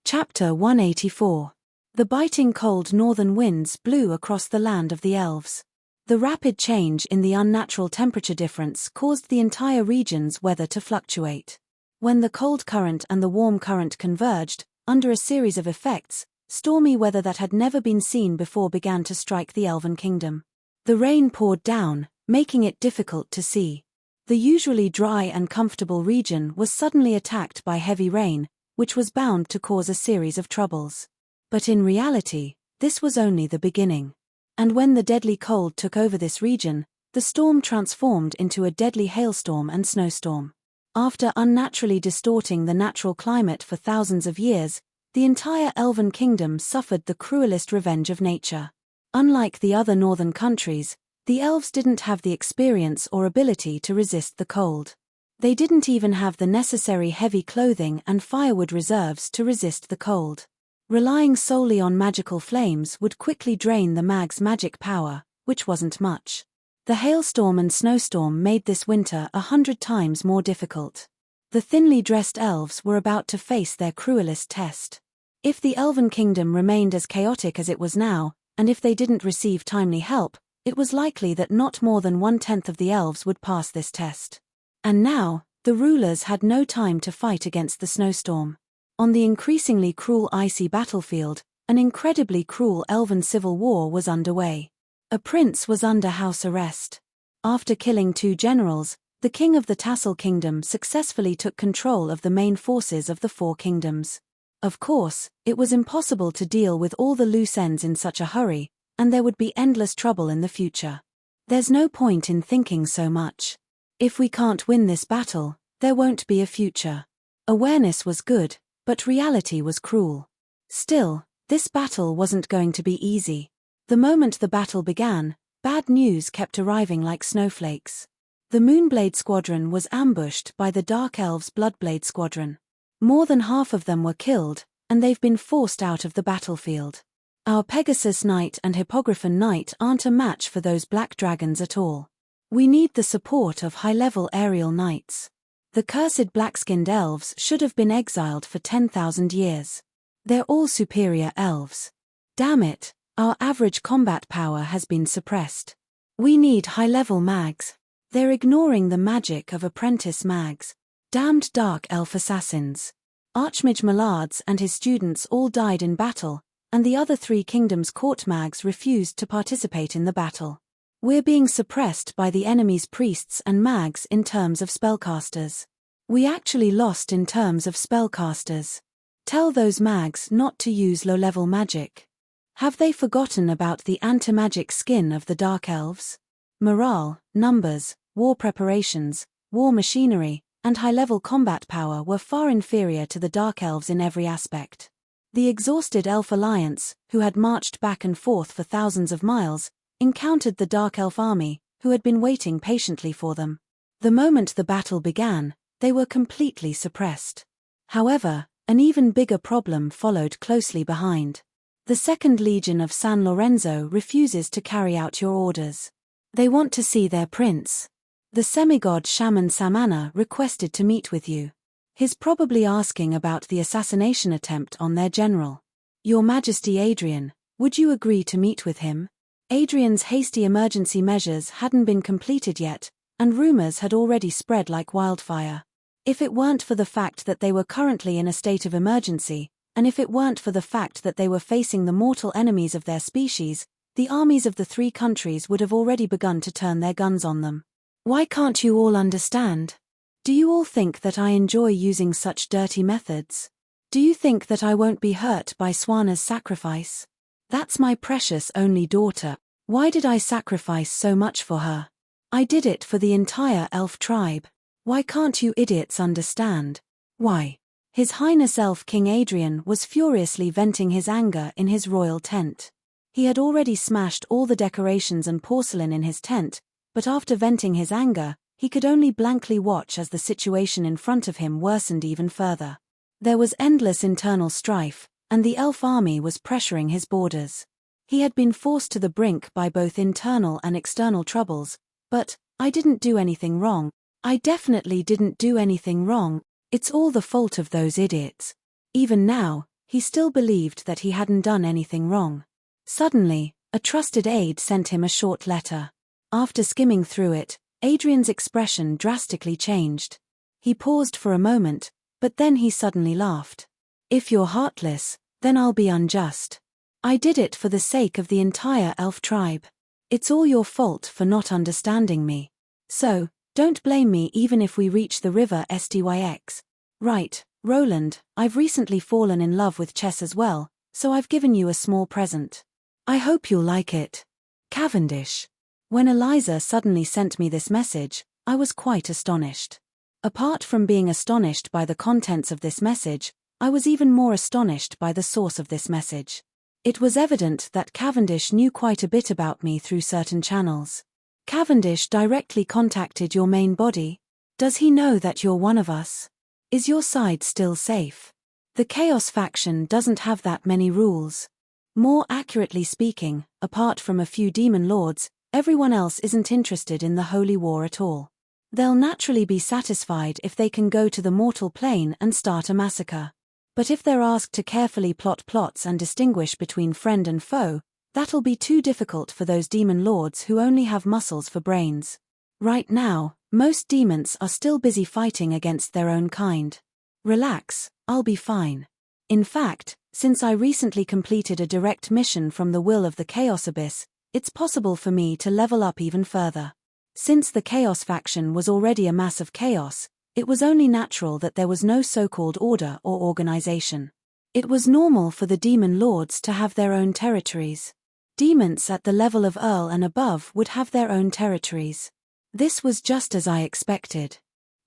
Chapter 184. The biting cold northern winds blew across the land of the elves. The rapid change in the unnatural temperature difference caused the entire region's weather to fluctuate. When the cold current and the warm current converged, under a series of effects, stormy weather that had never been seen before began to strike the elven kingdom. The rain poured down, making it difficult to see. The usually dry and comfortable region was suddenly attacked by heavy rain, which was bound to cause a series of troubles. But in reality, this was only the beginning. And when the deadly cold took over this region, the storm transformed into a deadly hailstorm and snowstorm. After unnaturally distorting the natural climate for thousands of years, the entire elven kingdom suffered the cruelest revenge of nature. Unlike the other northern countries, the elves didn't have the experience or ability to resist the cold. They didn't even have the necessary heavy clothing and firewood reserves to resist the cold. Relying solely on magical flames would quickly drain the mag's magic power, which wasn't much. The hailstorm and snowstorm made this winter 100 times more difficult. The thinly dressed elves were about to face their cruelest test. If the elven kingdom remained as chaotic as it was now, and if they didn't receive timely help, it was likely that not more than 1/10 of the elves would pass this test. And now, the rulers had no time to fight against the snowstorm. On the increasingly cruel icy battlefield, an incredibly cruel elven civil war was underway. A prince was under house arrest. After killing 2 generals, the king of the Tassel Kingdom successfully took control of the main forces of the 4 kingdoms. Of course, it was impossible to deal with all the loose ends in such a hurry, and there would be endless trouble in the future. There's no point in thinking so much. If we can't win this battle, there won't be a future. Awareness was good, but reality was cruel. Still, this battle wasn't going to be easy. The moment the battle began, bad news kept arriving like snowflakes. The Moonblade Squadron was ambushed by the Dark Elves' Bloodblade Squadron. More than half of them were killed, and they've been forced out of the battlefield. Our Pegasus Knight and Hippogriffin Knight aren't a match for those black dragons at all. We need the support of high-level aerial knights. The cursed black-skinned elves should have been exiled for 10,000 years. They're all superior elves. Damn it, our average combat power has been suppressed. We need high-level mags. They're ignoring the magic of apprentice mags. Damned dark elf assassins. Archmage Mallards and his students all died in battle, and the other 3 kingdoms' court mags refused to participate in the battle. We're being suppressed by the enemy's priests and mags in terms of spellcasters. We actually lost in terms of spellcasters. Tell those mags not to use low-level magic. Have they forgotten about the anti-magic skin of the Dark Elves? Morale, numbers, war preparations, war machinery, and high-level combat power were far inferior to the Dark Elves in every aspect. The exhausted Elf Alliance, who had marched back and forth for thousands of miles, encountered the Dark Elf army, who had been waiting patiently for them. The moment the battle began, they were completely suppressed. However, an even bigger problem followed closely behind. The 2nd Legion of San Lorenzo refuses to carry out your orders. They want to see their prince. The semigod Shaman Samana requested to meet with you. He's probably asking about the assassination attempt on their general. Your Majesty Adrian, would you agree to meet with him? Adrian's hasty emergency measures hadn't been completed yet, and rumors had already spread like wildfire. If it weren't for the fact that they were currently in a state of emergency, and if it weren't for the fact that they were facing the mortal enemies of their species, the armies of the 3 countries would have already begun to turn their guns on them. Why can't you all understand? Do you all think that I enjoy using such dirty methods? Do you think that I won't be hurt by Swanna's sacrifice? That's my precious only daughter. Why did I sacrifice so much for her? I did it for the entire elf tribe. Why can't you idiots understand? Why? His Highness Elf King Adrian was furiously venting his anger in his royal tent. He had already smashed all the decorations and porcelain in his tent, but after venting his anger, he could only blankly watch as the situation in front of him worsened even further. There was endless internal strife, and the elf army was pressuring his borders. He had been forced to the brink by both internal and external troubles, but I didn't do anything wrong. I definitely didn't do anything wrong. It's all the fault of those idiots. Even now, He still believed that he hadn't done anything wrong. Suddenly, a trusted aide sent him a short letter. After skimming through it, Adrian's expression drastically changed. He paused for a moment, but then he suddenly laughed. "If you're heartless, then I'll be unjust. I did it for the sake of the entire elf tribe. It's all your fault for not understanding me. So, don't blame me even if we reach the river Styx. Right, Roland, I've recently fallen in love with chess as well, so I've given you a small present. I hope you'll like it. Cavendish." When Eliza suddenly sent me this message, I was quite astonished. Apart from being astonished by the contents of this message, I was even more astonished by the source of this message. It was evident that Cavendish knew quite a bit about me through certain channels. "Cavendish directly contacted your main body? Does he know that you're one of us? Is your side still safe? The Chaos faction doesn't have that many rules. More accurately speaking, apart from a few demon lords, everyone else isn't interested in the Holy War at all. They'll naturally be satisfied if they can go to the mortal plane and start a massacre. But if they're asked to carefully plot plots and distinguish between friend and foe, that'll be too difficult for those demon lords who only have muscles for brains. Right now, most demons are still busy fighting against their own kind. Relax, I'll be fine. In fact, since I recently completed a direct mission from the will of the Chaos Abyss, it's possible for me to level up even further. Since the Chaos faction was already a mass of chaos, it was only natural that there was no so-called order or organization. It was normal for the demon lords to have their own territories. Demons at the level of Earl and above would have their own territories. This was just as I expected.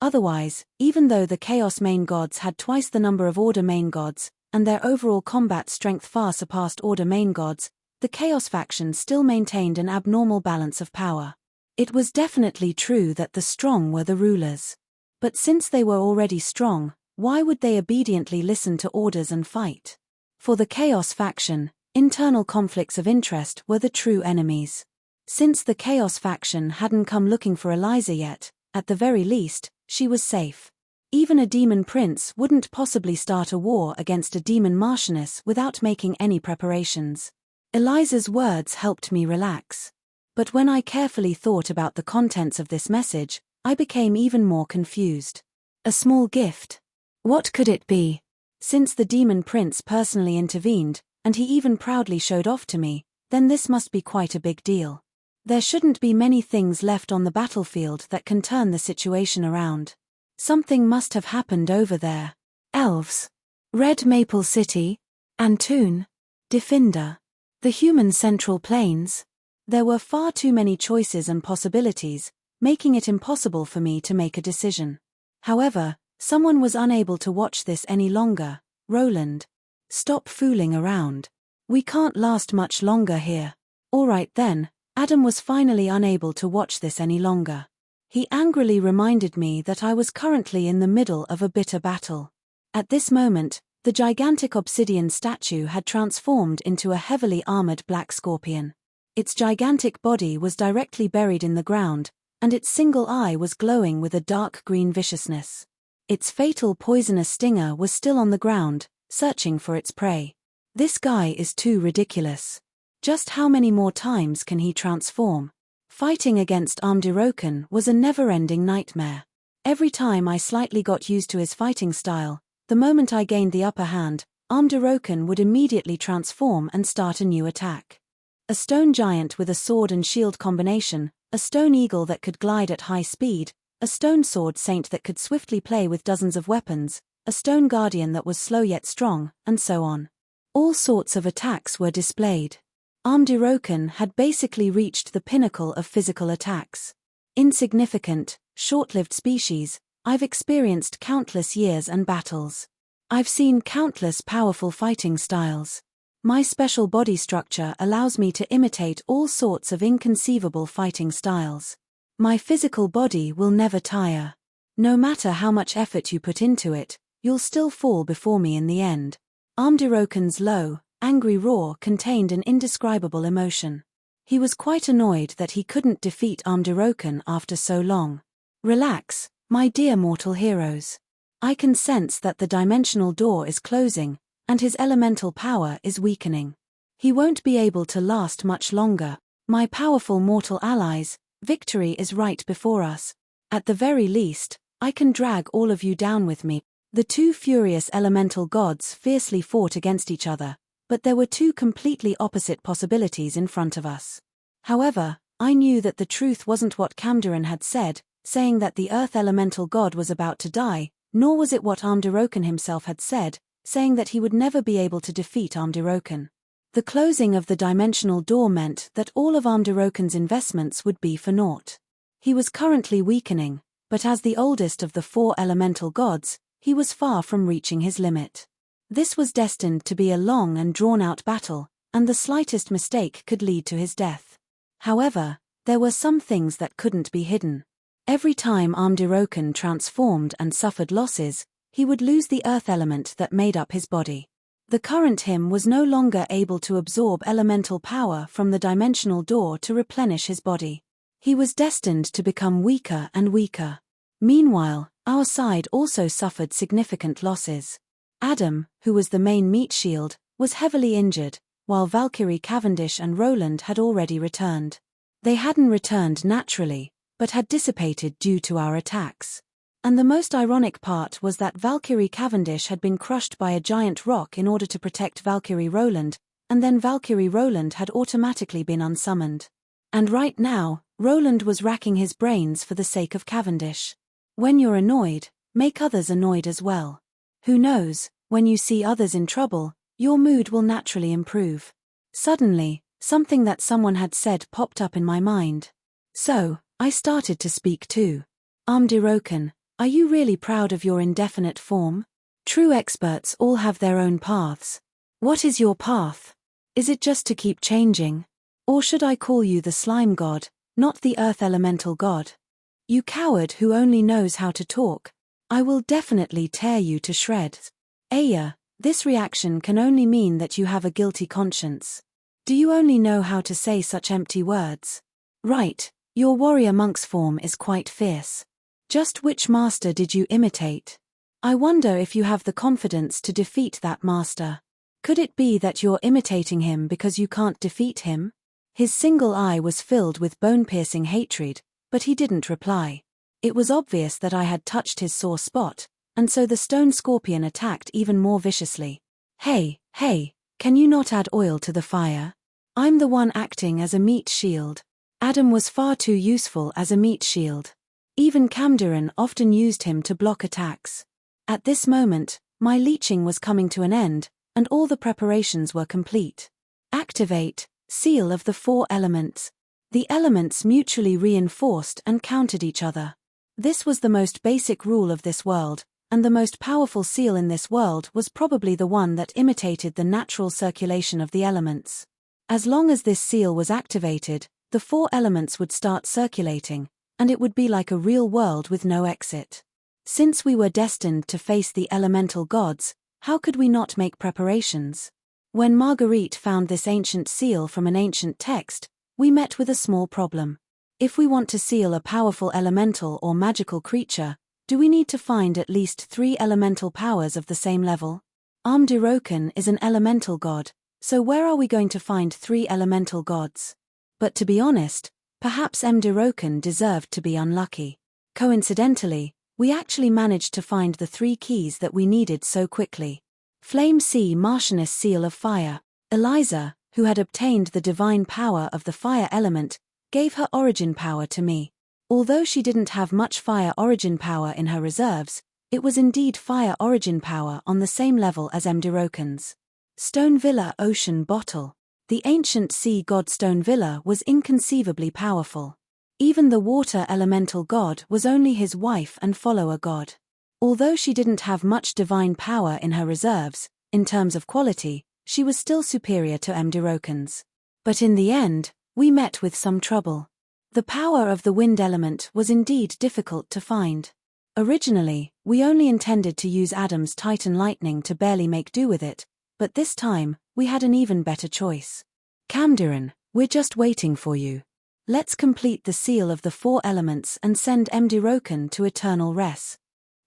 Otherwise, even though the Chaos main gods had twice the number of Order main gods, and their overall combat strength far surpassed Order main gods, the Chaos faction still maintained an abnormal balance of power. It was definitely true that the strong were the rulers. But since they were already strong, why would they obediently listen to orders and fight? For the Chaos faction, internal conflicts of interest were the true enemies. Since the Chaos faction hadn't come looking for Eliza yet, at the very least, she was safe. Even a demon prince wouldn't possibly start a war against a demon marchioness without making any preparations. Eliza's words helped me relax. But when I carefully thought about the contents of this message, I became even more confused. A small gift. What could it be? Since the demon prince personally intervened, and he even proudly showed off to me, then this must be quite a big deal. There shouldn't be many things left on the battlefield that can turn the situation around. Something must have happened over there. Elves. Red Maple City. Antoon. Defender. The human Central Plains. There were far too many choices and possibilities, making it impossible for me to make a decision. However, someone was unable to watch this any longer. Roland. Stop fooling around. We can't last much longer here. Alright then, Adam was finally unable to watch this any longer. He angrily reminded me that I was currently in the middle of a bitter battle. At this moment, the gigantic obsidian statue had transformed into a heavily armored black scorpion. Its gigantic body was directly buried in the ground, and its single eye was glowing with a dark green viciousness. Its fatal poisonous stinger was still on the ground, searching for its prey. This guy is too ridiculous. Just how many more times can he transform? Fighting against Amdirokan was a never-ending nightmare. Every time I slightly got used to his fighting style, the moment I gained the upper hand, Amdirokan would immediately transform and start a new attack. A stone giant with a sword and shield combination, a stone eagle that could glide at high speed, a stone sword saint that could swiftly play with dozens of weapons, a stone guardian that was slow yet strong, and so on. All sorts of attacks were displayed. Amdirokan had basically reached the pinnacle of physical attacks. Insignificant, short-lived species, I've experienced countless years and battles. I've seen countless powerful fighting styles. My special body structure allows me to imitate all sorts of inconceivable fighting styles. My physical body will never tire. No matter how much effort you put into it, you'll still fall before me in the end. Amdirokan's low, angry roar contained an indescribable emotion. He was quite annoyed that he couldn't defeat Amdirokan after so long. Relax, my dear mortal heroes. I can sense that the dimensional door is closing, and his elemental power is weakening. He won't be able to last much longer. My powerful mortal allies, victory is right before us. At the very least, I can drag all of you down with me. The two furious elemental gods fiercely fought against each other, but there were two completely opposite possibilities in front of us. However, I knew that the truth wasn't what Camduran had said, saying that the earth elemental god was about to die, nor was it what Amdirokan himself had said, saying that he would never be able to defeat Amdirokan. The closing of the dimensional door meant that all of Amdirokan's investments would be for naught. He was currently weakening, but as the oldest of the four elemental gods, he was far from reaching his limit. This was destined to be a long and drawn-out battle, and the slightest mistake could lead to his death. However, there were some things that couldn't be hidden. Every time Amdirokan transformed and suffered losses, he would lose the earth element that made up his body. The current him was no longer able to absorb elemental power from the dimensional door to replenish his body. He was destined to become weaker and weaker. Meanwhile, our side also suffered significant losses. Adam, who was the main meat shield, was heavily injured, while Valkyrie Cavendish and Roland had already returned. They hadn't returned naturally, but had dissipated due to our attacks. And the most ironic part was that Valkyrie Cavendish had been crushed by a giant rock in order to protect Valkyrie Roland, and then Valkyrie Roland had automatically been unsummoned. And right now, Roland was racking his brains for the sake of Cavendish. When you're annoyed, make others annoyed as well. Who knows, when you see others in trouble, your mood will naturally improve. Suddenly, something that someone had said popped up in my mind. So, I started to speak too. Amdirokan, are you really proud of your indefinite form? True experts all have their own paths. What is your path? Is it just to keep changing? Or should I call you the slime god, not the earth elemental god? You coward who only knows how to talk. I will definitely tear you to shreds. Aya, this reaction can only mean that you have a guilty conscience. Do you only know how to say such empty words? Right, your warrior monk's form is quite fierce. Just which master did you imitate? I wonder if you have the confidence to defeat that master. Could it be that you're imitating him because you can't defeat him? His single eye was filled with bone-piercing hatred, but he didn't reply. It was obvious that I had touched his sore spot, and so the stone scorpion attacked even more viciously. Hey, can you not add oil to the fire? I'm the one acting as a meat shield. Adam was far too useful as a meat shield. Even Camduran often used him to block attacks. At this moment, my leeching was coming to an end, and all the preparations were complete. Activate, seal of the four elements. The elements mutually reinforced and countered each other. This was the most basic rule of this world, and the most powerful seal in this world was probably the one that imitated the natural circulation of the elements. As long as this seal was activated, the four elements would start circulating, and it would be like a real world with no exit. Since we were destined to face the elemental gods, how could we not make preparations? When Marguerite found this ancient seal from an ancient text, we met with a small problem. If we want to seal a powerful elemental or magical creature, do we need to find at least 3 elemental powers of the same level? Amdirokan is an elemental god, so where are we going to find 3 elemental gods? But to be honest, perhaps Amdirokan deserved to be unlucky. Coincidentally, we actually managed to find the 3 keys that we needed so quickly. Flame Sea Martianess Seal of Fire. Eliza, who had obtained the divine power of the fire element, gave her origin power to me. Although she didn't have much fire origin power in her reserves, it was indeed fire origin power on the same level as Amdirokan's. Stone Villa Ocean Bottle. The ancient sea god Stone Villa was inconceivably powerful. Even the water elemental god was only his wife and follower god. Although she didn't have much divine power in her reserves, in terms of quality, she was still superior to Amdirokan's. But in the end, we met with some trouble. The power of the wind element was indeed difficult to find. Originally, we only intended to use Adam's Titan Lightning to barely make do with it, but this time, we had an even better choice. Camduran, we're just waiting for you. Let's complete the seal of the 4 elements and send Amdirokan to eternal rest.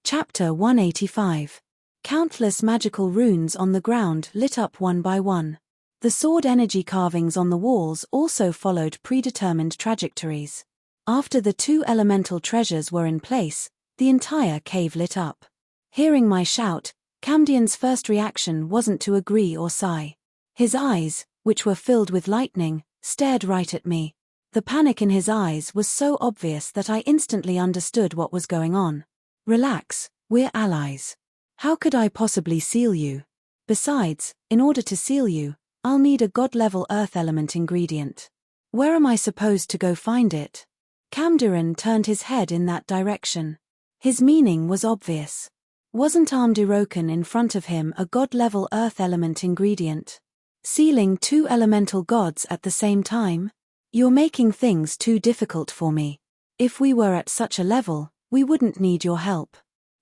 Chapter 185. Countless magical runes on the ground lit up one by one. The sword energy carvings on the walls also followed predetermined trajectories. After the 2 elemental treasures were in place, the entire cave lit up. Hearing my shout, Camdian's first reaction wasn't to agree or sigh. His eyes, which were filled with lightning, stared right at me. The panic in his eyes was so obvious that I instantly understood what was going on. Relax, we're allies. How could I possibly seal you? Besides, in order to seal you, I'll need a god-level earth element ingredient. Where am I supposed to go find it? Camdiran turned his head in that direction. His meaning was obvious. Wasn't Amdirokan in front of him a god-level earth element ingredient? Sealing 2 elemental gods at the same time? You're making things too difficult for me. If we were at such a level, we wouldn't need your help.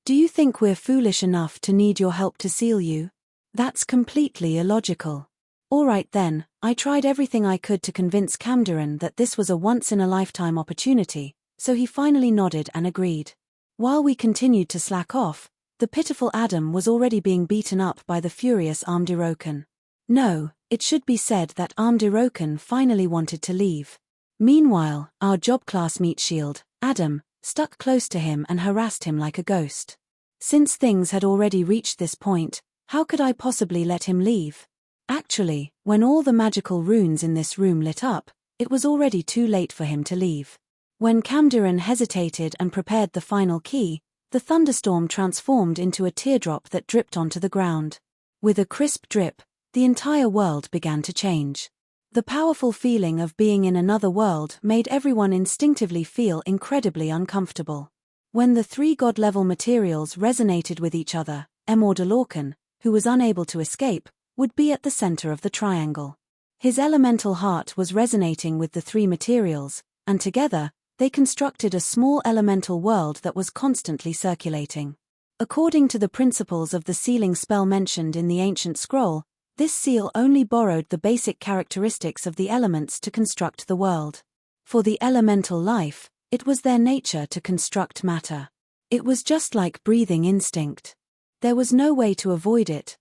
Do you think we're foolish enough to need your help to seal you? That's completely illogical. Alright then, I tried everything I could to convince Camdiran that this was a once-in-a-lifetime opportunity, so he finally nodded and agreed. While we continued to slack off, the pitiful Adam was already being beaten up by the furious Amdirokan. No, it should be said that Amdirokan finally wanted to leave. Meanwhile, our job class meat shield, Adam, stuck close to him and harassed him like a ghost. Since things had already reached this point, how could I possibly let him leave? Actually, when all the magical runes in this room lit up, it was already too late for him to leave. When Camdiran hesitated and prepared the final key, the thunderstorm transformed into a teardrop that dripped onto the ground. With a crisp drip, the entire world began to change. The powerful feeling of being in another world made everyone instinctively feel incredibly uncomfortable. When the 3 god-level materials resonated with each other, Emordalorcan, who was unable to escape, would be at the center of the triangle. His elemental heart was resonating with the 3 materials, and together, they constructed a small elemental world that was constantly circulating. According to the principles of the sealing spell mentioned in the ancient scroll, this seal only borrowed the basic characteristics of the elements to construct the world. For the elemental life, it was their nature to construct matter. It was just like breathing instinct. There was no way to avoid it,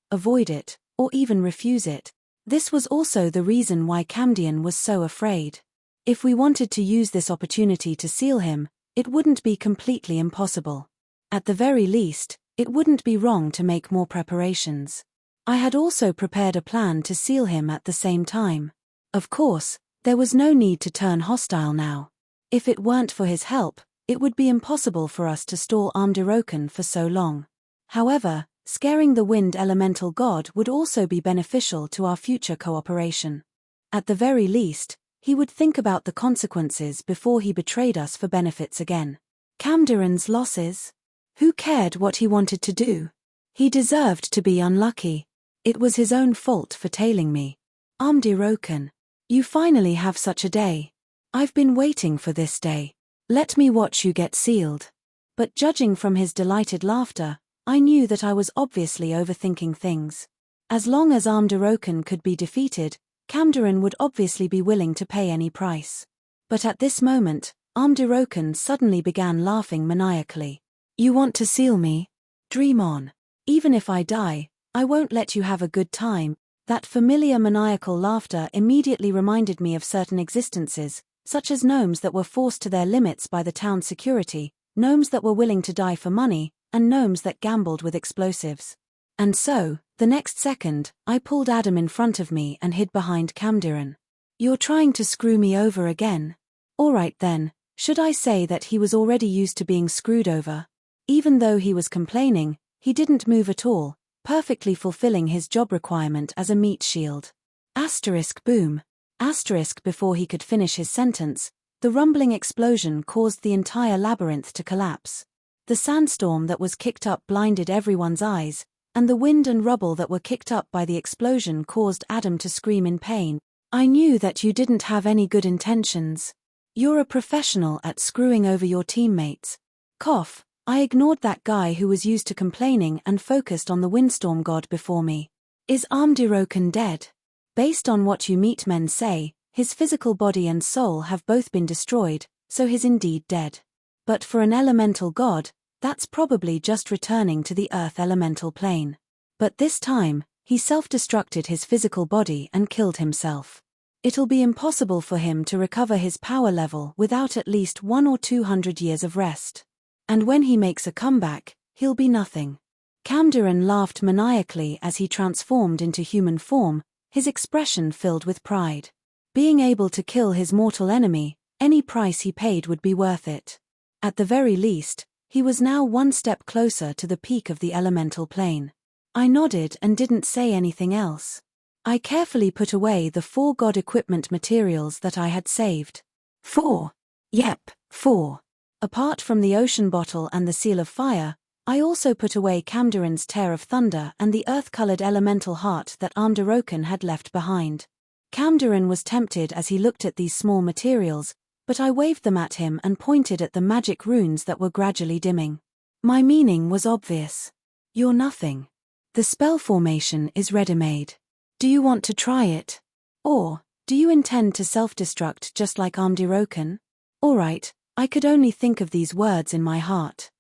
or even refuse it. This was also the reason why Camdian was so afraid. If we wanted to use this opportunity to seal him, it wouldn't be completely impossible. At the very least, it wouldn't be wrong to make more preparations. I had also prepared a plan to seal him at the same time. Of course, there was no need to turn hostile now. If it weren't for his help, it would be impossible for us to stall Amdirokan for so long. However, scaring the wind elemental god would also be beneficial to our future cooperation. At the very least, he would think about the consequences before he betrayed us for benefits again. Camdiran's losses? Who cared what he wanted to do? He deserved to be unlucky. It was his own fault for tailing me. Amdirokan, you finally have such a day. I've been waiting for this day. Let me watch you get sealed. But judging from his delighted laughter, I knew that I was obviously overthinking things. As long as Amdirokan could be defeated, Camdiran would obviously be willing to pay any price. But at this moment, Amdirokan suddenly began laughing maniacally. You want to seal me? Dream on. Even if I die, I won't let you have a good time. That familiar maniacal laughter immediately reminded me of certain existences, such as gnomes that were forced to their limits by the town's security, gnomes that were willing to die for money, and gnomes that gambled with explosives. And so, the next second, I pulled Adam in front of me and hid behind Camdiran. You're trying to screw me over again? Alright then, should I say that he was already used to being screwed over? Even though he was complaining, he didn't move at all, perfectly fulfilling his job requirement as a meat shield. Asterisk boom. Asterisk before he could finish his sentence, the rumbling explosion caused the entire labyrinth to collapse. The sandstorm that was kicked up blinded everyone's eyes, and the wind and rubble that were kicked up by the explosion caused Adam to scream in pain. I knew that you didn't have any good intentions. You're a professional at screwing over your teammates. Cough. I ignored that guy who was used to complaining and focused on the windstorm god before me. Is Amdirokan dead? Based on what you meet men say, his physical body and soul have both been destroyed, so he's indeed dead. But for an elemental god, That's probably just returning to the earth elemental plane. But this time, he self-destructed his physical body and killed himself. It'll be impossible for him to recover his power level without at least 100 or 200 years of rest. And when he makes a comeback, he'll be nothing. Kamdaran laughed maniacally as he transformed into human form, his expression filled with pride. Being able to kill his mortal enemy, any price he paid would be worth it. At the very least, he was now one step closer to the peak of the elemental plane. I nodded and didn't say anything else. I carefully put away the 4 god equipment materials that I had saved. 4. Yep, 4. Apart from the ocean bottle and the seal of fire, I also put away Kamdaran's tear of thunder and the earth-colored elemental heart that Amdarokan had left behind. Kamdaran was tempted as he looked at these small materials, but I waved them at him and pointed at the magic runes that were gradually dimming. My meaning was obvious. You're nothing. The spell formation is ready-made. Do you want to try it? Or, do you intend to self-destruct just like Amdarokan? Alright, I could only think of these words in my heart.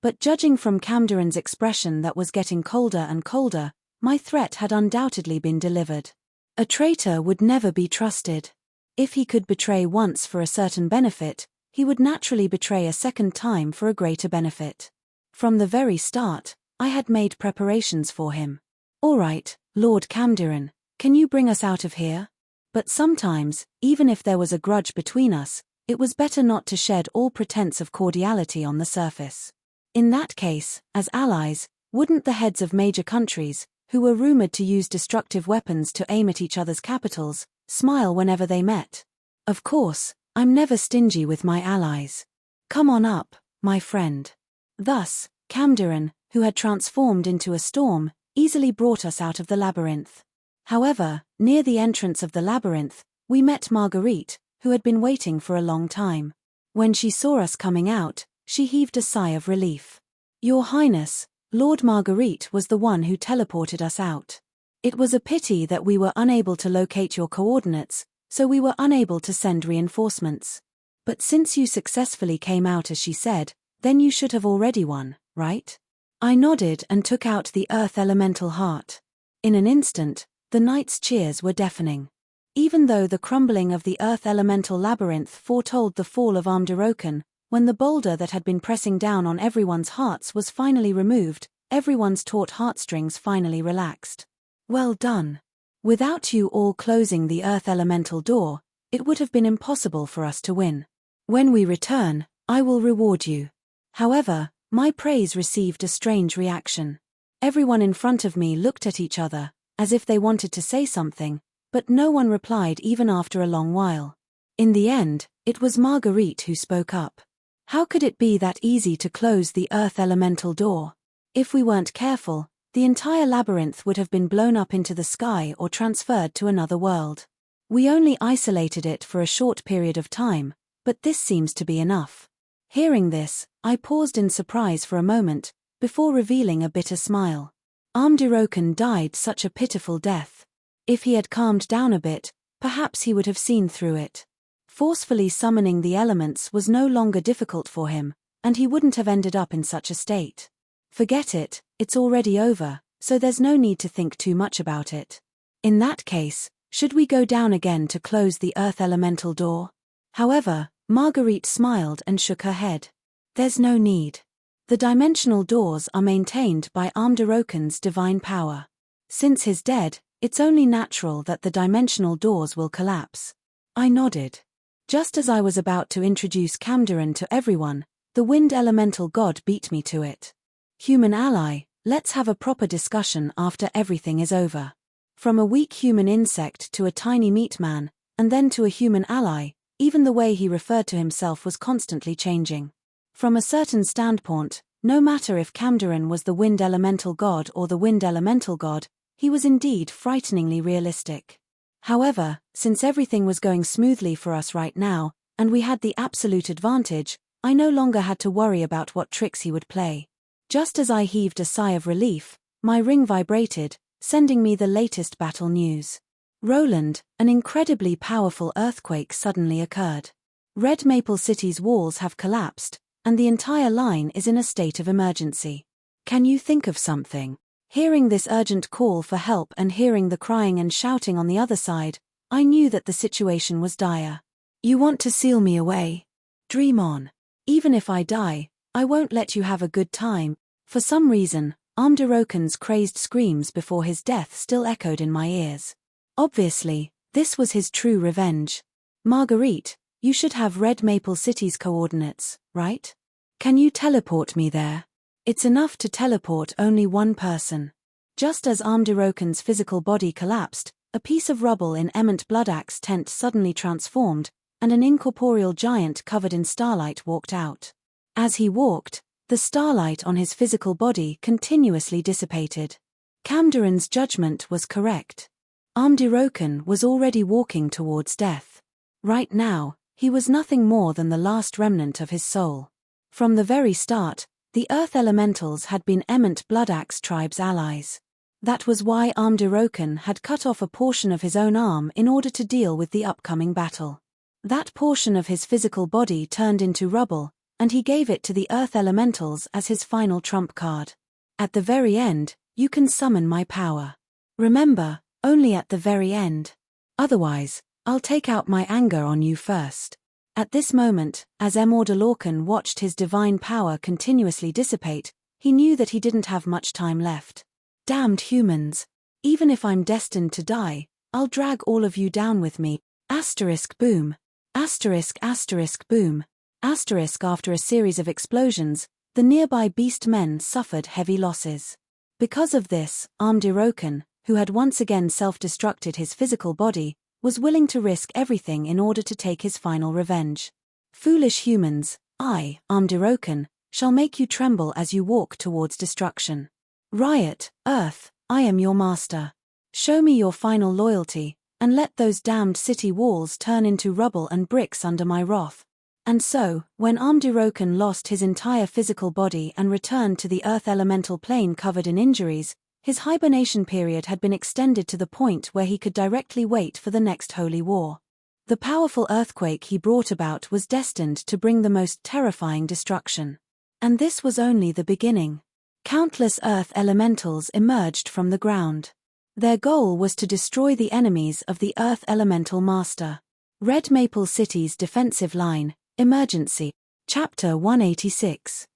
But judging from Kamdaran's expression that was getting colder and colder, my threat had undoubtedly been delivered. A traitor would never be trusted. If he could betray once for a certain benefit, he would naturally betray a second time for a greater benefit. From the very start, I had made preparations for him. Alright, Lord Kamdaran, can you bring us out of here? But sometimes, even if there was a grudge between us, it was better not to shed all pretense of cordiality on the surface. In that case, as allies, wouldn't the heads of major countries, who were rumored to use destructive weapons to aim at each other's capitals, smile whenever they met? Of course, I'm never stingy with my allies. Come on up, my friend. Thus, Kamdaran, who had transformed into a storm, easily brought us out of the labyrinth. However, near the entrance of the labyrinth, we met Marguerite, who had been waiting for a long time. When she saw us coming out, she heaved a sigh of relief. Your Highness, Lord Marguerite was the one who teleported us out. It was a pity that we were unable to locate your coordinates, so we were unable to send reinforcements. But since you successfully came out as she said, then you should have already won, right? I nodded and took out the earth elemental heart. In an instant, the knights' cheers were deafening. Even though the crumbling of the earth elemental labyrinth foretold the fall of Amdarokan, when the boulder that had been pressing down on everyone's hearts was finally removed, everyone's taut heartstrings finally relaxed. Well done. Without you all closing the earth elemental door, it would have been impossible for us to win. When we return, I will reward you. However, my praise received a strange reaction. Everyone in front of me looked at each other, as if they wanted to say something, but no one replied even after a long while. In the end, it was Marguerite who spoke up. How could it be that easy to close the earth elemental door? If we weren't careful, the entire labyrinth would have been blown up into the sky or transferred to another world. We only isolated it for a short period of time, but this seems to be enough. Hearing this, I paused in surprise for a moment, before revealing a bitter smile. Amdarokan died such a pitiful death. If he had calmed down a bit, perhaps he would have seen through it. Forcefully summoning the elements was no longer difficult for him, and he wouldn't have ended up in such a state. Forget it, it's already over, so there's no need to think too much about it. In that case, should we go down again to close the earth elemental door? However, Marguerite smiled and shook her head. There's no need. The dimensional doors are maintained by Amdarokan's divine power. Since he's dead, it's only natural that the dimensional doors will collapse. I nodded. Just as I was about to introduce Kamdaran to everyone, the wind elemental god beat me to it. Human ally, let's have a proper discussion after everything is over. From a weak human insect to a tiny meat man, and then to a human ally, even the way he referred to himself was constantly changing. From a certain standpoint, no matter if Kamdaran was the wind elemental god or the wind elemental god, he was indeed frighteningly realistic. However, since everything was going smoothly for us right now, and we had the absolute advantage, I no longer had to worry about what tricks he would play. Just as I heaved a sigh of relief, my ring vibrated, sending me the latest battle news. Roland, an incredibly powerful earthquake suddenly occurred. Red Maple City's walls have collapsed, and the entire line is in a state of emergency. Can you think of something? Hearing this urgent call for help and hearing the crying and shouting on the other side, I knew that the situation was dire. You want to seal me away? Dream on. Even if I die, I won't let you have a good time. For some reason, Amdirokan's crazed screams before his death still echoed in my ears. Obviously, this was his true revenge. Marguerite, you should have Red Maple City's coordinates, right? Can you teleport me there? It's enough to teleport only one person. Just as Amdirokan's physical body collapsed, a piece of rubble in Ement Bloodac's tent suddenly transformed, and an incorporeal giant covered in starlight walked out. As he walked, the starlight on his physical body continuously dissipated. Kamdaran's judgment was correct. Amdirokan was already walking towards death. Right now, he was nothing more than the last remnant of his soul. From the very start, the Earth Elementals had been Ement Bloodac's tribe's allies. That was why Amdirokan had cut off a portion of his own arm in order to deal with the upcoming battle. That portion of his physical body turned into rubble, and he gave it to the Earth Elementals as his final trump card. At the very end, you can summon my power. Remember, only at the very end. Otherwise, I'll take out my anger on you first. At this moment, as Emordalorcan watched his divine power continuously dissipate, he knew that he didn't have much time left. Damned humans. Even if I'm destined to die, I'll drag all of you down with me. Asterisk boom. Asterisk asterisk boom. Asterisk after a series of explosions, the nearby beast men suffered heavy losses. Because of this, Amdirokan, who had once again self-destructed his physical body, was willing to risk everything in order to take his final revenge. Foolish humans, I, Amdirokan, shall make you tremble as you walk towards destruction. Riot, Earth, I am your master. Show me your final loyalty, and let those damned city walls turn into rubble and bricks under my wrath. And so, when Amdirokan lost his entire physical body and returned to the Earth Elemental plane covered in injuries, his hibernation period had been extended to the point where he could directly wait for the next holy war. The powerful earthquake he brought about was destined to bring the most terrifying destruction. And this was only the beginning. Countless Earth Elementals emerged from the ground. Their goal was to destroy the enemies of the Earth Elemental Master. Red Maple City's defensive line. Emergency. Chapter 186.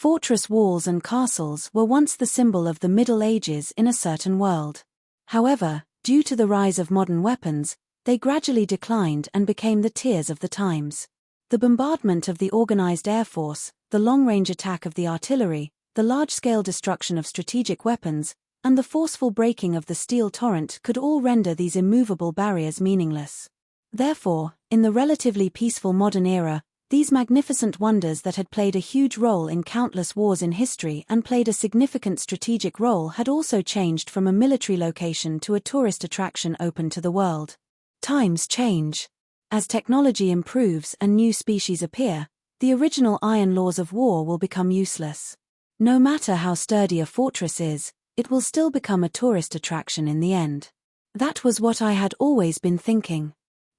Fortress walls and castles were once the symbol of the Middle Ages in a certain world. However, due to the rise of modern weapons, they gradually declined and became the tears of the times. The bombardment of the organized air force, the long-range attack of the artillery, the large-scale destruction of strategic weapons, and the forceful breaking of the steel torrent could all render these immovable barriers meaningless. Therefore, in the relatively peaceful modern era, these magnificent wonders that had played a huge role in countless wars in history and played a significant strategic role had also changed from a military location to a tourist attraction open to the world. Times change. As technology improves and new species appear, the original iron laws of war will become useless. No matter how sturdy a fortress is, it will still become a tourist attraction in the end. That was what I had always been thinking.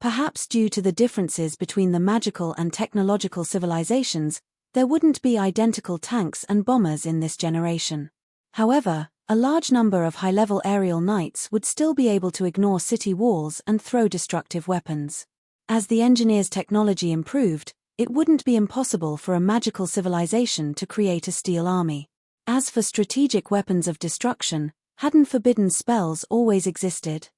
Perhaps due to the differences between the magical and technological civilizations, there wouldn't be identical tanks and bombers in this generation. However, a large number of high-level aerial knights would still be able to ignore city walls and throw destructive weapons. As the engineers' technology improved, it wouldn't be impossible for a magical civilization to create a steel army. As for strategic weapons of destruction, hadn't forbidden spells always existed?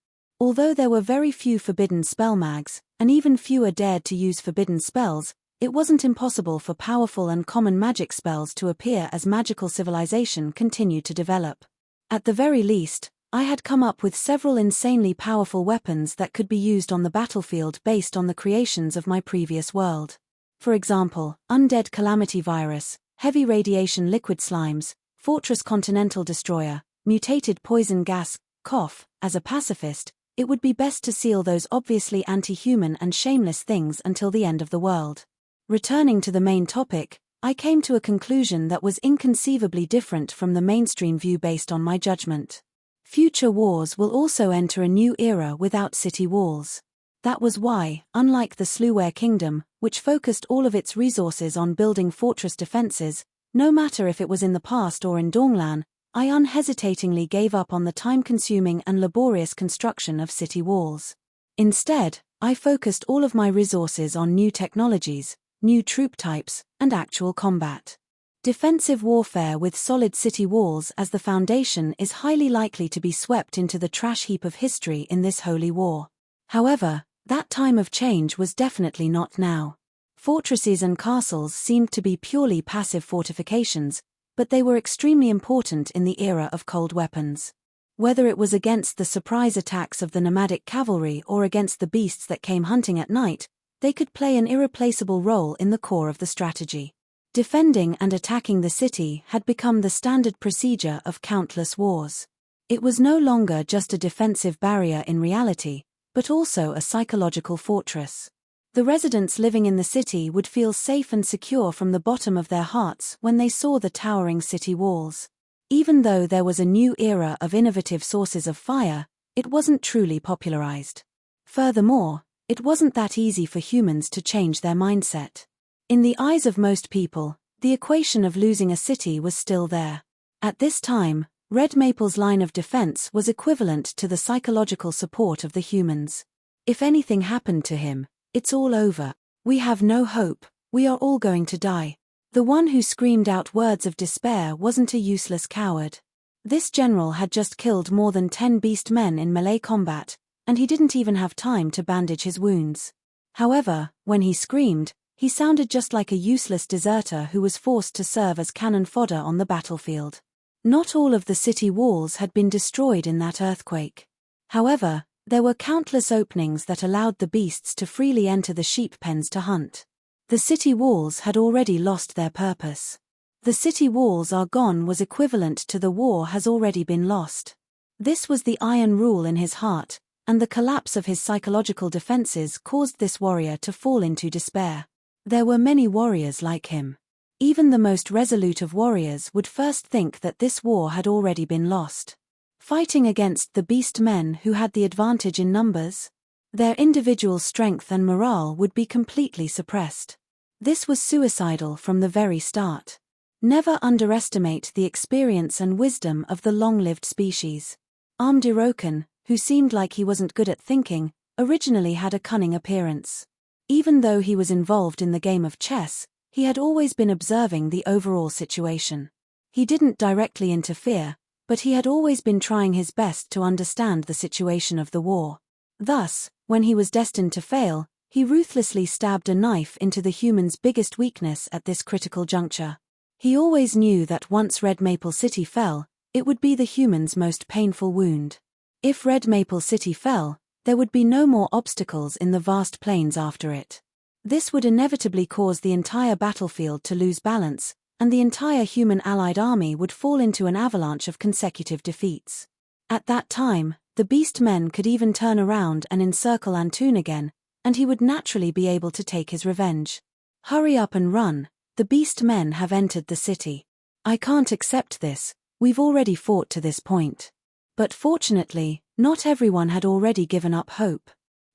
Although there were very few forbidden spell mags, and even fewer dared to use forbidden spells, it wasn't impossible for powerful and common magic spells to appear as magical civilization continued to develop. At the very least, I had come up with several insanely powerful weapons that could be used on the battlefield based on the creations of my previous world. For example, Undead Calamity Virus, Heavy Radiation Liquid Slimes, Fortress Continental Destroyer, Mutated Poison Gas, Cough. As a pacifist, it would be best to seal those obviously anti-human and shameless things until the end of the world. Returning to the main topic, I came to a conclusion that was inconceivably different from the mainstream view based on my judgment. Future wars will also enter a new era without city walls. That was why, unlike the Sluware Kingdom, which focused all of its resources on building fortress defenses, no matter if it was in the past or in Donglan, I unhesitatingly gave up on the time-consuming and laborious construction of city walls. Instead, I focused all of my resources on new technologies, new troop types, and actual combat. Defensive warfare with solid city walls as the foundation is highly likely to be swept into the trash heap of history in this holy war. However, that time of change was definitely not now. Fortresses and castles seemed to be purely passive fortifications, but they were extremely important in the era of cold weapons. Whether it was against the surprise attacks of the nomadic cavalry or against the beasts that came hunting at night, they could play an irreplaceable role in the core of the strategy. Defending and attacking the city had become the standard procedure of countless wars. It was no longer just a defensive barrier in reality, but also a psychological fortress. The residents living in the city would feel safe and secure from the bottom of their hearts when they saw the towering city walls. Even though there was a new era of innovative sources of fire, it wasn't truly popularized. Furthermore, it wasn't that easy for humans to change their mindset. In the eyes of most people, the equation of losing a city was still there. At this time, Red Maple's line of defense was equivalent to the psychological support of the humans. If anything happened to him, it's all over. We have no hope, we are all going to die. The one who screamed out words of despair wasn't a useless coward. This general had just killed more than 10 beast men in melee combat, and he didn't even have time to bandage his wounds. However, when he screamed, he sounded just like a useless deserter who was forced to serve as cannon fodder on the battlefield. Not all of the city walls had been destroyed in that earthquake. However, there were countless openings that allowed the beasts to freely enter the sheep pens to hunt. The city walls had already lost their purpose. The city walls are gone was equivalent to the war has already been lost. This was the iron rule in his heart, and the collapse of his psychological defenses caused this warrior to fall into despair. There were many warriors like him. Even the most resolute of warriors would first think that this war had already been lost. Fighting against the beast men who had the advantage in numbers, their individual strength and morale would be completely suppressed. This was suicidal from the very start. Never underestimate the experience and wisdom of the long-lived species. Amdirokan, who seemed like he wasn't good at thinking, originally had a cunning appearance. Even though he was involved in the game of chess, he had always been observing the overall situation. He didn't directly interfere, but he had always been trying his best to understand the situation of the war. Thus, when he was destined to fail, he ruthlessly stabbed a knife into the human's biggest weakness at this critical juncture. He always knew that once Red Maple City fell, it would be the human's most painful wound. If Red Maple City fell, there would be no more obstacles in the vast plains after it. This would inevitably cause the entire battlefield to lose balance, and the entire human allied army would fall into an avalanche of consecutive defeats. At that time, the beast men could even turn around and encircle Antun again, and he would naturally be able to take his revenge. Hurry up and run, the beast men have entered the city. I can't accept this, we've already fought to this point. But fortunately, not everyone had already given up hope.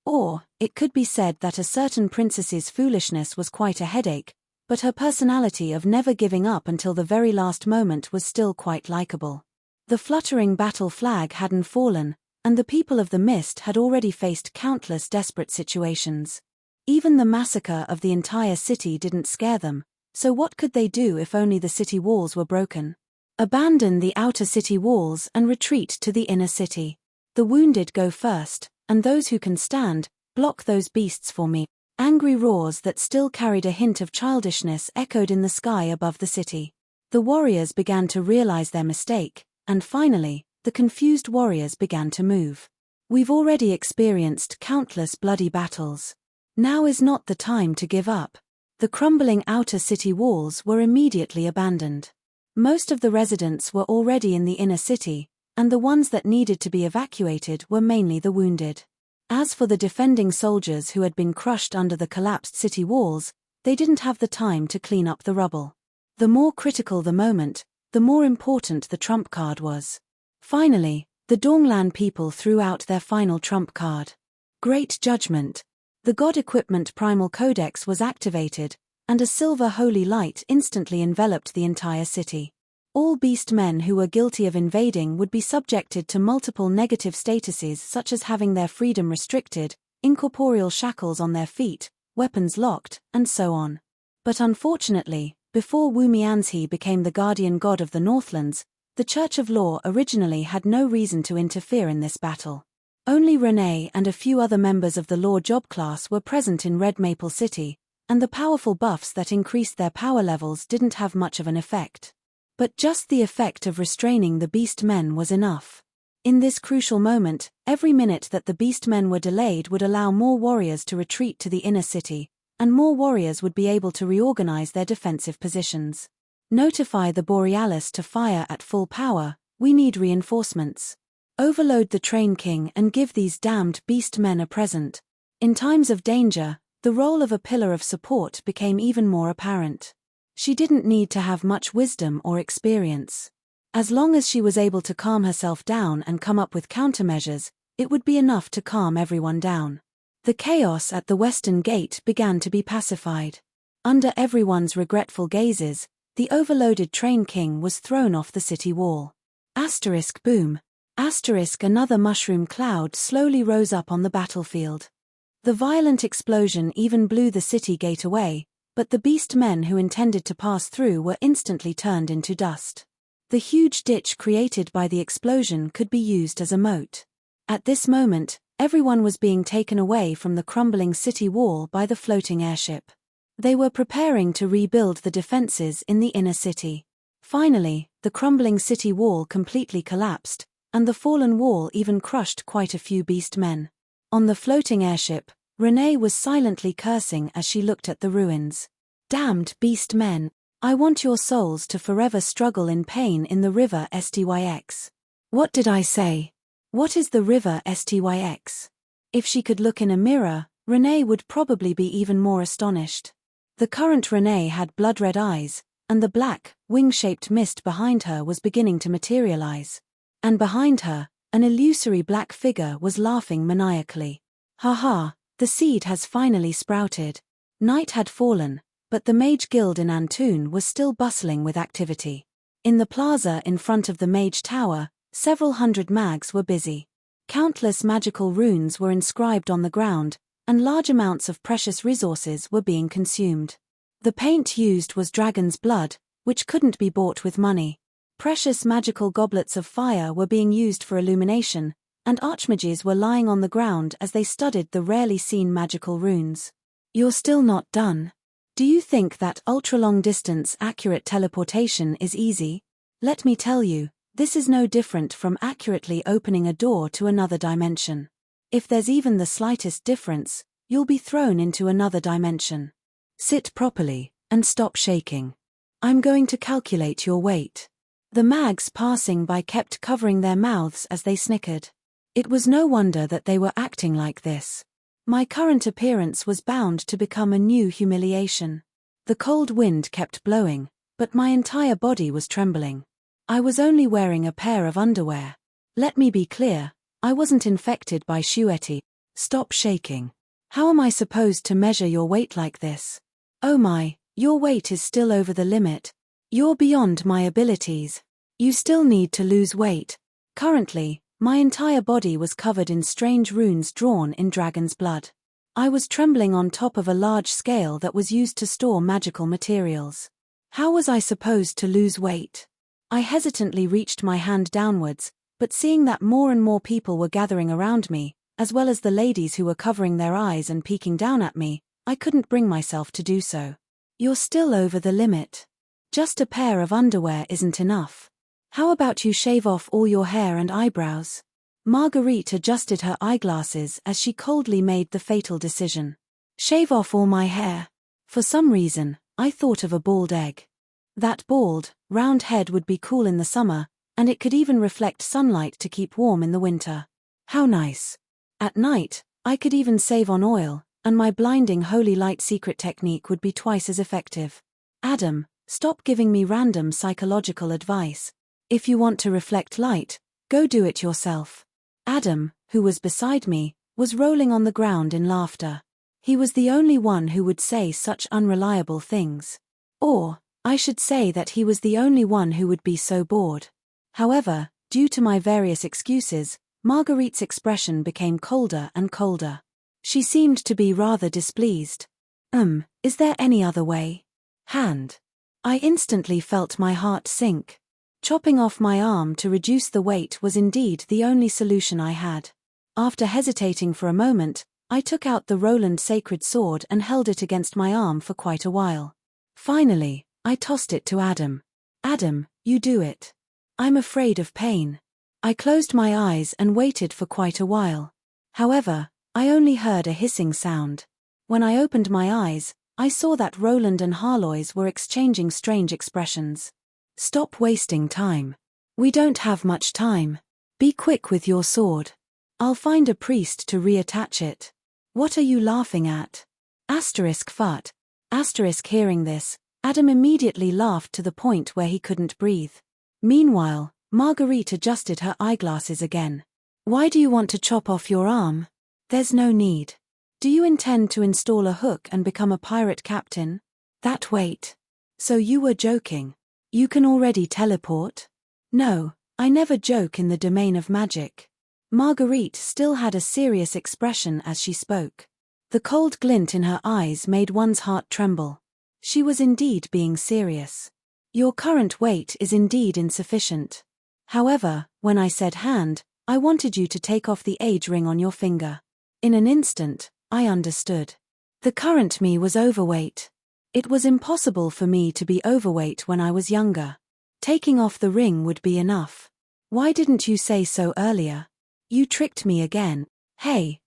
Or, it could be said that a certain princess's foolishness was quite a headache, but her personality of never giving up until the very last moment was still quite likable. The fluttering battle flag hadn't fallen, and the people of the mist had already faced countless desperate situations. Even the massacre of the entire city didn't scare them, so what could they do if only the city walls were broken? Abandon the outer city walls and retreat to the inner city. The wounded go first, and those who can stand, block those beasts for me. Angry roars that still carried a hint of childishness echoed in the sky above the city. The warriors began to realize their mistake, and finally, the confused warriors began to move. We've already experienced countless bloody battles. Now is not the time to give up. The crumbling outer city walls were immediately abandoned. Most of the residents were already in the inner city, and the ones that needed to be evacuated were mainly the wounded. As for the defending soldiers who had been crushed under the collapsed city walls, they didn't have the time to clean up the rubble. The more critical the moment, the more important the trump card was. Finally, the Donglan people threw out their final trump card. Great judgment, The God Equipment Primal Codex was activated, and a silver holy light instantly enveloped the entire city. All beast men who were guilty of invading would be subjected to multiple negative statuses such as having their freedom restricted, incorporeal shackles on their feet, weapons locked, and so on. But unfortunately, before Wu Mianzhi became the guardian god of the Northlands, the Church of Law originally had no reason to interfere in this battle. Only Renee and a few other members of the Law job class were present in Red Maple City, and the powerful buffs that increased their power levels didn't have much of an effect. But just the effect of restraining the beast men was enough. In this crucial moment, every minute that the beast men were delayed would allow more warriors to retreat to the inner city, and more warriors would be able to reorganize their defensive positions. Notify the Borealis to fire at full power, we need reinforcements. Overload the Train King and give these damned beast men a present. In times of danger, the role of a pillar of support became even more apparent. She didn't need to have much wisdom or experience. As long as she was able to calm herself down and come up with countermeasures, it would be enough to calm everyone down. The chaos at the western gate began to be pacified. Under everyone's regretful gazes, the overloaded Train King was thrown off the city wall. Asterisk boom. Asterisk another mushroom cloud slowly rose up on the battlefield. The violent explosion even blew the city gate away, but the beast men who intended to pass through were instantly turned into dust. The huge ditch created by the explosion could be used as a moat. At this moment, everyone was being taken away from the crumbling city wall by the floating airship. They were preparing to rebuild the defenses in the inner city. Finally, the crumbling city wall completely collapsed, and the fallen wall even crushed quite a few beast men. On the floating airship, Renee was silently cursing as she looked at the ruins. Damned beast men, I want your souls to forever struggle in pain in the river Styx. What did I say? What is the river Styx? If she could look in a mirror, Renee would probably be even more astonished. The current Renee had blood-red eyes, and the black, wing-shaped mist behind her was beginning to materialize. And behind her, an illusory black figure was laughing maniacally. Ha ha, the seed has finally sprouted. Night had fallen, but the Mage Guild in Antoon was still bustling with activity. In the plaza in front of the Mage Tower, several hundred mags were busy. Countless magical runes were inscribed on the ground, and large amounts of precious resources were being consumed. The paint used was dragon's blood, which couldn't be bought with money. Precious magical goblets of fire were being used for illumination, and archmages were lying on the ground as they studied the rarely seen magical runes. You're still not done. Do you think that ultra-long-distance accurate teleportation is easy? Let me tell you, this is no different from accurately opening a door to another dimension. If there's even the slightest difference, you'll be thrown into another dimension. Sit properly, and stop shaking. I'm going to calculate your weight. The mags passing by kept covering their mouths as they snickered. It was no wonder that they were acting like this. My current appearance was bound to become a new humiliation. The cold wind kept blowing, but my entire body was trembling. I was only wearing a pair of underwear. Let me be clear, I wasn't infected by Shueti. Stop shaking. How am I supposed to measure your weight like this? Oh my, your weight is still over the limit. You're beyond my abilities. You still need to lose weight. Currently, my entire body was covered in strange runes drawn in dragon's blood. I was trembling on top of a large scale that was used to store magical materials. How was I supposed to lose weight? I hesitantly reached my hand downwards, but seeing that more and more people were gathering around me, as well as the ladies who were covering their eyes and peeking down at me, I couldn't bring myself to do so. You're still over the limit. Just a pair of underwear isn't enough. How about you shave off all your hair and eyebrows? Marguerite adjusted her eyeglasses as she coldly made the fatal decision. Shave off all my hair. For some reason, I thought of a bald egg. That bald, round head would be cool in the summer, and it could even reflect sunlight to keep warm in the winter. How nice. At night, I could even save on oil, and my blinding holy light secret technique would be twice as effective. Adam, stop giving me random psychological advice. If you want to reflect light, go do it yourself. Adam, who was beside me, was rolling on the ground in laughter. He was the only one who would say such unreliable things. Or, I should say that he was the only one who would be so bored. However, due to my various excuses, Marguerite's expression became colder and colder. She seemed to be rather displeased. Is there any other way? Hand. I instantly felt my heart sink. Chopping off my arm to reduce the weight was indeed the only solution I had. After hesitating for a moment, I took out the Roland sacred sword and held it against my arm for quite a while. Finally, I tossed it to Adam. Adam, you do it. I'm afraid of pain. I closed my eyes and waited for quite a while. However, I only heard a hissing sound. When I opened my eyes, I saw that Roland and Harlois were exchanging strange expressions. Stop wasting time. We don't have much time. Be quick with your sword. I'll find a priest to reattach it. What are you laughing at? Fut. Hearing this, Adam immediately laughed to the point where he couldn't breathe. Meanwhile, Marguerite adjusted her eyeglasses again. Why do you want to chop off your arm? There's no need. Do you intend to install a hook and become a pirate captain? That wait. So you were joking. You can already teleport? No, I never joke in the domain of magic. Marguerite still had a serious expression as she spoke. The cold glint in her eyes made one's heart tremble. She was indeed being serious. Your current weight is indeed insufficient. However, when I said hand, I wanted you to take off the age ring on your finger. In an instant, I understood. The current me was overweight. It was impossible for me to be overweight when I was younger. Taking off the ring would be enough. Why didn't you say so earlier? You tricked me again. Hey,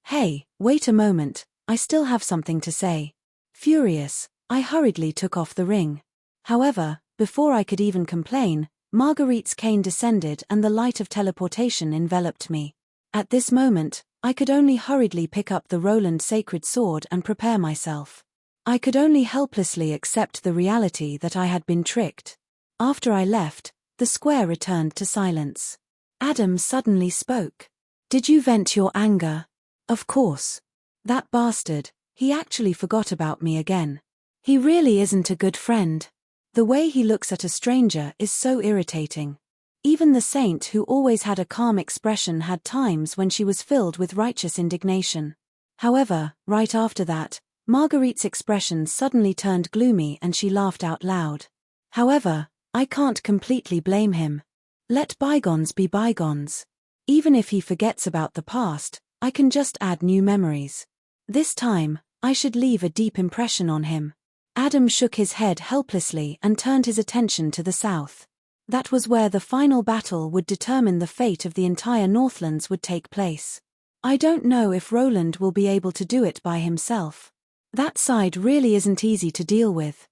wait a moment, I still have something to say. Furious, I hurriedly took off the ring. However, before I could even complain, Marguerite's cane descended and the light of teleportation enveloped me. At this moment, I could only hurriedly pick up the Roland sacred sword and prepare myself. I could only helplessly accept the reality that I had been tricked. After I left, the square returned to silence. Adam suddenly spoke. Did you vent your anger? Of course. That bastard, he actually forgot about me again. He really isn't a good friend. The way he looks at a stranger is so irritating. Even the saint who always had a calm expression had times when she was filled with righteous indignation. However, right after that, Marguerite's expression suddenly turned gloomy and she laughed out loud. However, I can't completely blame him. Let bygones be bygones. Even if he forgets about the past, I can just add new memories. This time, I should leave a deep impression on him. Adam shook his head helplessly and turned his attention to the south. That was where the final battle would determine the fate of the entire Northlands would take place. I don't know if Roland will be able to do it by himself. That side really isn't easy to deal with.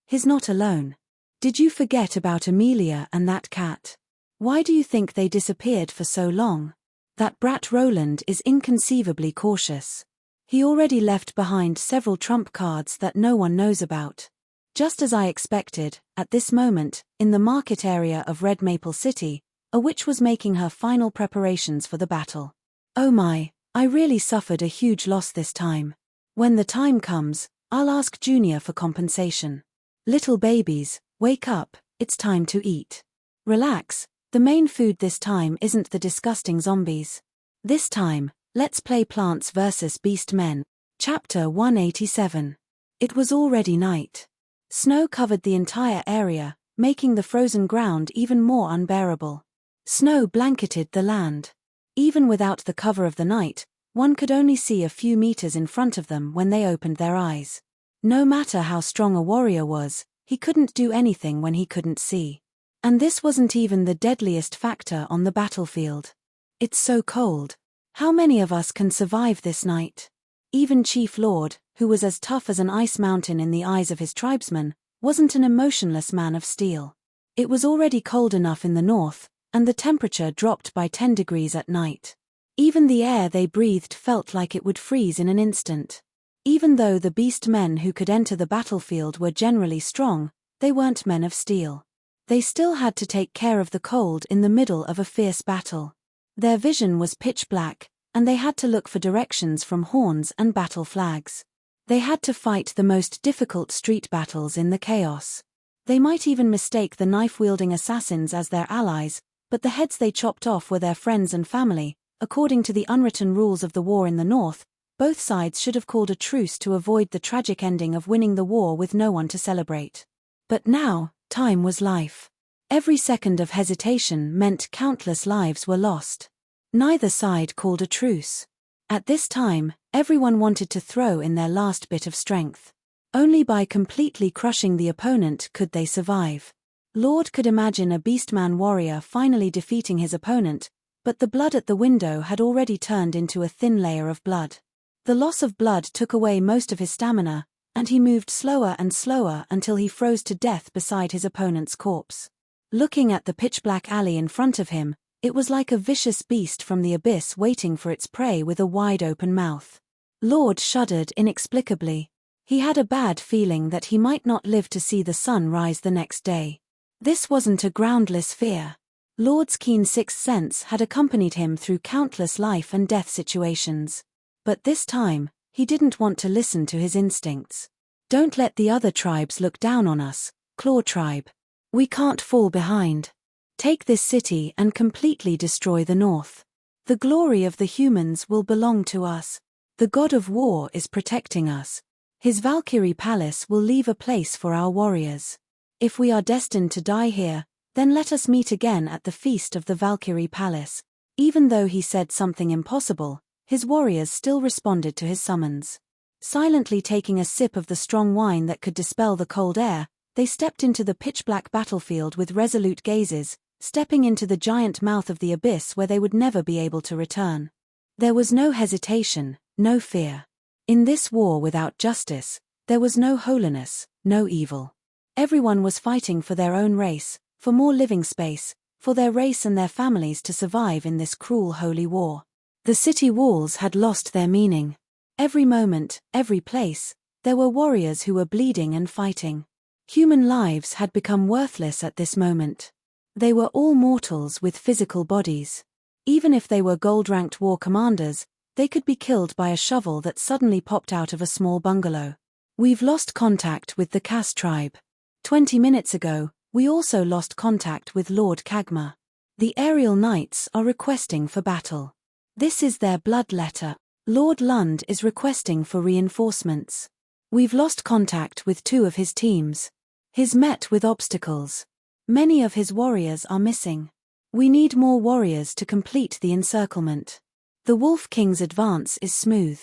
He's not alone. Did you forget about Amelia and that cat? Why do you think they disappeared for so long? That brat Roland is inconceivably cautious. He already left behind several trump cards that no one knows about. Just as I expected, at this moment, in the market area of Red Maple City, a witch was making her final preparations for the battle. Oh my, I really suffered a huge loss this time. When the time comes, I'll ask Junior for compensation. Little babies, wake up, it's time to eat. Relax, the main food this time isn't the disgusting zombies. This time, let's play Plants vs. Beast Men. Chapter 187. It was already night. Snow covered the entire area, making the frozen ground even more unbearable. Snow blanketed the land. Even without the cover of the night, one could only see a few meters in front of them when they opened their eyes. No matter how strong a warrior was, he couldn't do anything when he couldn't see. And this wasn't even the deadliest factor on the battlefield. It's so cold. How many of us can survive this night? Even Chief Lord, who was as tough as an ice mountain in the eyes of his tribesmen, wasn't an emotionless man of steel. It was already cold enough in the north, and the temperature dropped by 10 degrees at night. Even the air they breathed felt like it would freeze in an instant. Even though the beast men who could enter the battlefield were generally strong, they weren't men of steel. They still had to take care of the cold in the middle of a fierce battle. Their vision was pitch black, and they had to look for directions from horns and battle flags. They had to fight the most difficult street battles in the chaos. They might even mistake the knife-wielding assassins as their allies, but the heads they chopped off were their friends and family. According to the unwritten rules of the war in the north, both sides should have called a truce to avoid the tragic ending of winning the war with no one to celebrate. But now, time was life. Every second of hesitation meant countless lives were lost. Neither side called a truce. At this time, everyone wanted to throw in their last bit of strength. Only by completely crushing the opponent could they survive. Lord could imagine a beastman warrior finally defeating his opponent, but the blood at the window had already turned into a thin layer of blood. The loss of blood took away most of his stamina, and he moved slower and slower until he froze to death beside his opponent's corpse. Looking at the pitch-black alley in front of him, it was like a vicious beast from the abyss waiting for its prey with a wide-open mouth. Lord shuddered inexplicably. He had a bad feeling that he might not live to see the sun rise the next day. This wasn't a groundless fear. Lord's keen sixth sense had accompanied him through countless life and death situations. But this time, he didn't want to listen to his instincts. Don't let the other tribes look down on us, Claw tribe. We can't fall behind. Take this city and completely destroy the north. The glory of the humans will belong to us. The god of war is protecting us. His Valkyrie palace will leave a place for our warriors. If we are destined to die here, then let us meet again at the feast of the Valkyrie palace. Even though he said something impossible, his warriors still responded to his summons. Silently taking a sip of the strong wine that could dispel the cold air, they stepped into the pitch-black battlefield with resolute gazes, stepping into the giant mouth of the abyss where they would never be able to return. There was no hesitation, no fear. In this war without justice, there was no holiness, no evil. Everyone was fighting for their own race, for more living space, for their race and their families to survive in this cruel holy war. The city walls had lost their meaning. Every moment, every place, there were warriors who were bleeding and fighting. Human lives had become worthless at this moment. They were all mortals with physical bodies. Even if they were gold-ranked war commanders, they could be killed by a shovel that suddenly popped out of a small bungalow. We've lost contact with the Cass tribe. 20 minutes ago, we also lost contact with Lord Kagma. The aerial knights are requesting for battle. This is their blood letter. Lord Lund is requesting for reinforcements. We've lost contact with 2 of his teams. He's met with obstacles. Many of his warriors are missing. We need more warriors to complete the encirclement. The Wolf King's advance is smooth.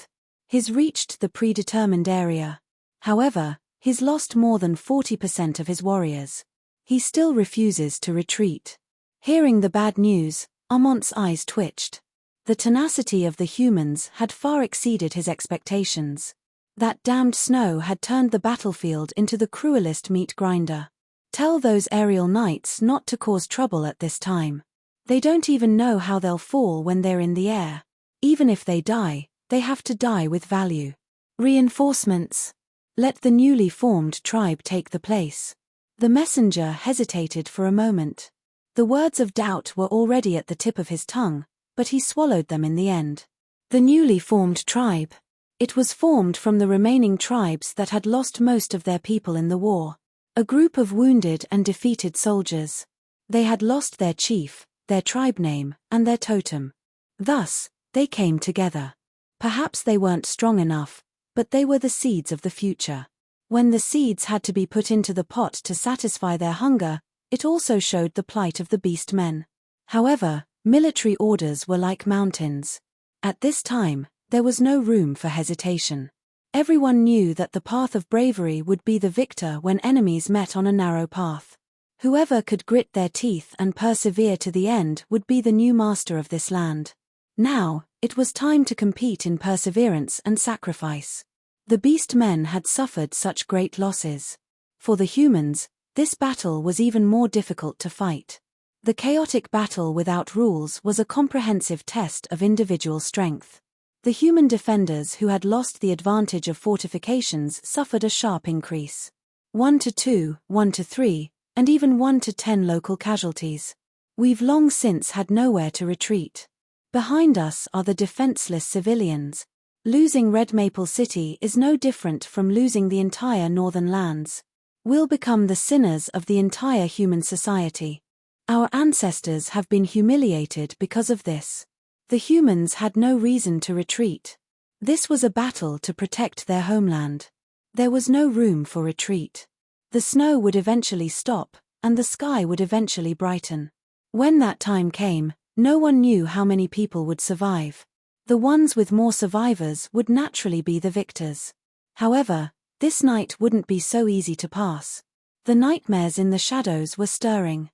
He's reached the predetermined area. However, he's lost more than 40% of his warriors. He still refuses to retreat. Hearing the bad news, Amont's eyes twitched. The tenacity of the humans had far exceeded his expectations. That damned snow had turned the battlefield into the cruelest meat grinder. Tell those aerial knights not to cause trouble at this time. They don't even know how they'll fall when they're in the air. Even if they die, they have to die with value. Reinforcements. Let the newly formed tribe take the place. The messenger hesitated for a moment. The words of doubt were already at the tip of his tongue, but he swallowed them in the end. The newly formed tribe. It was formed from the remaining tribes that had lost most of their people in the war. A group of wounded and defeated soldiers. They had lost their chief, their tribe name, and their totem. Thus, they came together. Perhaps they weren't strong enough, but they were the seeds of the future. When the seeds had to be put into the pot to satisfy their hunger, it also showed the plight of the beast men. However, military orders were like mountains. At this time, there was no room for hesitation. Everyone knew that the path of bravery would be the victor when enemies met on a narrow path. Whoever could grit their teeth and persevere to the end would be the new master of this land. Now, it was time to compete in perseverance and sacrifice. The beast men had suffered such great losses. For the humans, this battle was even more difficult to fight. The chaotic battle without rules was a comprehensive test of individual strength. The human defenders who had lost the advantage of fortifications suffered a sharp increase. 1 to 2, 1 to 3, and even 1 to 10 local casualties. We've long since had nowhere to retreat. Behind us are the defenseless civilians. Losing Red Maple City is no different from losing the entire northern lands. We'll become the sinners of the entire human society. Our ancestors have been humiliated because of this. The humans had no reason to retreat. This was a battle to protect their homeland. There was no room for retreat. The snow would eventually stop, and the sky would eventually brighten. When that time came, no one knew how many people would survive. The ones with more survivors would naturally be the victors. However, this night wouldn't be so easy to pass. The nightmares in the shadows were stirring.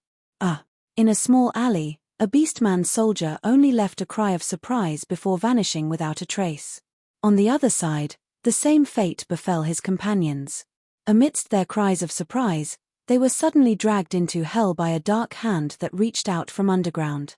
In a small alley, a beastman soldier only left a cry of surprise before vanishing without a trace. On the other side, the same fate befell his companions. Amidst their cries of surprise, they were suddenly dragged into hell by a dark hand that reached out from underground.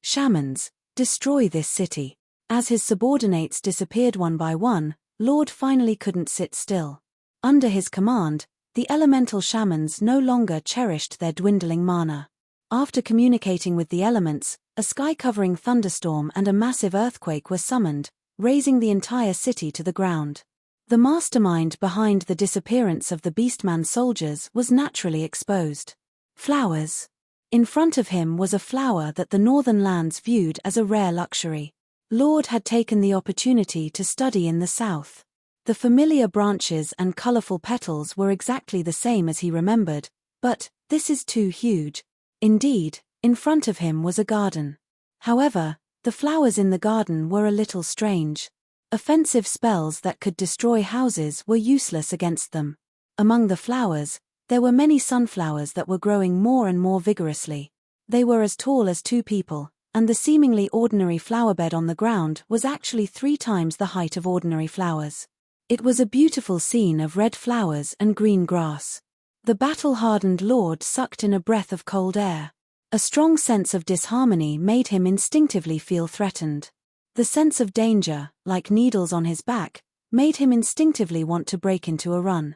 Shamans, destroy this city. As his subordinates disappeared one by one, Lord finally couldn't sit still. Under his command, the elemental shamans no longer cherished their dwindling mana. After communicating with the elements, a sky-covering thunderstorm and a massive earthquake were summoned, razing the entire city to the ground. The mastermind behind the disappearance of the Beastman soldiers was naturally exposed. Flowers. In front of him was a flower that the northern lands viewed as a rare luxury. Lord had taken the opportunity to study in the south. The familiar branches and colorful petals were exactly the same as he remembered, but this is too huge. Indeed, in front of him was a garden. However, the flowers in the garden were a little strange. Offensive spells that could destroy houses were useless against them. Among the flowers, there were many sunflowers that were growing more and more vigorously. They were as tall as 2 people, and the seemingly ordinary flowerbed on the ground was actually 3 times the height of ordinary flowers. It was a beautiful scene of red flowers and green grass. The battle-hardened lord sucked in a breath of cold air. A strong sense of disharmony made him instinctively feel threatened. The sense of danger, like needles on his back, made him instinctively want to break into a run.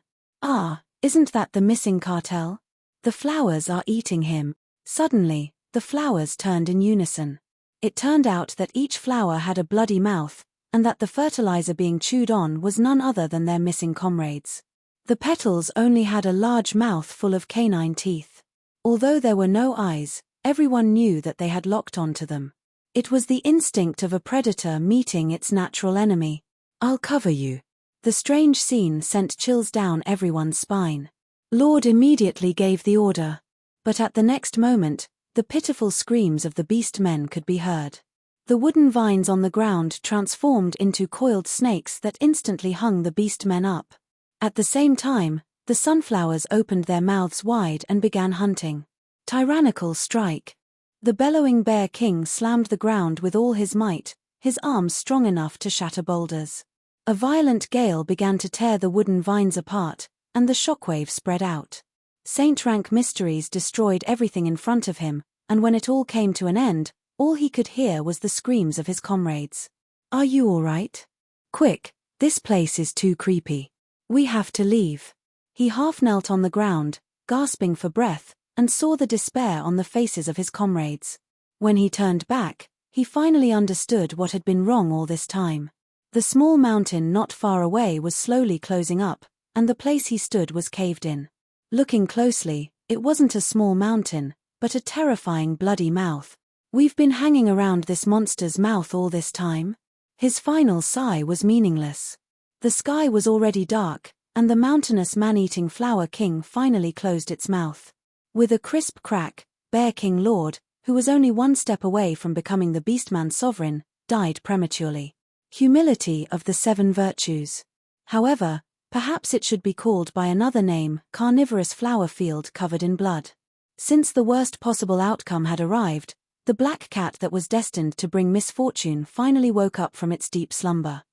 Isn't that the missing cartel? The flowers are eating him. Suddenly, the flowers turned in unison. It turned out that each flower had a bloody mouth, and that the fertilizer being chewed on was none other than their missing comrades. The petals only had a large mouth full of canine teeth. Although there were no eyes, everyone knew that they had locked onto them. It was the instinct of a predator meeting its natural enemy. I'll cover you. The strange scene sent chills down everyone's spine. Lord immediately gave the order. But at the next moment, the pitiful screams of the beast men could be heard. The wooden vines on the ground transformed into coiled snakes that instantly hung the beast men up. At the same time, the sunflowers opened their mouths wide and began hunting. Tyrannical strike. The bellowing bear king slammed the ground with all his might, his arms strong enough to shatter boulders. A violent gale began to tear the wooden vines apart, and the shockwave spread out. Saint Rank Mysteries destroyed everything in front of him, and when it all came to an end, all he could hear was the screams of his comrades. Are you all right? Quick, this place is too creepy. We have to leave. He half knelt on the ground, gasping for breath, and saw the despair on the faces of his comrades. When he turned back, he finally understood what had been wrong all this time. The small mountain not far away was slowly closing up, and the place he stood was caved in. Looking closely, it wasn't a small mountain, but a terrifying bloody mouth. We've been hanging around this monster's mouth all this time? His final sigh was meaningless. The sky was already dark, and the mountainous man-eating flower king finally closed its mouth. With a crisp crack, Bear King Lord, who was only 1 step away from becoming the Beastman sovereign, died prematurely. Humility of the 7 virtues. However, perhaps it should be called by another name, carnivorous flower field covered in blood. Since the worst possible outcome had arrived, the black cat that was destined to bring misfortune finally woke up from its deep slumber.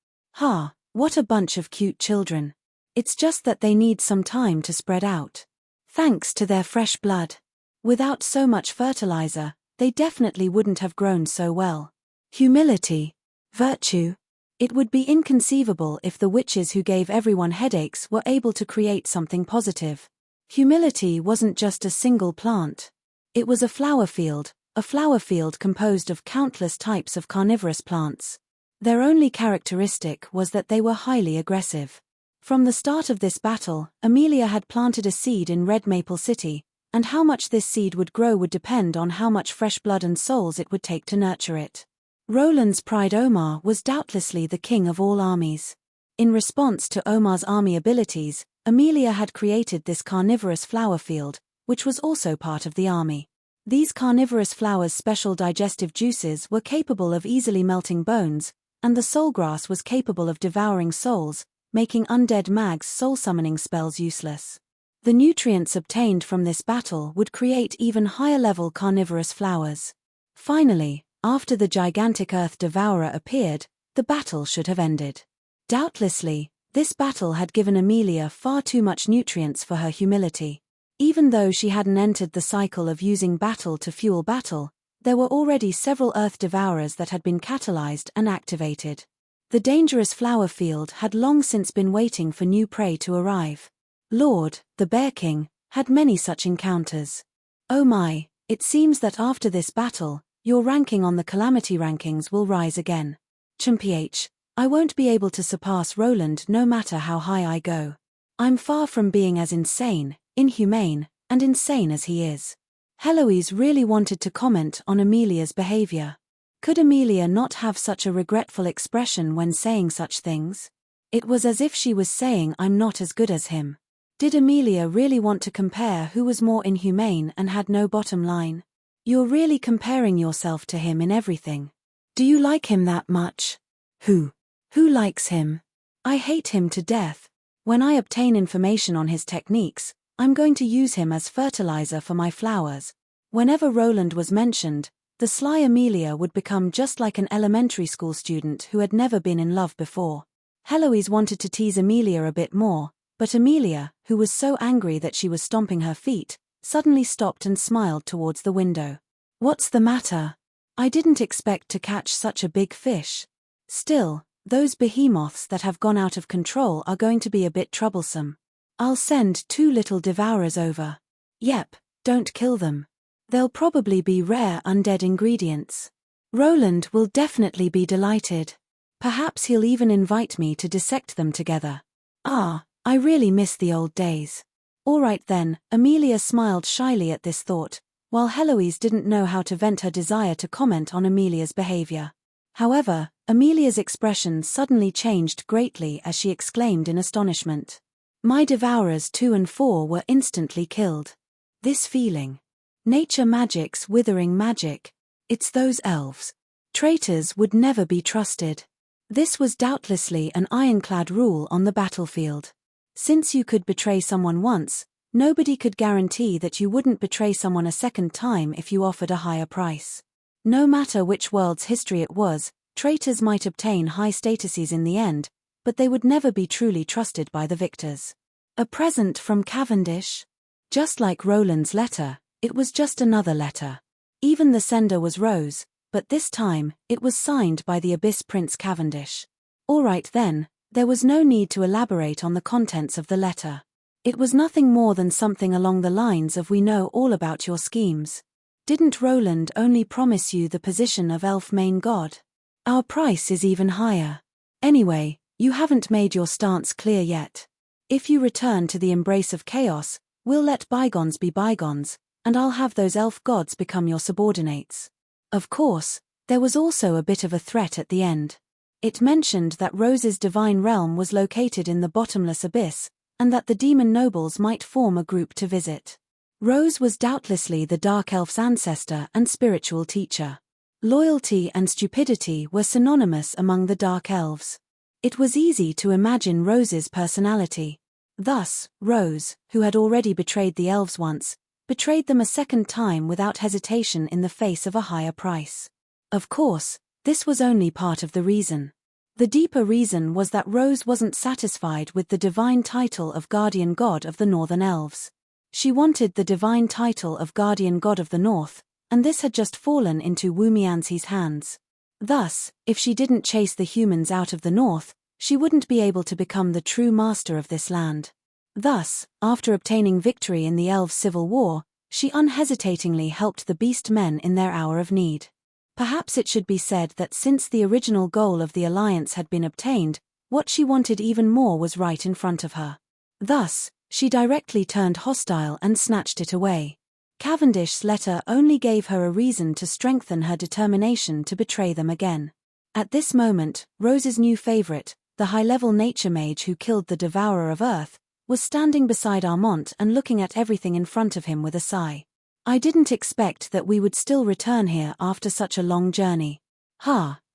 What a bunch of cute children. It's just that they need some time to spread out. Thanks to their fresh blood. Without so much fertilizer, they definitely wouldn't have grown so well. Humility. Virtue. It would be inconceivable if the witches who gave everyone headaches were able to create something positive. Humility wasn't just a single plant. It was a flower field, a flower field composed of countless types of carnivorous plants. Their only characteristic was that they were highly aggressive. From the start of this battle, Amelia had planted a seed in Red Maple City, and how much this seed would grow would depend on how much fresh blood and souls it would take to nurture it. Roland's pride Omar was doubtlessly the king of all armies. In response to Omar's army abilities, Amelia had created this carnivorous flower field, which was also part of the army. These carnivorous flowers' special digestive juices were capable of easily melting bones, and the soulgrass was capable of devouring souls, making undead mags' soul-summoning spells useless. The nutrients obtained from this battle would create even higher-level carnivorous flowers. Finally, after the gigantic Earth Devourer appeared, the battle should have ended. Doubtlessly, this battle had given Amelia far too much nutrients for her humility. Even though she hadn't entered the cycle of using battle to fuel battle, there were already several Earth Devourers that had been catalyzed and activated. The dangerous flower field had long since been waiting for new prey to arrive. Lord, the Bear King, had many such encounters. Oh my, it seems that after this battle, your ranking on the Calamity rankings will rise again. ChmpH, I won't be able to surpass Roland no matter how high I go. I'm far from being as insane, inhumane, and insane as he is. Heloise really wanted to comment on Amelia's behavior. Could Amelia not have such a regretful expression when saying such things? It was as if she was saying I'm not as good as him. Did Amelia really want to compare who was more inhumane and had no bottom line? You're really comparing yourself to him in everything. Do you like him that much? Who likes him? I hate him to death. When I obtain information on his techniques, I'm going to use him as fertilizer for my flowers. Whenever Roland was mentioned, the sly Amelia would become just like an elementary school student who had never been in love before. Heloise wanted to tease Amelia a bit more, but Amelia, who was so angry that she was stomping her feet, suddenly stopped and smiled towards the window. What's the matter? I didn't expect to catch such a big fish. Still, those behemoths that have gone out of control are going to be a bit troublesome. I'll send 2 little devourers over. Yep, don't kill them. They'll probably be rare undead ingredients. Roland will definitely be delighted. Perhaps he'll even invite me to dissect them together. Ah, I really miss the old days. All right then, Amelia smiled shyly at this thought, while Heloise didn't know how to vent her desire to comment on Amelia's behavior. However, Amelia's expression suddenly changed greatly as she exclaimed in astonishment. My devourers 2 and 4 were instantly killed. This feeling. Nature magic's withering magic. It's those elves. Traitors would never be trusted. This was doubtlessly an ironclad rule on the battlefield. Since you could betray someone once, nobody could guarantee that you wouldn't betray someone a second time if you offered a higher price. No matter which world's history it was, traitors might obtain high statuses in the end, but they would never be truly trusted by the victors. A present from Cavendish? Just like Roland's letter, it was just another letter. Even the sender was Rose, but this time, it was signed by the Abyss Prince Cavendish. All right then, there was no need to elaborate on the contents of the letter. It was nothing more than something along the lines of we know all about your schemes. Didn't Roland only promise you the position of elf main god? Our price is even higher. Anyway, you haven't made your stance clear yet. If you return to the embrace of chaos, we'll let bygones be bygones, and I'll have those elf gods become your subordinates. Of course, there was also a bit of a threat at the end. It mentioned that Rose's divine realm was located in the bottomless abyss, and that the demon nobles might form a group to visit. Rose was doubtlessly the Dark Elf's ancestor and spiritual teacher. Loyalty and stupidity were synonymous among the Dark Elves. It was easy to imagine Rose's personality. Thus, Rose, who had already betrayed the elves once, betrayed them a second time without hesitation in the face of a higher price. Of course, this was only part of the reason. The deeper reason was that Rose wasn't satisfied with the divine title of Guardian God of the Northern Elves. She wanted the divine title of Guardian God of the North, and this had just fallen into Woomiansi's hands. Thus, if she didn't chase the humans out of the north, she wouldn't be able to become the true master of this land. Thus, after obtaining victory in the Elves' civil war, She unhesitatingly helped the beast men in their hour of need. Perhaps it should be said that since the original goal of the alliance had been obtained, what she wanted even more was right in front of her. Thus, she directly turned hostile and snatched it away. Cavendish's letter only gave her a reason to strengthen her determination to betray them again. At this moment, Rose's new favorite, the high-level nature mage who killed the Devourer of Earth, was standing beside Armand and looking at everything in front of him with a sigh. I didn't expect that we would still return here after such a long journey.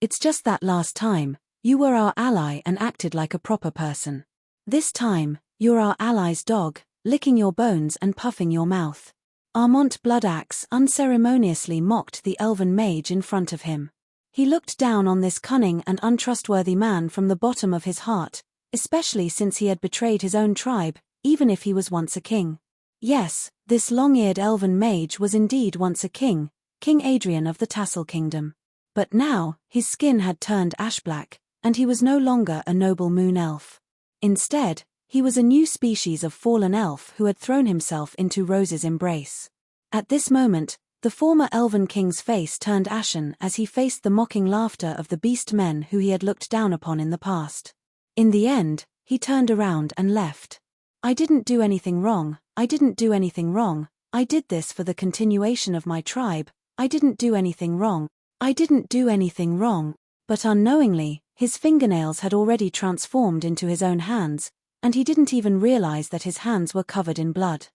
It's just that last time, you were our ally and acted like a proper person. This time, you're our ally's dog, licking your bones and puffing your mouth. Armand Bloodaxe unceremoniously mocked the elven mage in front of him. He looked down on this cunning and untrustworthy man from the bottom of his heart, especially since he had betrayed his own tribe, even if he was once a king. Yes, this long-eared elven mage was indeed once a king, King Adrian of the Tassel Kingdom. But now, his skin had turned ash-black, and he was no longer a noble moon elf. Instead, he was a new species of fallen elf who had thrown himself into Rose's embrace. At this moment, the former elven king's face turned ashen as he faced the mocking laughter of the beast men who he had looked down upon in the past. In the end, he turned around and left. I didn't do anything wrong, I didn't do anything wrong, I did this for the continuation of my tribe, I didn't do anything wrong, I didn't do anything wrong. But unknowingly, his fingernails had already transformed into his own hands, and he didn't even realize that his hands were covered in blood.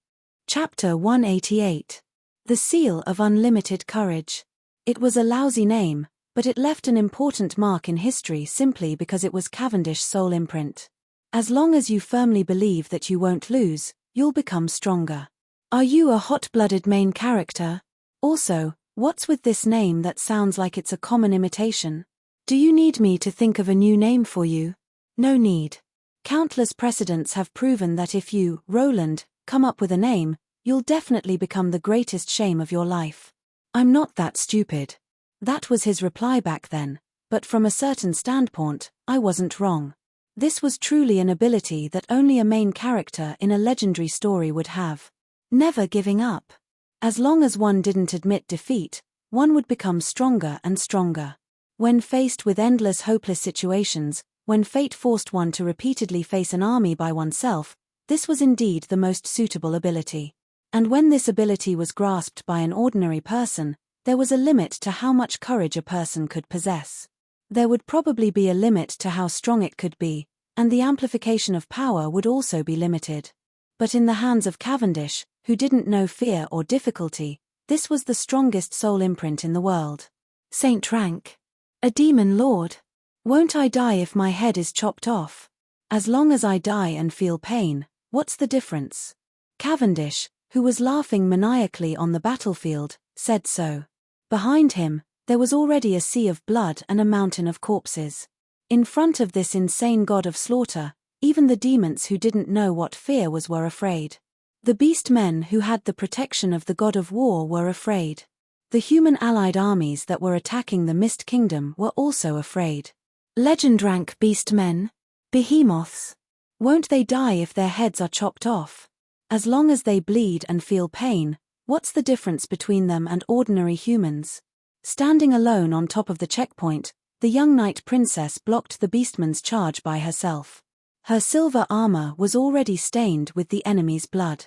Chapter 188. The Seal of Unlimited Courage. It was a lousy name, but it left an important mark in history simply because it was Cavendish's sole imprint. As long as you firmly believe that you won't lose, you'll become stronger. Are you a hot-blooded main character? Also, what's with this name that sounds like it's a common imitation? Do you need me to think of a new name for you? No need. Countless precedents have proven that if you, Roland, come up with a name, you'll definitely become the greatest shame of your life. I'm not that stupid. That was his reply back then, but from a certain standpoint, I wasn't wrong. This was truly an ability that only a main character in a legendary story would have. Never giving up. As long as one didn't admit defeat, one would become stronger and stronger. When faced with endless hopeless situations, when fate forced one to repeatedly face an army by oneself, this was indeed the most suitable ability. And when this ability was grasped by an ordinary person, there was a limit to how much courage a person could possess. There would probably be a limit to how strong it could be, and the amplification of power would also be limited. But in the hands of Cavendish, who didn't know fear or difficulty, this was the strongest soul imprint in the world. Saint Rank. A demon lord. Won't I die if my head is chopped off? As long as I die and feel pain, what's the difference? Cavendish, who was laughing maniacally on the battlefield, said so. Behind him, there was already a sea of blood and a mountain of corpses. In front of this insane god of slaughter, even the demons who didn't know what fear was were afraid. The beast men who had the protection of the god of war were afraid. The human allied armies that were attacking the Mist Kingdom were also afraid. Legend rank beast men? Behemoths. Won't they die if their heads are chopped off? As long as they bleed and feel pain, what's the difference between them and ordinary humans? Standing alone on top of the checkpoint, the young knight princess blocked the beastman's charge by herself. Her silver armor was already stained with the enemy's blood.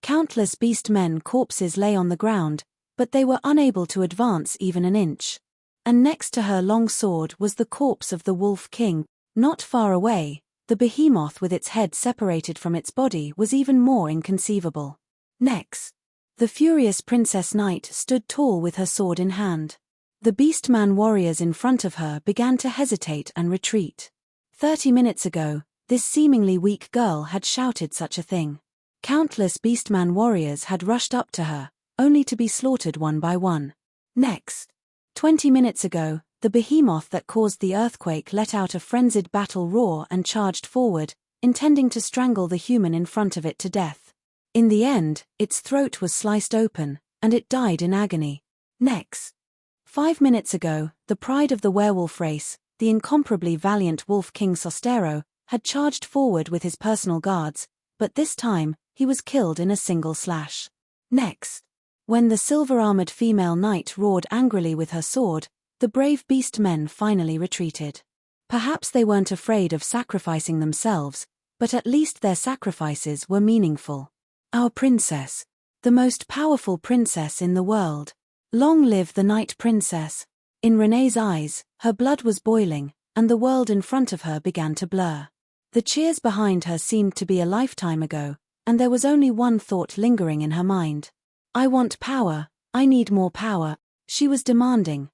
Countless beast men corpses lay on the ground, but they were unable to advance even an inch. And next to her long sword was the corpse of the Wolf King. Not far away, the behemoth with its head separated from its body was even more inconceivable. Next, the furious Princess Knight stood tall with her sword in hand. The beastman warriors in front of her began to hesitate and retreat. 30 minutes ago, this seemingly weak girl had shouted such a thing. Countless beastman warriors had rushed up to her, only to be slaughtered one by one. Next, 20 minutes ago, the behemoth that caused the earthquake let out a frenzied battle roar and charged forward, intending to strangle the human in front of it to death. In the end, its throat was sliced open, and it died in agony. Next, 5 minutes ago, the pride of the werewolf race, the incomparably valiant Wolf King Sostero, had charged forward with his personal guards, but this time, he was killed in a single slash. Next, When the silver-armored female knight roared angrily with her sword, the brave beast men finally retreated. Perhaps they weren't afraid of sacrificing themselves, but at least their sacrifices were meaningful. Our princess. The most powerful princess in the world. Long live the Night Princess. In Renee's eyes, her blood was boiling, and the world in front of her began to blur. The cheers behind her seemed to be a lifetime ago, and there was only one thought lingering in her mind. I want power, I need more power. She was demanding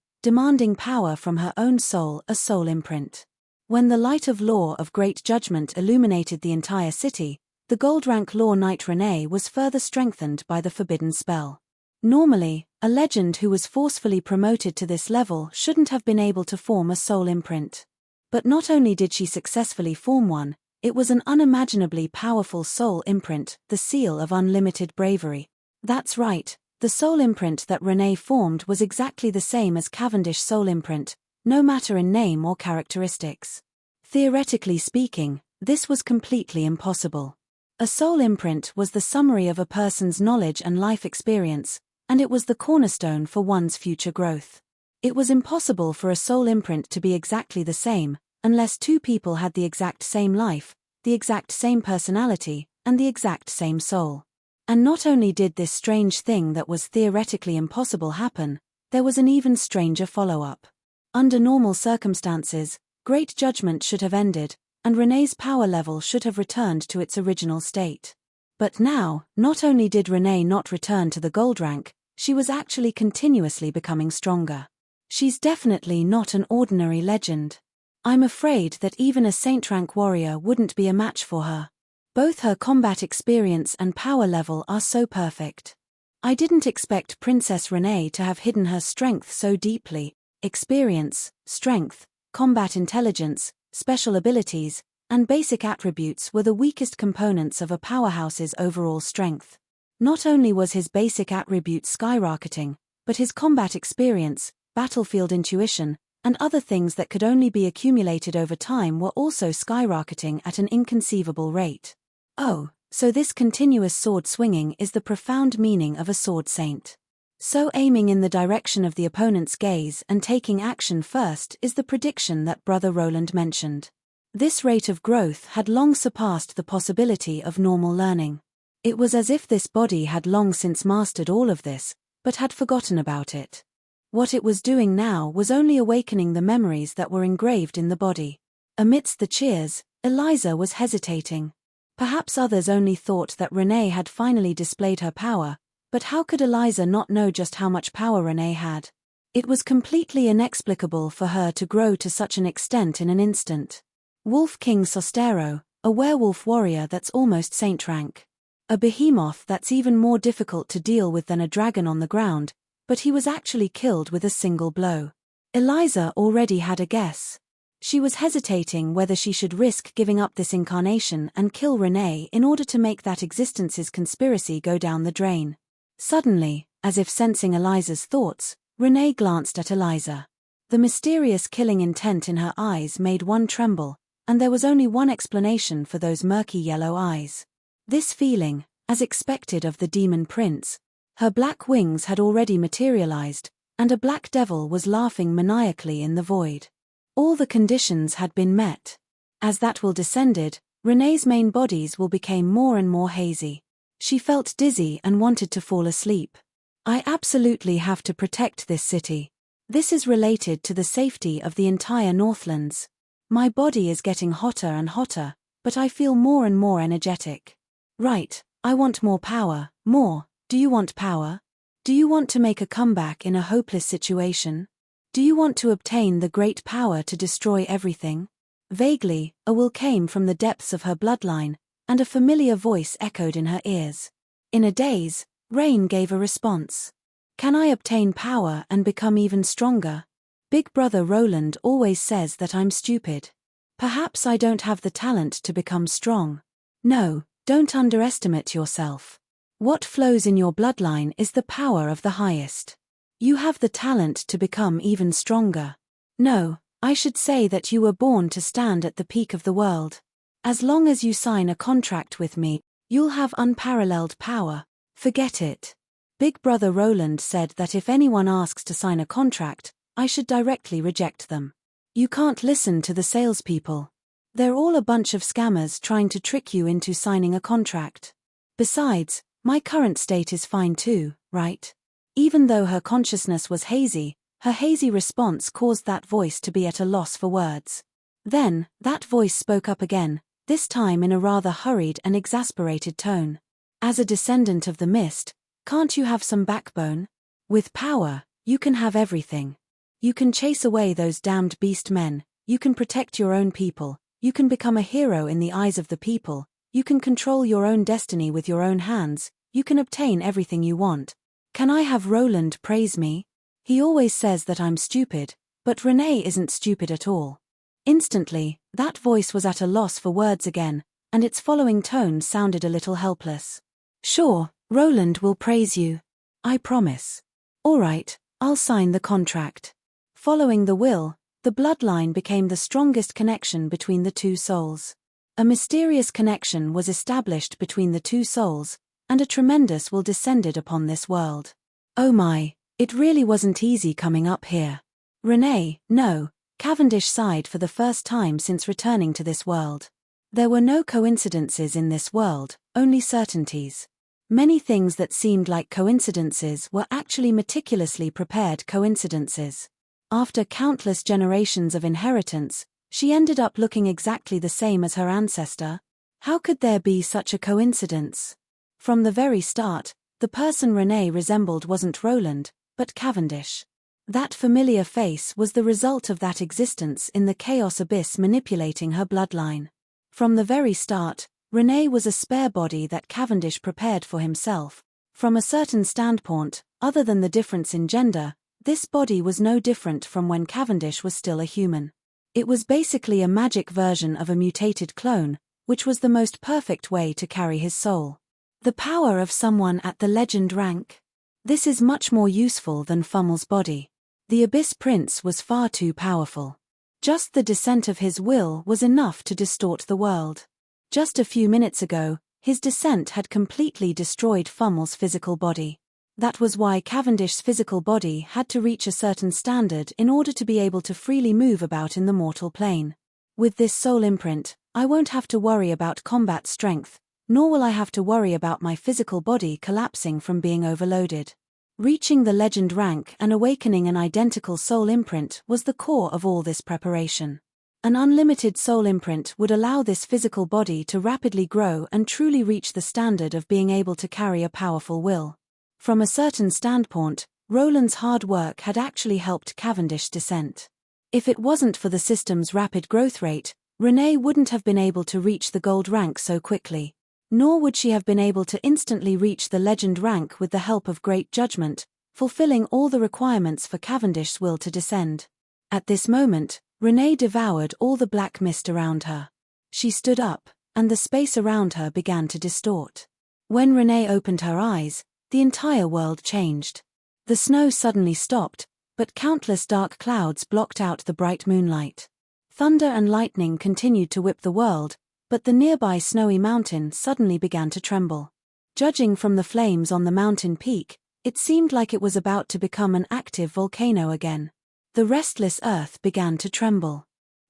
power from her own soul, a soul imprint. When the light of law of great judgment illuminated the entire city, the gold-rank law knight Renee was further strengthened by the forbidden spell. Normally, a legend who was forcefully promoted to this level shouldn't have been able to form a soul imprint. But not only did she successfully form one, it was an unimaginably powerful soul imprint, the seal of unlimited bravery. That's right, the soul imprint that Renee formed was exactly the same as Cavendish soul imprint, no matter in name or characteristics. Theoretically speaking, this was completely impossible. A soul imprint was the summary of a person's knowledge and life experience, and it was the cornerstone for one's future growth. It was impossible for a soul imprint to be exactly the same, unless two people had the exact same life, the exact same personality, and the exact same soul. And not only did this strange thing that was theoretically impossible happen, there was an even stranger follow-up. Under normal circumstances, great judgment should have ended, and Renee's power level should have returned to its original state. But now, not only did Renee not return to the gold rank, she was actually continuously becoming stronger. She's definitely not an ordinary legend. I'm afraid that even a saint rank warrior wouldn't be a match for her. Both her combat experience and power level are so perfect. I didn't expect Princess Renee to have hidden her strength so deeply. Experience, strength, combat intelligence, special abilities, and basic attributes were the weakest components of a powerhouse's overall strength. Not only was his basic attributes skyrocketing, but his combat experience, battlefield intuition, and other things that could only be accumulated over time were also skyrocketing at an inconceivable rate. Oh, so this continuous sword swinging is the profound meaning of a sword saint. So aiming in the direction of the opponent's gaze and taking action first is the prediction that Brother Roland mentioned. This rate of growth had long surpassed the possibility of normal learning. It was as if this body had long since mastered all of this, but had forgotten about it. What it was doing now was only awakening the memories that were engraved in the body. Amidst the cheers, Eliza was hesitating. Perhaps others only thought that Renee had finally displayed her power, but how could Eliza not know just how much power Renee had? It was completely inexplicable for her to grow to such an extent in an instant. Wolf King Sostero, a werewolf warrior that's almost saint rank. A behemoth that's even more difficult to deal with than a dragon on the ground, but he was actually killed with a single blow. Eliza already had a guess. She was hesitating whether she should risk giving up this incarnation and kill Renee in order to make that existence's conspiracy go down the drain. Suddenly, as if sensing Eliza's thoughts, Renee glanced at Eliza. The mysterious killing intent in her eyes made one tremble, and there was only one explanation for those murky yellow eyes. This feeling, as expected of the demon prince, her black wings had already materialized, and a black devil was laughing maniacally in the void. All the conditions had been met. As that will descended, Renee's main bodies will become more and more hazy. She felt dizzy and wanted to fall asleep. I absolutely have to protect this city. This is related to the safety of the entire Northlands. My body is getting hotter and hotter, but I feel more and more energetic. Right, I want more power, more. Do you want power? Do you want to make a comeback in a hopeless situation? Do you want to obtain the great power to destroy everything? Vaguely, a will came from the depths of her bloodline, and a familiar voice echoed in her ears. In a daze, Rain gave a response. Can I obtain power and become even stronger? Big Brother Roland always says that I'm stupid. Perhaps I don't have the talent to become strong. No, don't underestimate yourself. What flows in your bloodline is the power of the highest. You have the talent to become even stronger. No, I should say that you were born to stand at the peak of the world. As long as you sign a contract with me, you'll have unparalleled power. Forget it. Big brother Roland said that if anyone asks to sign a contract, I should directly reject them. You can't listen to the salespeople. They're all a bunch of scammers trying to trick you into signing a contract. Besides, my current state is fine too, right? Even though her consciousness was hazy, her hazy response caused that voice to be at a loss for words. Then, that voice spoke up again, this time in a rather hurried and exasperated tone. As a descendant of the mist, can't you have some backbone? With power, you can have everything. You can chase away those damned beast men, you can protect your own people, you can become a hero in the eyes of the people, you can control your own destiny with your own hands, you can obtain everything you want. Can I have Roland praise me? He always says that I'm stupid, but Renee isn't stupid at all. Instantly, that voice was at a loss for words again, and its following tone sounded a little helpless. Sure, Roland will praise you. I promise. All right, I'll sign the contract. Following the will, the bloodline became the strongest connection between the two souls. A mysterious connection was established between the two souls, and a tremendous will descended upon this world. Oh my, it really wasn't easy coming up here. Renee, no, Cavendish sighed for the first time since returning to this world. There were no coincidences in this world, only certainties. Many things that seemed like coincidences were actually meticulously prepared coincidences. After countless generations of inheritance, she ended up looking exactly the same as her ancestor. How could there be such a coincidence? From the very start, the person Renee resembled wasn't Roland, but Cavendish. That familiar face was the result of that existence in the chaos abyss manipulating her bloodline. From the very start, Renee was a spare body that Cavendish prepared for himself. From a certain standpoint, other than the difference in gender, this body was no different from when Cavendish was still a human. It was basically a magic version of a mutated clone, which was the most perfect way to carry his soul. The power of someone at the legend rank. This is much more useful than Fummel's body. The Abyss Prince was far too powerful. Just the descent of his will was enough to distort the world. Just a few minutes ago, his descent had completely destroyed Fummel's physical body. That was why Cavendish's physical body had to reach a certain standard in order to be able to freely move about in the mortal plane. With this soul imprint, I won't have to worry about combat strength, nor will I have to worry about my physical body collapsing from being overloaded. Reaching the legend rank and awakening an identical soul imprint was the core of all this preparation. An unlimited soul imprint would allow this physical body to rapidly grow and truly reach the standard of being able to carry a powerful will. From a certain standpoint, Roland's hard work had actually helped Cavendish's descent. If it wasn't for the system's rapid growth rate, Renee wouldn't have been able to reach the gold rank so quickly. Nor would she have been able to instantly reach the legend rank with the help of great judgment, fulfilling all the requirements for Cavendish's will to descend. At this moment, Renee devoured all the black mist around her. She stood up, and the space around her began to distort. When Renee opened her eyes, the entire world changed. The snow suddenly stopped, but countless dark clouds blocked out the bright moonlight. Thunder and lightning continued to whip the world, but the nearby snowy mountain suddenly began to tremble. Judging from the flames on the mountain peak, it seemed like it was about to become an active volcano again. The restless earth began to tremble.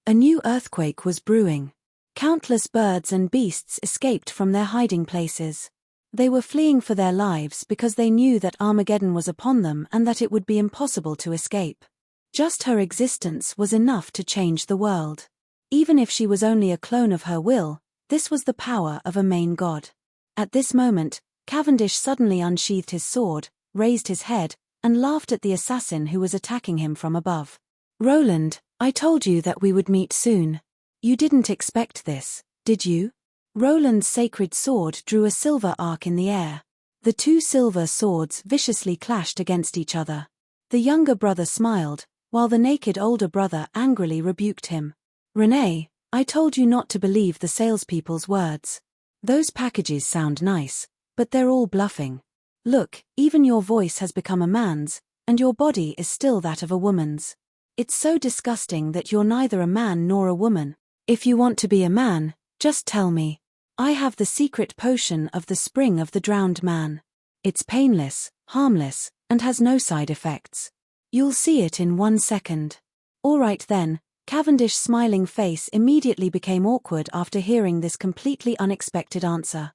A new earthquake was brewing. Countless birds and beasts escaped from their hiding places. They were fleeing for their lives because they knew that Armageddon was upon them and that it would be impossible to escape. Just her existence was enough to change the world. Even if she was only a clone of her will, this was the power of a main god. At this moment, Cavendish suddenly unsheathed his sword, raised his head, and laughed at the assassin who was attacking him from above. Roland, I told you that we would meet soon. You didn't expect this, did you? Roland's sacred sword drew a silver arc in the air. The two silver swords viciously clashed against each other. The younger brother smiled, while the naked older brother angrily rebuked him. Renee, I told you not to believe the salespeople's words. Those packages sound nice, but they're all bluffing. Look, even your voice has become a man's, and your body is still that of a woman's. It's so disgusting that you're neither a man nor a woman. If you want to be a man, just tell me. I have the secret potion of the spring of the drowned man. It's painless, harmless, and has no side effects. You'll see it in 1 second. All right then. Cavendish's smiling face immediately became awkward after hearing this completely unexpected answer.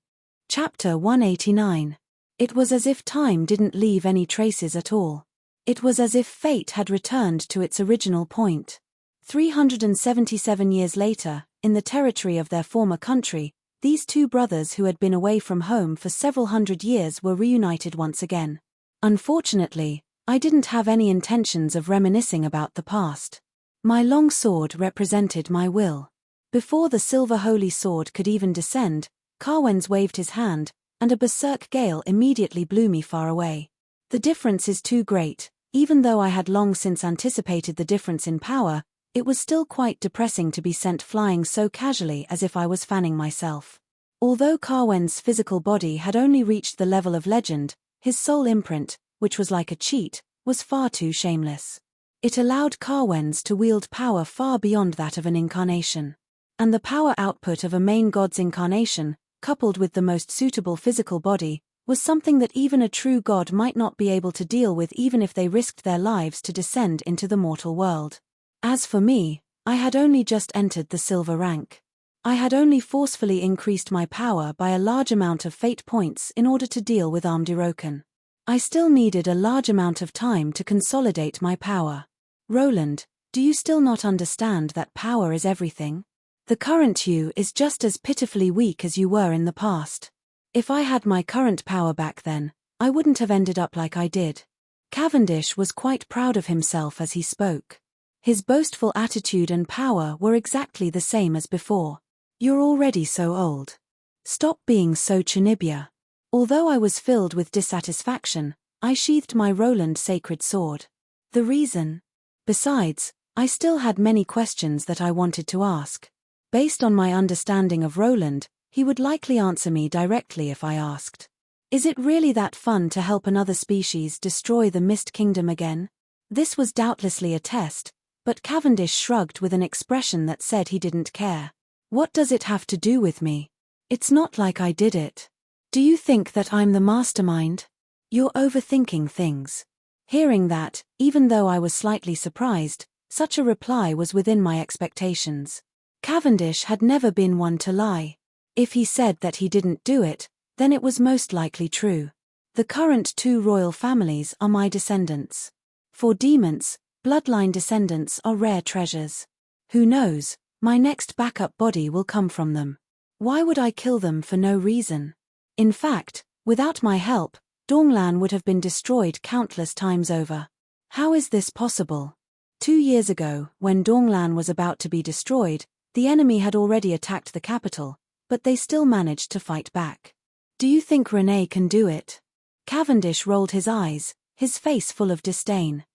Chapter 189. It was as if time didn't leave any traces at all. It was as if fate had returned to its original point. 377 years later, in the territory of their former country, these two brothers who had been away from home for several hundred years were reunited once again. Unfortunately, I didn't have any intentions of reminiscing about the past. My long sword represented my will. Before the silver holy sword could even descend, Carwens waved his hand, and a berserk gale immediately blew me far away. The difference is too great. Even though I had long since anticipated the difference in power, it was still quite depressing to be sent flying so casually as if I was fanning myself. Although Carwens' physical body had only reached the level of legend, his soul imprint, which was like a cheat, was far too shameless. It allowed Carwens to wield power far beyond that of an incarnation. And the power output of a main god's incarnation, coupled with the most suitable physical body, was something that even a true god might not be able to deal with even if they risked their lives to descend into the mortal world. As for me, I had only just entered the silver rank. I had only forcefully increased my power by a large amount of fate points in order to deal with Amdiroken. I still needed a large amount of time to consolidate my power. Roland, do you still not understand that power is everything? The current you is just as pitifully weak as you were in the past. If I had my current power back then, I wouldn't have ended up like I did. Cavendish was quite proud of himself as he spoke. His boastful attitude and power were exactly the same as before. You're already so old. Stop being so chinibia. Although I was filled with dissatisfaction, I sheathed my Roland sacred sword. The reason? Besides, I still had many questions that I wanted to ask. Based on my understanding of Roland, he would likely answer me directly if I asked. Is it really that fun to help another species destroy the Mist Kingdom again? This was doubtlessly a test, but Cavendish shrugged with an expression that said he didn't care. What does it have to do with me? It's not like I did it. Do you think that I'm the mastermind? You're overthinking things. Hearing that, even though I was slightly surprised, such a reply was within my expectations. Cavendish had never been one to lie. If he said that he didn't do it, then it was most likely true. The current two royal families are my descendants. For demons, bloodline descendants are rare treasures. Who knows, my next backup body will come from them. Why would I kill them for no reason? In fact, without my help, Donglan would have been destroyed countless times over. How is this possible? 2 years ago, when Donglan was about to be destroyed, the enemy had already attacked the capital, but they still managed to fight back. Do you think Renee can do it? Cavendish rolled his eyes, his face full of disdain.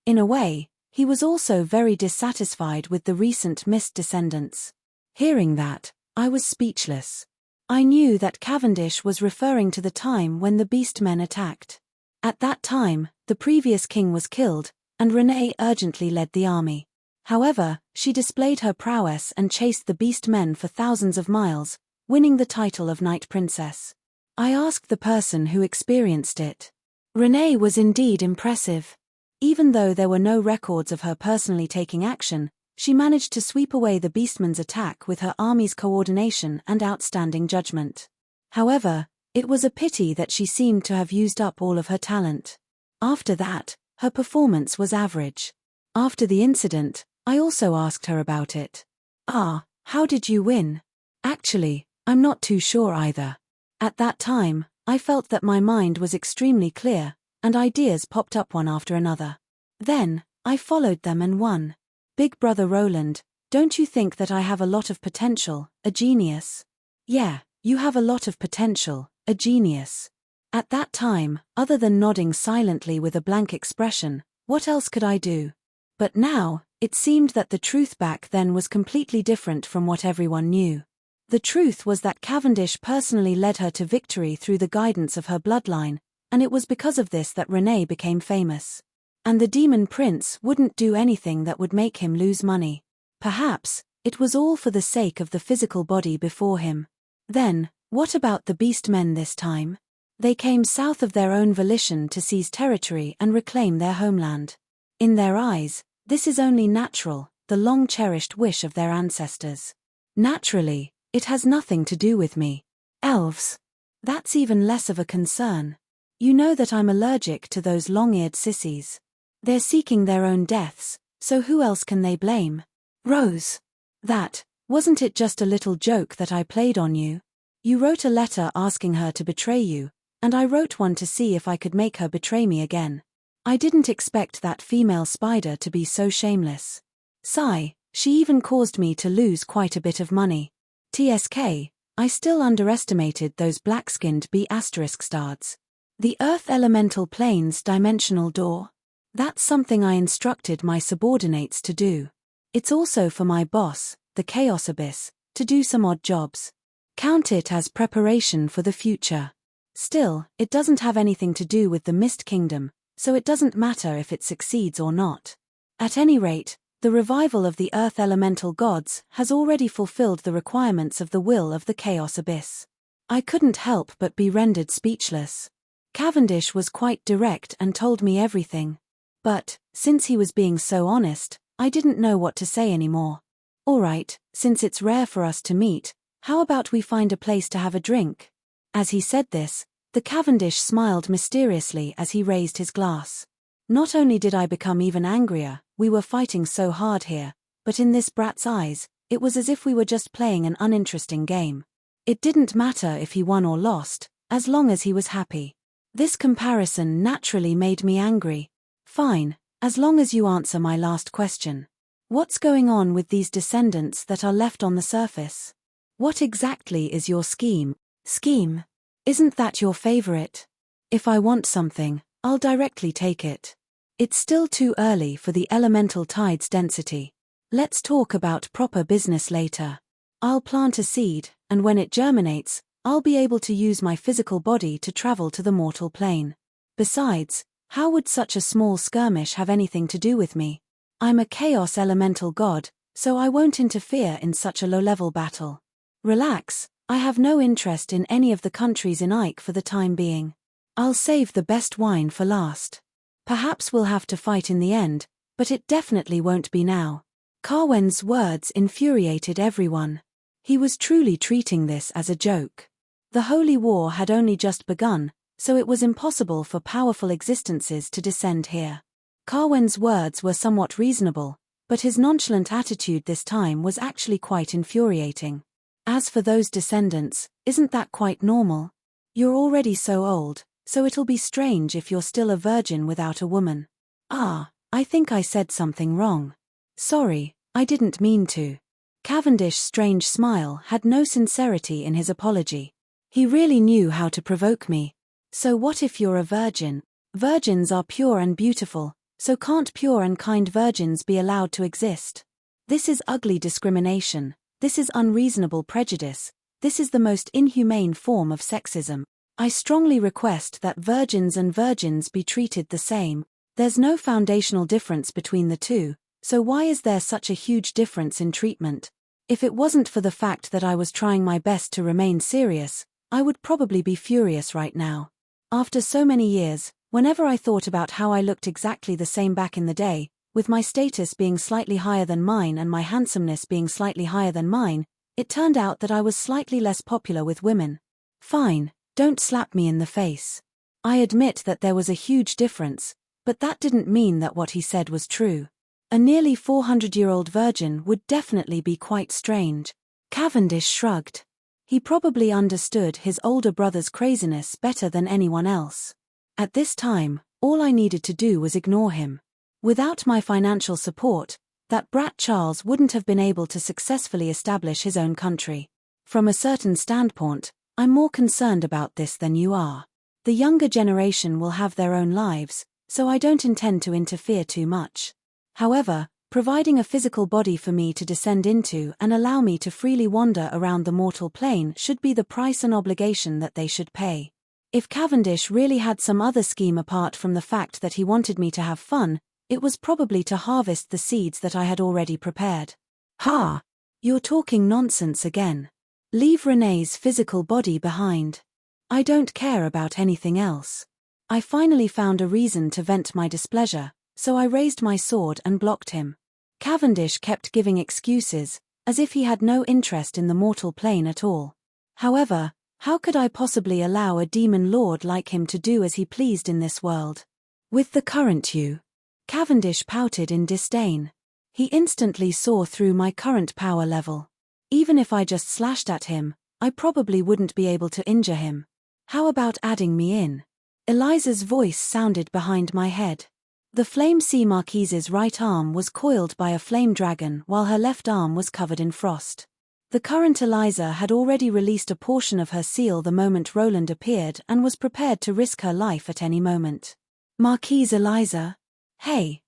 In a way, he was also very dissatisfied with the recent Mist descendants. Hearing that, I was speechless. I knew that Cavendish was referring to the time when the Beastmen attacked. At that time, the previous king was killed, and Renee urgently led the army. However, she displayed her prowess and chased the Beastmen for thousands of miles, winning the title of Night Princess. I asked the person who experienced it. Renee was indeed impressive. Even though there were no records of her personally taking action, she managed to sweep away the Beastmen's attack with her army's coordination and outstanding judgment. However, it was a pity that she seemed to have used up all of her talent. After that, her performance was average. After the incident, I also asked her about it. How did you win? Actually, I'm not too sure either. At that time, I felt that my mind was extremely clear, and ideas popped up one after another. Then, I followed them and won. Big brother Roland, don't you think that I have a lot of potential, a genius? Yeah, you have a lot of potential, a genius. At that time, other than nodding silently with a blank expression, what else could I do? But now, it seemed that the truth back then was completely different from what everyone knew. The truth was that Cavendish personally led her to victory through the guidance of her bloodline, and it was because of this that Renee became famous. And the demon prince wouldn't do anything that would make him lose money. Perhaps, it was all for the sake of the physical body before him. Then, what about the Beastmen this time? They came south of their own volition to seize territory and reclaim their homeland. In their eyes, this is only natural, the long-cherished wish of their ancestors. Naturally, it has nothing to do with me. Elves. That's even less of a concern. You know that I'm allergic to those long-eared sissies. They're seeking their own deaths, so who else can they blame? Rose. Wasn't it just a little joke that I played on you? You wrote a letter asking her to betray you, and I wrote one to see if I could make her betray me again. I didn't expect that female spider to be so shameless. Sigh, she even caused me to lose quite a bit of money. TSK, I still underestimated those black-skinned B***stards. The Earth Elemental Plane's dimensional door? That's something I instructed my subordinates to do. It's also for my boss, the Chaos Abyss, to do some odd jobs. Count it as preparation for the future. Still, it doesn't have anything to do with the Mist Kingdom, so it doesn't matter if it succeeds or not. At any rate, the revival of the Earth Elemental Gods has already fulfilled the requirements of the will of the Chaos Abyss. I couldn't help but be rendered speechless. Cavendish was quite direct and told me everything. But, since he was being so honest, I didn't know what to say anymore. Alright, since it's rare for us to meet, how about we find a place to have a drink? As he said this, the Cavendish smiled mysteriously as he raised his glass. Not only did I become even angrier, we were fighting so hard here, but in this brat's eyes, it was as if we were just playing an uninteresting game. It didn't matter if he won or lost, as long as he was happy. This comparison naturally made me angry. Fine, as long as you answer my last question. What's going on with these descendants that are left on the surface? What exactly is your scheme? Scheme? Isn't that your favorite? If I want something, I'll directly take it. It's still too early for the elemental tide's density. Let's talk about proper business later. I'll plant a seed, and when it germinates, I'll be able to use my physical body to travel to the mortal plane. Besides, how would such a small skirmish have anything to do with me? I'm a chaos elemental god, so I won't interfere in such a low-level battle. Relax, I have no interest in any of the countries in Ike for the time being. I'll save the best wine for last. Perhaps we'll have to fight in the end, but it definitely won't be now. Carwen's words infuriated everyone. He was truly treating this as a joke. The Holy War had only just begun, so it was impossible for powerful existences to descend here. Carwen's words were somewhat reasonable, but his nonchalant attitude this time was actually quite infuriating. As for those descendants, isn't that quite normal? You're already so old, so it'll be strange if you're still a virgin without a woman. Ah, I think I said something wrong. Sorry, I didn't mean to. Cavendish's strange smile had no sincerity in his apology. He really knew how to provoke me. So what if you're a virgin? Virgins are pure and beautiful, so can't pure and kind virgins be allowed to exist? This is ugly discrimination. This is unreasonable prejudice. This is the most inhumane form of sexism. I strongly request that virgins and virgins be treated the same. There's no foundational difference between the two, so why is there such a huge difference in treatment? If it wasn't for the fact that I was trying my best to remain serious, I would probably be furious right now. After so many years, whenever I thought about how I looked exactly the same back in the day, with my status being slightly higher than mine and my handsomeness being slightly higher than mine, it turned out that I was slightly less popular with women. Fine, don't slap me in the face. I admit that there was a huge difference, but that didn't mean that what he said was true. A nearly 400-year-old virgin would definitely be quite strange. Cavendish shrugged. He probably understood his older brother's craziness better than anyone else. At this time, all I needed to do was ignore him. Without my financial support, that brat Charles wouldn't have been able to successfully establish his own country. From a certain standpoint, I'm more concerned about this than you are. The younger generation will have their own lives, so I don't intend to interfere too much. However, providing a physical body for me to descend into and allow me to freely wander around the mortal plane should be the price and obligation that they should pay. If Cavendish really had some other scheme apart from the fact that he wanted me to have fun, it was probably to harvest the seeds that I had already prepared. Ha! You're talking nonsense again. Leave Renee's physical body behind. I don't care about anything else. I finally found a reason to vent my displeasure, so I raised my sword and blocked him. Cavendish kept giving excuses, as if he had no interest in the mortal plane at all. However, how could I possibly allow a demon lord like him to do as he pleased in this world? With the current you. Cavendish pouted in disdain. He instantly saw through my current power level. Even if I just slashed at him, I probably wouldn't be able to injure him. How about adding me in? Eliza's voice sounded behind my head. The Flame Sea Marquise's right arm was coiled by a flame dragon while her left arm was covered in frost. The current Eliza had already released a portion of her seal the moment Roland appeared and was prepared to risk her life at any moment. Marquise Eliza? Hey,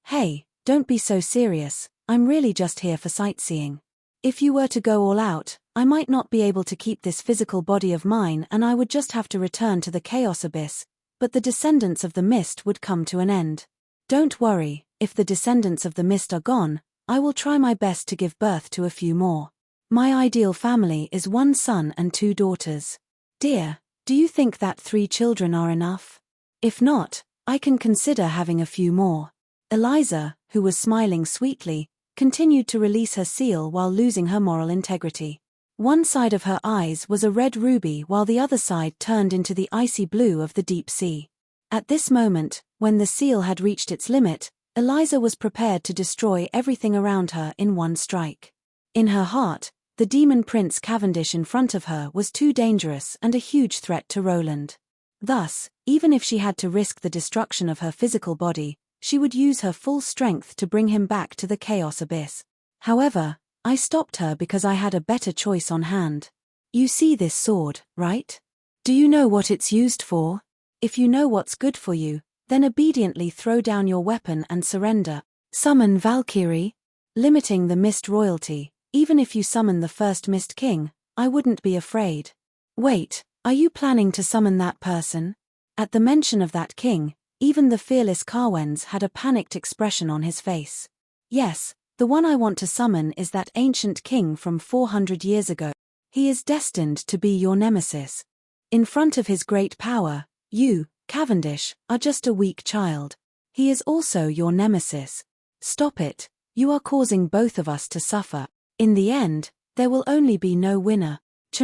don't be so serious, I'm really just here for sightseeing. If you were to go all out, I might not be able to keep this physical body of mine and I would just have to return to the Chaos Abyss, but the descendants of the mist would come to an end. Don't worry, if the descendants of the mist are gone, I will try my best to give birth to a few more. My ideal family is 1 son and 2 daughters. Dear, do you think that 3 children are enough? If not, I can consider having a few more. Eliza, who was smiling sweetly, continued to release her seal while losing her moral integrity. One side of her eyes was a red ruby while the other side turned into the icy blue of the deep sea. At this moment, when the seal had reached its limit, Eliza was prepared to destroy everything around her in one strike. In her heart, the demon prince Cavendish in front of her was too dangerous and a huge threat to Roland. Thus, even if she had to risk the destruction of her physical body, she would use her full strength to bring him back to the Chaos Abyss. However, I stopped her because I had a better choice on hand. You see this sword, right? Do you know what it's used for? If you know what's good for you, then obediently throw down your weapon and surrender. Summon Valkyrie? Limiting the Mist royalty, even if you summon the first Mist King, I wouldn't be afraid. Wait, are you planning to summon that person? At the mention of that king, even the fearless Carwens had a panicked expression on his face. Yes, the one I want to summon is that ancient king from 400 years ago. He is destined to be your nemesis. In front of his great power, you, Cavendish, are just a weak child. He is also your nemesis. Stop it, you are causing both of us to suffer. In the end, there will only be no winner. Ch,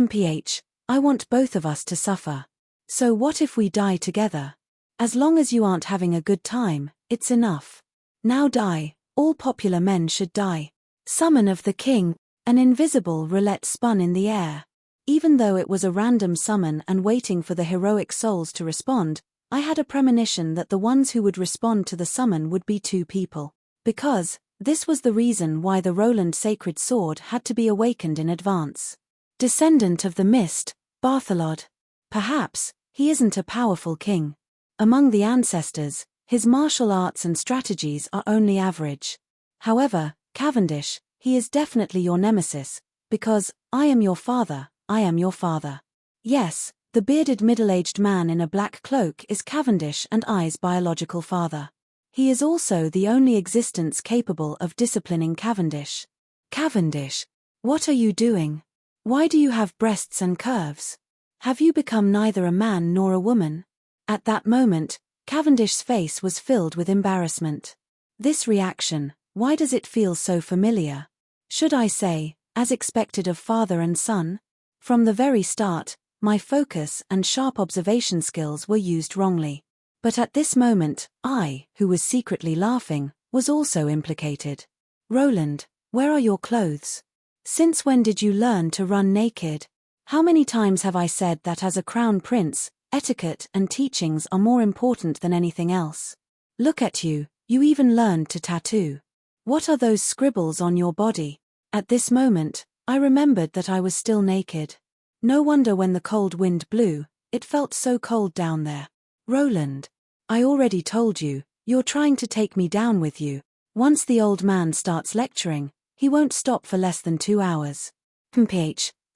I want both of us to suffer. So what if we die together? As long as you aren't having a good time, it's enough. Now die, all popular men should die. Summon of the king, an invisible roulette spun in the air. Even though it was a random summon and waiting for the heroic souls to respond, I had a premonition that the ones who would respond to the summon would be 2 people. Because, this was the reason why the Roland sacred sword had to be awakened in advance. Descendant of the mist, Barthelod. Perhaps, he isn't a powerful king. Among the ancestors, his martial arts and strategies are only average. However, Cavendish, he is definitely your nemesis, because, I am your father, I am your father. Yes, the bearded middle-aged man in a black cloak is Cavendish and I's biological father. He is also the only existence capable of disciplining Cavendish. Cavendish, what are you doing? Why do you have breasts and curves? Have you become neither a man nor a woman? At that moment, Cavendish's face was filled with embarrassment. This reaction, why does it feel so familiar? Should I say, as expected of father and son? From the very start, my focus and sharp observation skills were used wrongly. But at this moment, I, who was secretly laughing, was also implicated. Roland, where are your clothes? Since when did you learn to run naked? How many times have I said that as a crown prince, etiquette and teachings are more important than anything else? Look at you, you even learned to tattoo. What are those scribbles on your body? At this moment, I remembered that I was still naked. No wonder when the cold wind blew, it felt so cold down there. Roland, I already told you, you're trying to take me down with you. Once the old man starts lecturing, he won't stop for less than 2 hours.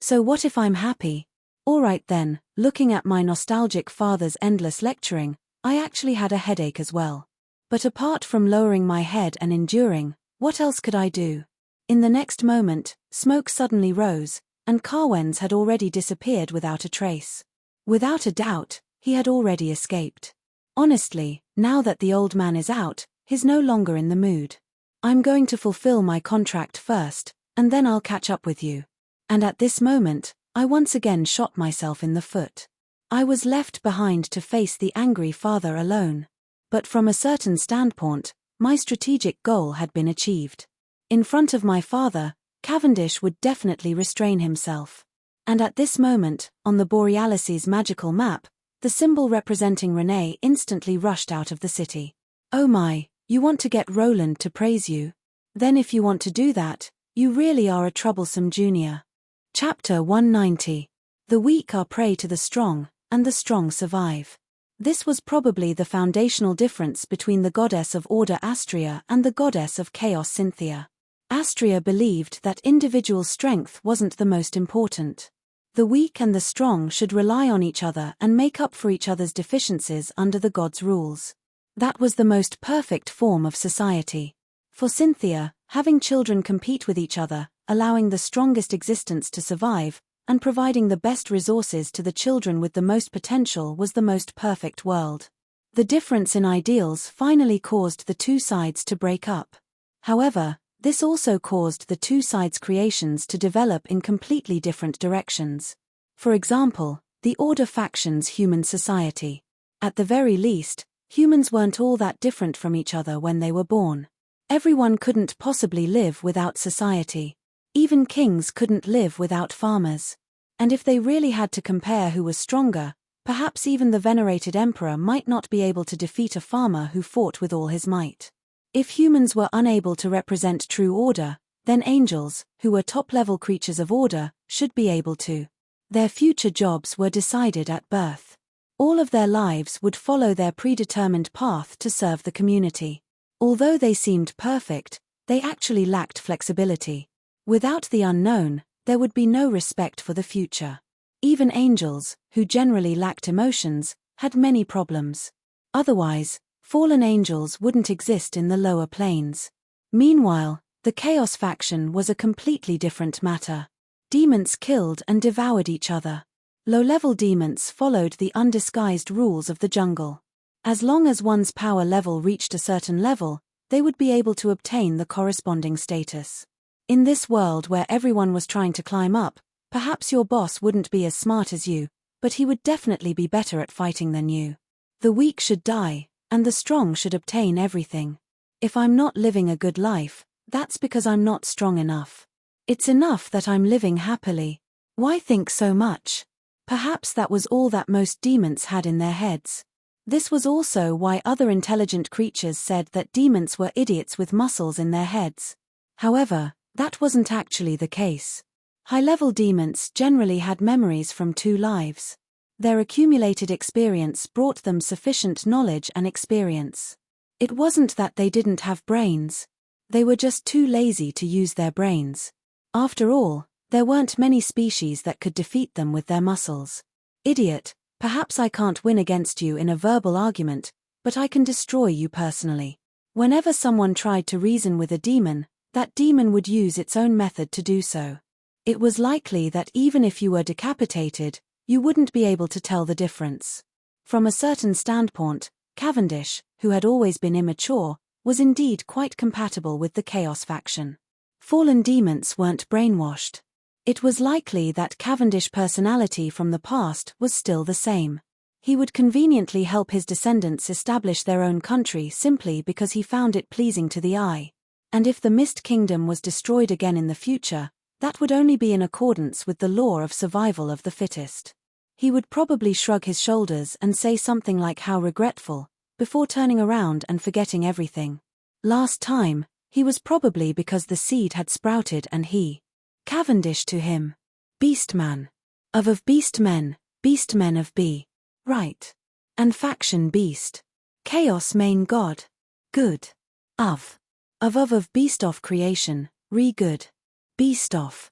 So what if I'm happy? Alright then, looking at my nostalgic father's endless lecturing, I actually had a headache as well. But apart from lowering my head and enduring, what else could I do? In the next moment, smoke suddenly rose, and Carwens had already disappeared without a trace. Without a doubt, he had already escaped. Honestly, now that the old man is out, he's no longer in the mood. I'm going to fulfill my contract first, and then I'll catch up with you. And at this moment, I once again shot myself in the foot. I was left behind to face the angry father alone. But from a certain standpoint, my strategic goal had been achieved. In front of my father, Cavendish would definitely restrain himself. And at this moment, on the Borealis's magical map, the symbol representing Renee instantly rushed out of the city. Oh my, you want to get Roland to praise you? Then if you want to do that, you really are a troublesome junior. Chapter 190. The weak are prey to the strong, and the strong survive. This was probably the foundational difference between the goddess of order Astrea and the goddess of chaos Cynthia. Astrea believed that individual strength wasn't the most important. The weak and the strong should rely on each other and make up for each other's deficiencies under the gods' rules. That was the most perfect form of society. For Cynthia, having children compete with each other, allowing the strongest existence to survive, and providing the best resources to the children with the most potential was the most perfect world. The difference in ideals finally caused the two sides to break up. However, this also caused the two sides' creations to develop in completely different directions. For example, the Order faction's human society. At the very least, humans weren't all that different from each other when they were born. Everyone couldn't possibly live without society. Even kings couldn't live without farmers. And if they really had to compare who was stronger, perhaps even the venerated emperor might not be able to defeat a farmer who fought with all his might. If humans were unable to represent true order, then angels, who were top-level creatures of order, should be able to. Their future jobs were decided at birth. All of their lives would follow their predetermined path to serve the community. Although they seemed perfect, they actually lacked flexibility. Without the unknown, there would be no respect for the future. Even angels, who generally lacked emotions, had many problems. Otherwise, fallen angels wouldn't exist in the lower planes. Meanwhile, the Chaos faction was a completely different matter. Demons killed and devoured each other. Low-level demons followed the undisguised rules of the jungle. As long as one's power level reached a certain level, they would be able to obtain the corresponding status. In this world where everyone was trying to climb up, perhaps your boss wouldn't be as smart as you, but he would definitely be better at fighting than you. The weak should die, and the strong should obtain everything. If I'm not living a good life, that's because I'm not strong enough. It's enough that I'm living happily. Why think so much? Perhaps that was all that most demons had in their heads. This was also why other intelligent creatures said that demons were idiots with muscles in their heads. However, that wasn't actually the case. High-level demons generally had memories from 2 lives. Their accumulated experience brought them sufficient knowledge and experience. It wasn't that they didn't have brains. They were just too lazy to use their brains. After all, there weren't many species that could defeat them with their muscles. Idiot, perhaps I can't win against you in a verbal argument, but I can destroy you personally. Whenever someone tried to reason with a demon, that demon would use its own method to do so. It was likely that even if you were decapitated, you wouldn't be able to tell the difference. From a certain standpoint, Cavendish, who had always been immature, was indeed quite compatible with the Chaos faction. Fallen demons weren't brainwashed. It was likely that Cavendish personality from the past was still the same. He would conveniently help his descendants establish their own country simply because he found it pleasing to the eye. And if the Mist Kingdom was destroyed again in the future, that would only be in accordance with the law of survival of the fittest. He would probably shrug his shoulders and say something like how regretful, before turning around and forgetting everything. Last time, he was probably because the seed had sprouted and he. Cavendish to him. Beastman. Of beastmen of B. Right. And faction beast. Chaos main god. Good. Of beast of creation, re-good. Beast of.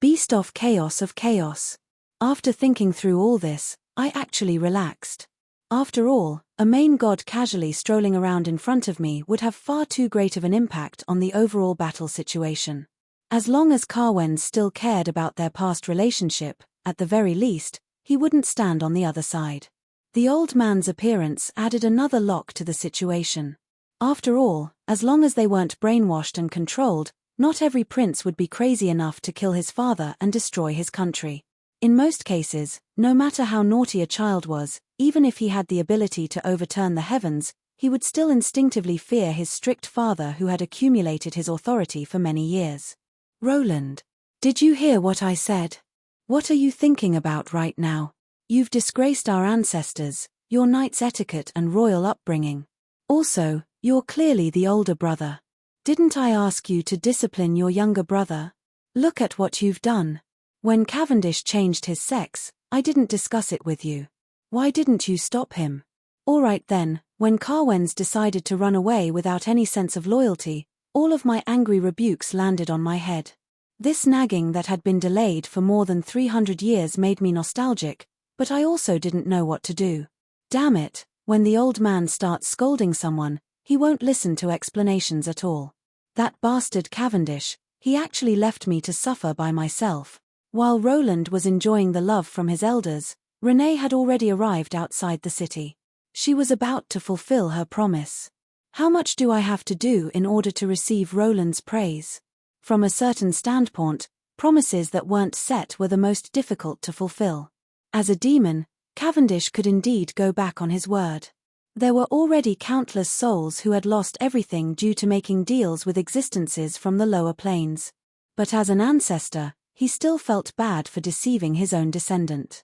Beast of chaos. After thinking through all this, I actually relaxed. After all, a main god casually strolling around in front of me would have far too great of an impact on the overall battle situation. As long as Carwens still cared about their past relationship, at the very least, he wouldn't stand on the other side. The old man's appearance added another lock to the situation. After all, as long as they weren't brainwashed and controlled, not every prince would be crazy enough to kill his father and destroy his country. In most cases, no matter how naughty a child was, even if he had the ability to overturn the heavens, he would still instinctively fear his strict father who had accumulated his authority for many years. Roland, did you hear what I said? What are you thinking about right now? You've disgraced our ancestors, your knight's etiquette and royal upbringing. Also, you're clearly the older brother. Didn't I ask you to discipline your younger brother? Look at what you've done. When Cavendish changed his sex, I didn't discuss it with you. Why didn't you stop him? All right then, when Carwens decided to run away without any sense of loyalty, all of my angry rebukes landed on my head. This nagging that had been delayed for more than 300 years made me nostalgic, but I also didn't know what to do. Damn it, when the old man starts scolding someone, he won't listen to explanations at all. That bastard Cavendish, he actually left me to suffer by myself. While Roland was enjoying the love from his elders, Renée had already arrived outside the city. She was about to fulfill her promise. How much do I have to do in order to receive Roland's praise? From a certain standpoint, promises that weren't set were the most difficult to fulfill. As a demon, Cavendish could indeed go back on his word. There were already countless souls who had lost everything due to making deals with existences from the lower planes. But as an ancestor, he still felt bad for deceiving his own descendant.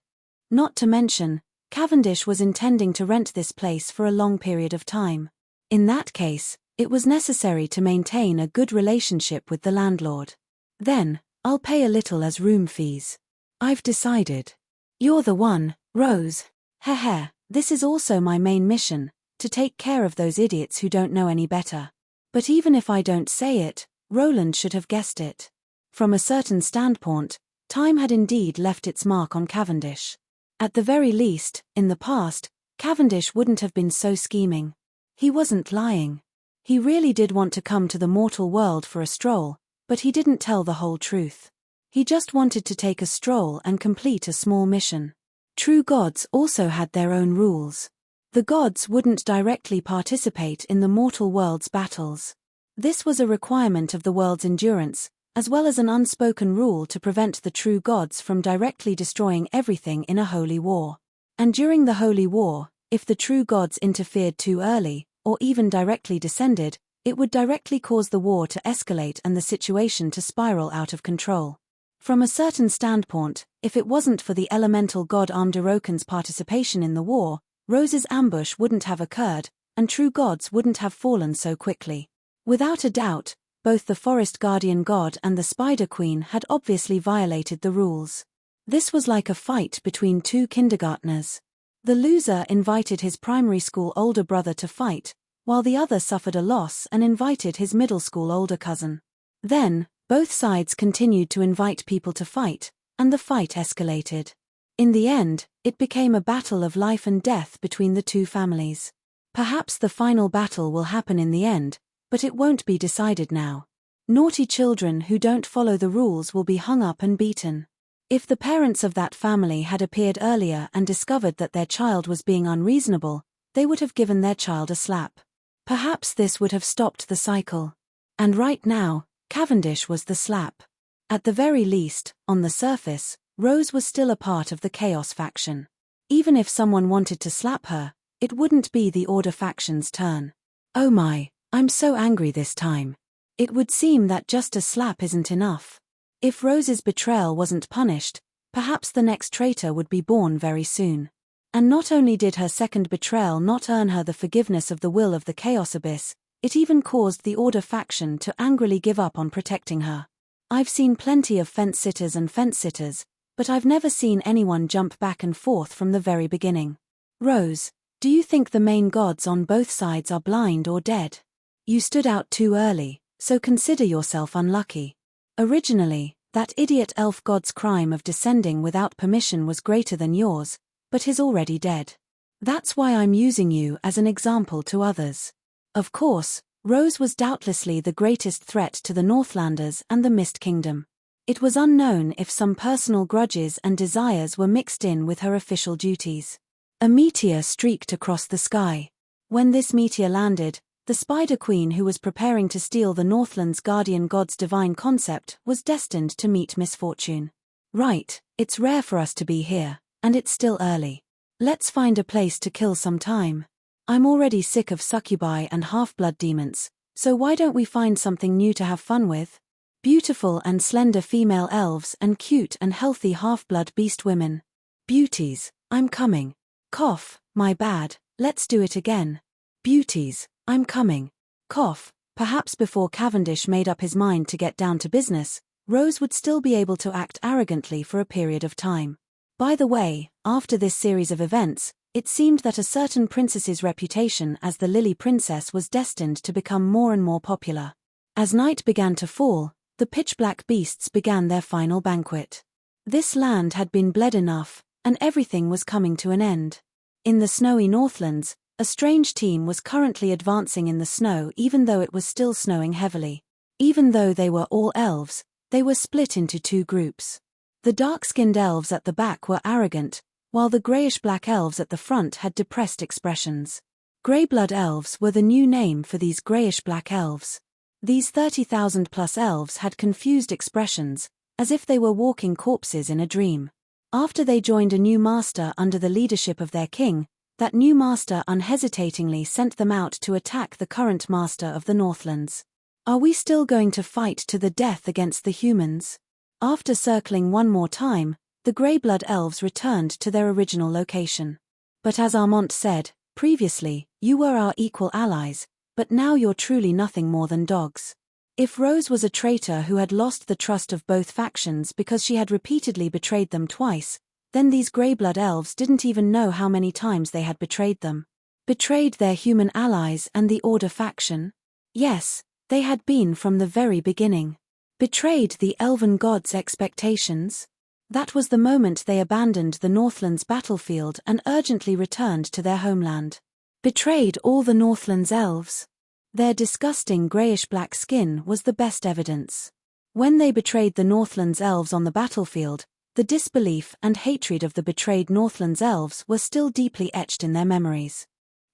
Not to mention, Cavendish was intending to rent this place for a long period of time. In that case, it was necessary to maintain a good relationship with the landlord. Then, I'll pay a little as room fees. I've decided. You're the one, Rose. Heh, this is also my main mission, to take care of those idiots who don't know any better. But even if I don't say it, Roland should have guessed it. From a certain standpoint, time had indeed left its mark on Cavendish. At the very least, in the past, Cavendish wouldn't have been so scheming. He wasn't lying. He really did want to come to the mortal world for a stroll, but he didn't tell the whole truth. He just wanted to take a stroll and complete a small mission. True gods also had their own rules. The gods wouldn't directly participate in the mortal world's battles. This was a requirement of the world's endurance, as well as an unspoken rule to prevent the true gods from directly destroying everything in a holy war. And during the holy war, if the true gods interfered too early, or even directly descended, it would directly cause the war to escalate and the situation to spiral out of control. From a certain standpoint, if it wasn't for the elemental god Amdarokan's participation in the war, Rose's ambush wouldn't have occurred, and true gods wouldn't have fallen so quickly. Without a doubt, both the forest guardian god and the spider queen had obviously violated the rules. This was like a fight between two kindergartners. The loser invited his primary school older brother to fight, while the other suffered a loss and invited his middle school older cousin. Then, both sides continued to invite people to fight, and the fight escalated. In the end, it became a battle of life and death between the two families. Perhaps the final battle will happen in the end, but it won't be decided now. Naughty children who don't follow the rules will be hung up and beaten. If the parents of that family had appeared earlier and discovered that their child was being unreasonable, they would have given their child a slap. Perhaps this would have stopped the cycle. And right now, Cavendish was the slap. At the very least, on the surface, Rose was still a part of the Chaos faction. Even if someone wanted to slap her, it wouldn't be the Order faction's turn. Oh my, I'm so angry this time. It would seem that just a slap isn't enough. If Rose's betrayal wasn't punished, perhaps the next traitor would be born very soon. And not only did her second betrayal not earn her the forgiveness of the will of the Chaos Abyss, it even caused the Order faction to angrily give up on protecting her. I've seen plenty of fence-sitters and fence-sitters, but I've never seen anyone jump back and forth from the very beginning. Rose, do you think the main gods on both sides are blind or dead? You stood out too early, so consider yourself unlucky. Originally, that idiot elf god's crime of descending without permission was greater than yours, but he's already dead. That's why I'm using you as an example to others. Of course, Rose was doubtlessly the greatest threat to the Northlanders and the Mist Kingdom. It was unknown if some personal grudges and desires were mixed in with her official duties. A meteor streaked across the sky. When this meteor landed, the Spider Queen, who was preparing to steal the Northland's guardian god's divine concept, was destined to meet misfortune. Right, it's rare for us to be here, and it's still early. Let's find a place to kill some time. I'm already sick of succubi and half-blood demons, so why don't we find something new to have fun with? Beautiful and slender female elves and cute and healthy half-blood beast women. Beauties, I'm coming. Cough, my bad, let's do it again. Beauties, I'm coming. Cough. Perhaps before Cavendish made up his mind to get down to business, Rose would still be able to act arrogantly for a period of time. By the way, after this series of events, it seemed that a certain princess's reputation as the Lily Princess was destined to become more and more popular. As night began to fall, the pitch-black beasts began their final banquet. This land had been bled enough, and everything was coming to an end. In the snowy Northlands, a strange team was currently advancing in the snow even though it was still snowing heavily. Even though they were all elves, they were split into two groups. The dark-skinned elves at the back were arrogant, while the greyish-black elves at the front had depressed expressions. Grey-blood elves were the new name for these greyish-black elves. These 30,000-plus elves had confused expressions, as if they were walking corpses in a dream. After they joined a new master under the leadership of their king, that new master unhesitatingly sent them out to attack the current master of the Northlands. Are we still going to fight to the death against the humans? After circling one more time, the grey-blood elves returned to their original location. But as Armand said, previously, you were our equal allies, but now you're truly nothing more than dogs. If Rose was a traitor who had lost the trust of both factions because she had repeatedly betrayed them twice, then these grey-blood elves didn't even know how many times they had betrayed them. Betrayed their human allies and the Order faction? Yes, they had been from the very beginning. Betrayed the elven gods' expectations? That was the moment they abandoned the Northland's battlefield and urgently returned to their homeland. Betrayed all the Northland's elves? Their disgusting greyish-black skin was the best evidence. When they betrayed the Northland's elves on the battlefield, the disbelief and hatred of the betrayed Northland's elves were still deeply etched in their memories.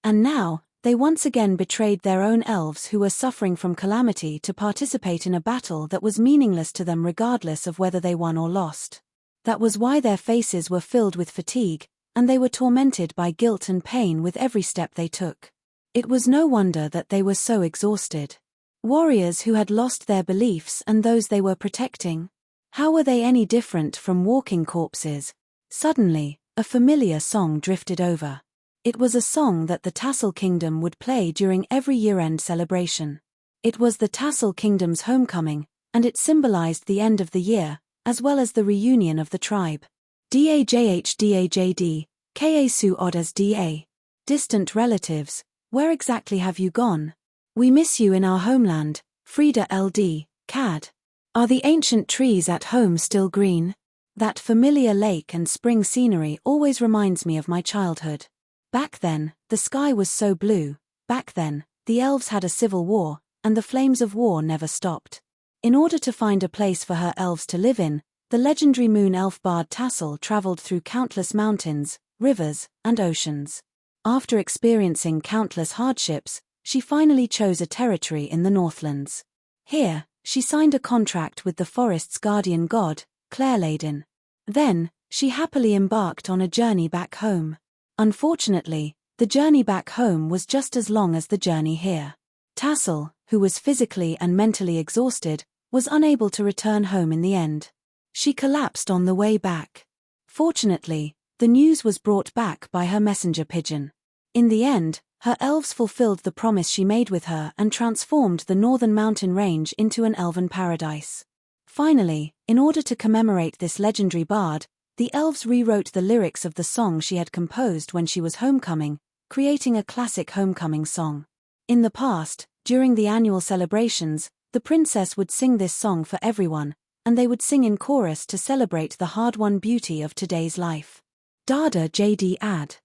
And now, they once again betrayed their own elves who were suffering from calamity to participate in a battle that was meaningless to them regardless of whether they won or lost. That was why their faces were filled with fatigue, and they were tormented by guilt and pain with every step they took. It was no wonder that they were so exhausted. Warriors who had lost their beliefs and those they were protecting. How were they any different from walking corpses? Suddenly, a familiar song drifted over. It was a song that the Tassel Kingdom would play during every year-end celebration. It was the Tassel Kingdom's homecoming, and it symbolized the end of the year, as well as the reunion of the tribe. DAJHDAJD, KA Odd as DA. Distant relatives, where exactly have you gone? We miss you in our homeland, Frida LD, CAD. Are the ancient trees at home still green? That familiar lake and spring scenery always reminds me of my childhood. Back then, the sky was so blue. Back then, the elves had a civil war, and the flames of war never stopped. In order to find a place for her elves to live in, the legendary moon elf bard Tassel traveled through countless mountains, rivers, and oceans. After experiencing countless hardships, she finally chose a territory in the Northlands. Here, she signed a contract with the forest's guardian god, Clairladen. Then, she happily embarked on a journey back home. Unfortunately, the journey back home was just as long as the journey here. Tassel, who was physically and mentally exhausted, was unable to return home in the end. She collapsed on the way back. Fortunately, the news was brought back by her messenger pigeon. In the end, her elves fulfilled the promise she made with her and transformed the northern mountain range into an elven paradise. Finally, in order to commemorate this legendary bard, the elves rewrote the lyrics of the song she had composed when she was homecoming, creating a classic homecoming song. In the past, during the annual celebrations, the princess would sing this song for everyone, and they would sing in chorus to celebrate the hard-won beauty of today's life. Dada JD ad.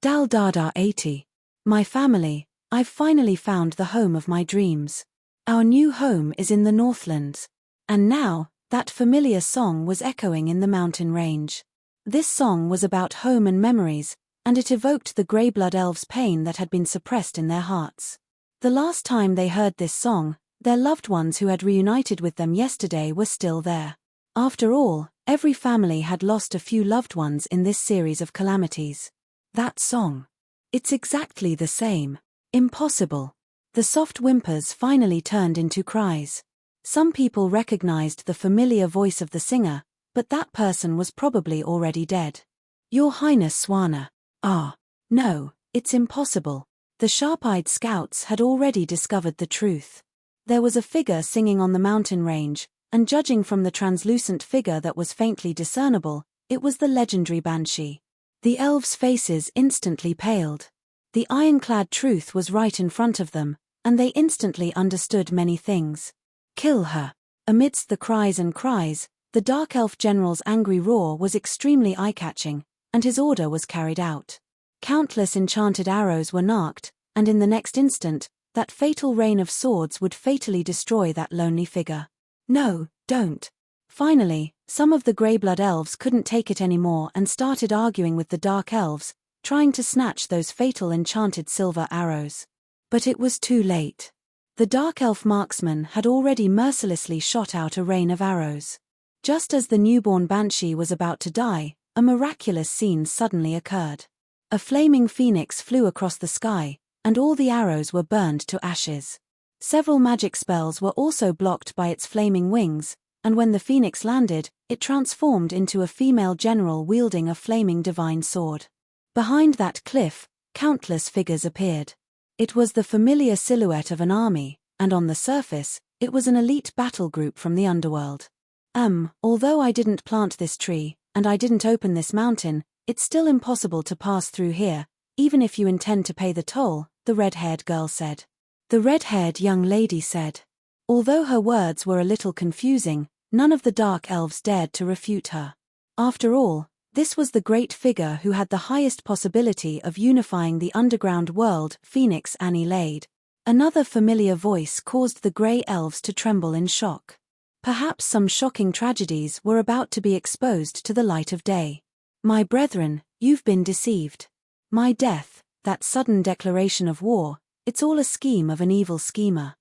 Dal Dada 80. My family, I've finally found the home of my dreams. Our new home is in the Northlands. And now, That familiar song was echoing in the mountain range. This song was about home and memories, and it evoked the grey-blood elves' pain that had been suppressed in their hearts. The last time they heard this song, their loved ones who had reunited with them yesterday were still there. After all, every family had lost a few loved ones in this series of calamities. That song. It's exactly the same. Impossible. The soft whimpers finally turned into cries. Some people recognized the familiar voice of the singer, but that person was probably already dead. Your Highness Swana. Ah. No, it's impossible. The sharp-eyed scouts had already discovered the truth. There was a figure singing on the mountain range, and judging from the translucent figure that was faintly discernible, it was the legendary banshee. The elves' faces instantly paled. The ironclad truth was right in front of them, and they instantly understood many things. Kill her. Amidst the cries and cries, the Dark Elf General's angry roar was extremely eye-catching, and his order was carried out. Countless enchanted arrows were narked, and in the next instant, that fatal rain of swords would fatally destroy that lonely figure. No, don't. Finally, some of the grey-blood elves couldn't take it anymore and started arguing with the Dark Elves, trying to snatch those fatal enchanted silver arrows. But it was too late. The Dark Elf marksman had already mercilessly shot out a rain of arrows. Just as the newborn banshee was about to die, a miraculous scene suddenly occurred. A flaming phoenix flew across the sky, and all the arrows were burned to ashes. Several magic spells were also blocked by its flaming wings, and when the phoenix landed, it transformed into a female general wielding a flaming divine sword. Behind that cliff, countless figures appeared. It was the familiar silhouette of an army, and on the surface, it was an elite battle group from the underworld. Although I didn't plant this tree, and I didn't open this mountain, it's still impossible to pass through here, even if you intend to pay the toll, the red-haired girl said. The red-haired young lady said. Although her words were a little confusing, none of the Dark Elves dared to refute her. After all, this was the great figure who had the highest possibility of unifying the underground world, Phoenix Annie Lade. Another familiar voice caused the grey elves to tremble in shock. Perhaps some shocking tragedies were about to be exposed to the light of day. My brethren, you've been deceived. My death, that sudden declaration of war, it's all a scheme of an evil schemer.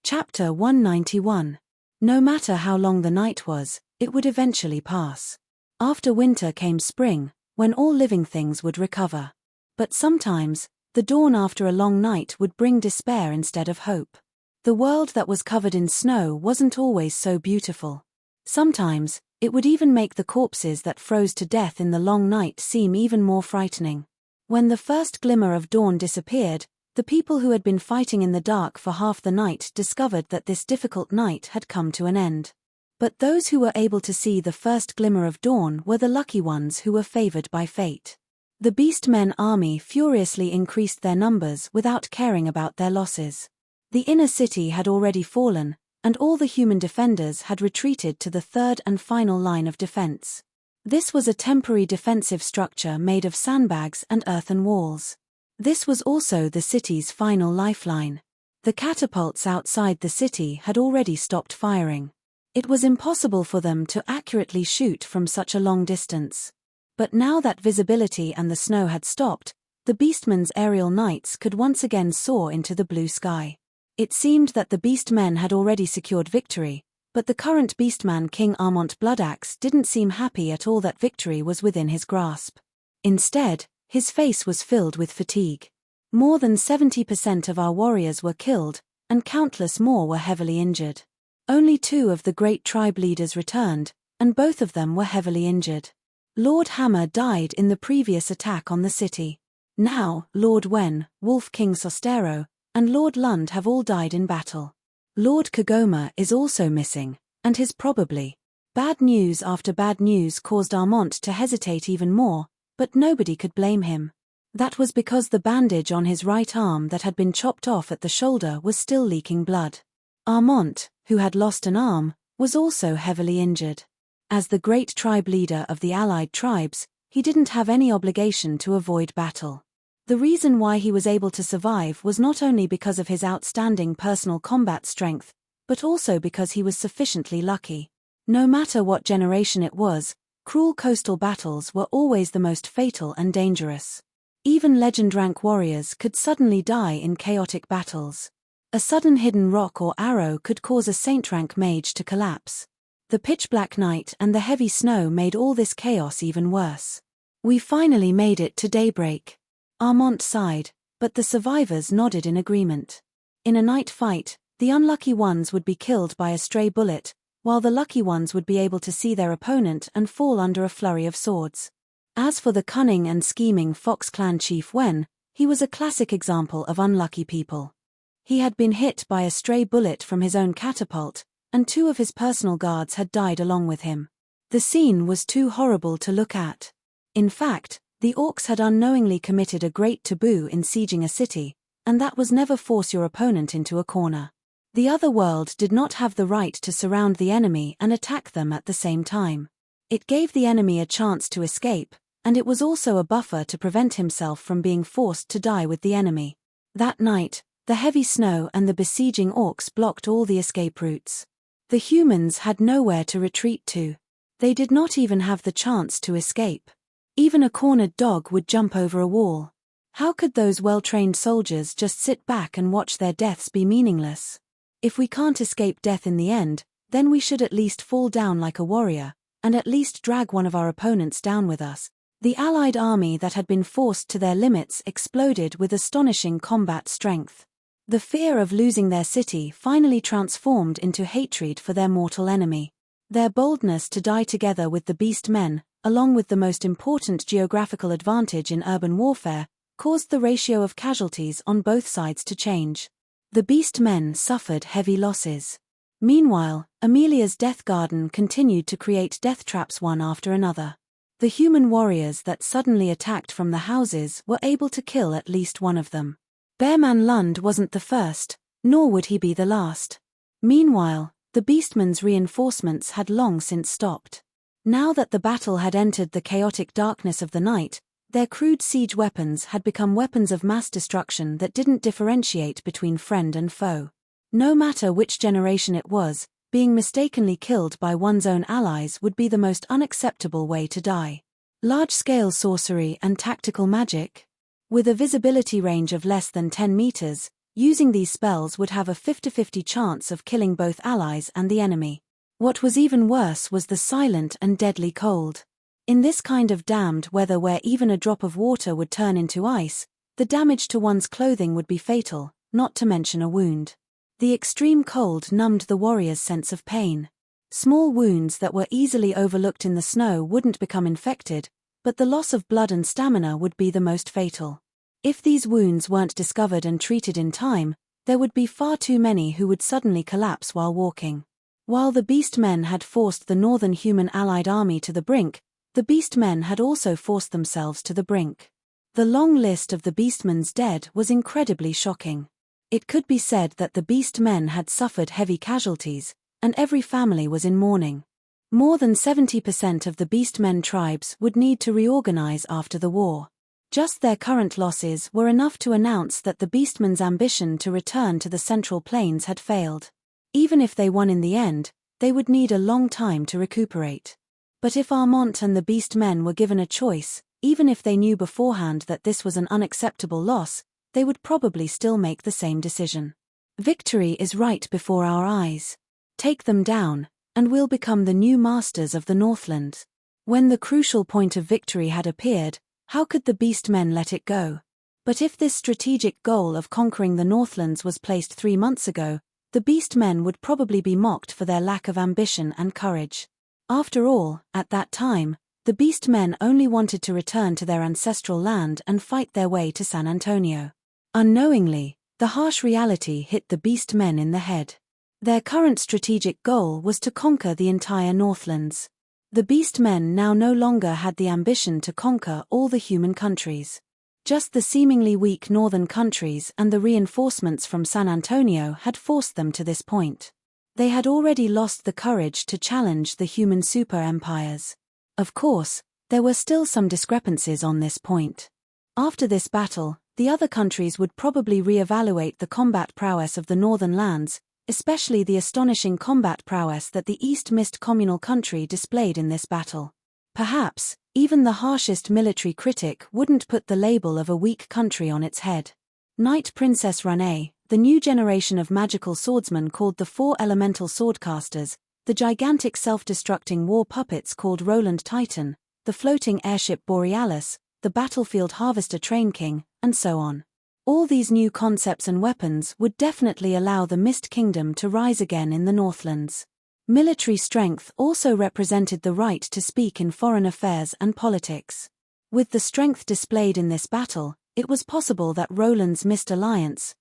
Chapter 191. No matter how long the night was, it would eventually pass. After winter came spring, when all living things would recover. But sometimes, the dawn after a long night would bring despair instead of hope. The world that was covered in snow wasn't always so beautiful. Sometimes, it would even make the corpses that froze to death in the long night seem even more frightening. When the first glimmer of dawn disappeared, the people who had been fighting in the dark for half the night discovered that this difficult night had come to an end. But those who were able to see the first glimmer of dawn were the lucky ones who were favored by fate. The Beastmen army furiously increased their numbers without caring about their losses. The inner city had already fallen, and all the human defenders had retreated to the third and final line of defense. This was a temporary defensive structure made of sandbags and earthen walls. This was also the city's final lifeline. The catapults outside the city had already stopped firing. It was impossible for them to accurately shoot from such a long distance. But now that visibility and the snow had stopped, the Beastmen's aerial knights could once again soar into the blue sky. It seemed that the Beastmen had already secured victory, but the current Beastman King Armont Bloodaxe didn't seem happy at all that victory was within his grasp. Instead, his face was filled with fatigue. More than 70% of our warriors were killed, and countless more were heavily injured. Only 2 of the great tribe leaders returned, and both of them were heavily injured. Lord Hammer died in the previous attack on the city. Now, Lord Wen, Wolf King Sostero, and Lord Lund have all died in battle. Lord Kagoma is also missing, and his probably. Bad news after bad news caused Armont to hesitate even more, but nobody could blame him. That was because the bandage on his right arm that had been chopped off at the shoulder was still leaking blood. Armont, who had lost an arm, was also heavily injured. As the great tribe leader of the allied tribes, he didn't have any obligation to avoid battle. The reason why he was able to survive was not only because of his outstanding personal combat strength, but also because he was sufficiently lucky. No matter what generation it was, cruel coastal battles were always the most fatal and dangerous. Even legend rank warriors could suddenly die in chaotic battles. A sudden hidden rock or arrow could cause a saint rank mage to collapse. The pitch-black night and the heavy snow made all this chaos even worse. We finally made it to daybreak. Armand sighed, but the survivors nodded in agreement. In a night fight, the unlucky ones would be killed by a stray bullet, while the lucky ones would be able to see their opponent and fall under a flurry of swords. As for the cunning and scheming Fox clan chief Wen, he was a classic example of unlucky people. He had been hit by a stray bullet from his own catapult, and 2 of his personal guards had died along with him. The scene was too horrible to look at. In fact, the orcs had unknowingly committed a great taboo in sieging a city, and that was never force your opponent into a corner. The other world did not have the right to surround the enemy and attack them at the same time. It gave the enemy a chance to escape, and it was also a buffer to prevent himself from being forced to die with the enemy. That night, the heavy snow and the besieging orcs blocked all the escape routes. The humans had nowhere to retreat to. They did not even have the chance to escape. Even a cornered dog would jump over a wall. How could those well-trained soldiers just sit back and watch their deaths be meaningless? If we can't escape death in the end, then we should at least fall down like a warrior, and at least drag one of our opponents down with us. The Allied army that had been forced to their limits exploded with astonishing combat strength. The fear of losing their city finally transformed into hatred for their mortal enemy. Their boldness to die together with the beast men, along with the most important geographical advantage in urban warfare, caused the ratio of casualties on both sides to change. The beast men suffered heavy losses. Meanwhile, Amelia's death garden continued to create death traps one after another. The human warriors that suddenly attacked from the houses were able to kill at least one of them. Bearman Lund wasn't the first, nor would he be the last. Meanwhile, the beastmen's reinforcements had long since stopped. Now that the battle had entered the chaotic darkness of the night, their crude siege weapons had become weapons of mass destruction that didn't differentiate between friend and foe. No matter which generation it was, being mistakenly killed by one's own allies would be the most unacceptable way to die. Large-scale sorcery and tactical magic. With a visibility range of less than 10 meters, using these spells would have a 50-50 chance of killing both allies and the enemy. What was even worse was the silent and deadly cold. In this kind of damned weather where even a drop of water would turn into ice, the damage to one's clothing would be fatal, not to mention a wound. The extreme cold numbed the warrior's sense of pain. Small wounds that were easily overlooked in the snow wouldn't become infected, but the loss of blood and stamina would be the most fatal. If these wounds weren't discovered and treated in time, there would be far too many who would suddenly collapse while walking. While the beast men had forced the northern human allied army to the brink, the beastmen had also forced themselves to the brink. The long list of the beastmen's dead was incredibly shocking. It could be said that the beastmen had suffered heavy casualties, and every family was in mourning. More than 70% of the beastmen tribes would need to reorganize after the war. Just their current losses were enough to announce that the beastmen's ambition to return to the Central Plains had failed. Even if they won in the end, they would need a long time to recuperate. But if Armand and the beastmen were given a choice, even if they knew beforehand that this was an unacceptable loss, they would probably still make the same decision. Victory is right before our eyes. Take them down, and we'll become the new masters of the Northland. When the crucial point of victory had appeared, how could the beastmen let it go? But if this strategic goal of conquering the Northlands was placed 3 months ago, the beastmen would probably be mocked for their lack of ambition and courage. After all, at that time, the beastmen only wanted to return to their ancestral land and fight their way to San Antonio. Unknowingly, the harsh reality hit the beastmen in the head. Their current strategic goal was to conquer the entire Northlands. The beastmen now no longer had the ambition to conquer all the human countries. Just the seemingly weak northern countries and the reinforcements from San Antonio had forced them to this point. They had already lost the courage to challenge the human super-empires. Of course, there were still some discrepancies on this point. After this battle, the other countries would probably re-evaluate the combat prowess of the northern lands, especially the astonishing combat prowess that the East Mist communal country displayed in this battle. Perhaps, even the harshest military critic wouldn't put the label of a weak country on its head. Knight Princess Rene, the new generation of magical swordsmen called the Four Elemental Swordcasters, the gigantic self-destructing war puppets called Roland Titan, the floating airship Borealis, the battlefield harvester Train King, and so on. All these new concepts and weapons would definitely allow the Mist Kingdom to rise again in the Northlands. Military strength also represented the right to speak in foreign affairs and politics. With the strength displayed in this battle, it was possible that Roland's Mist Alliance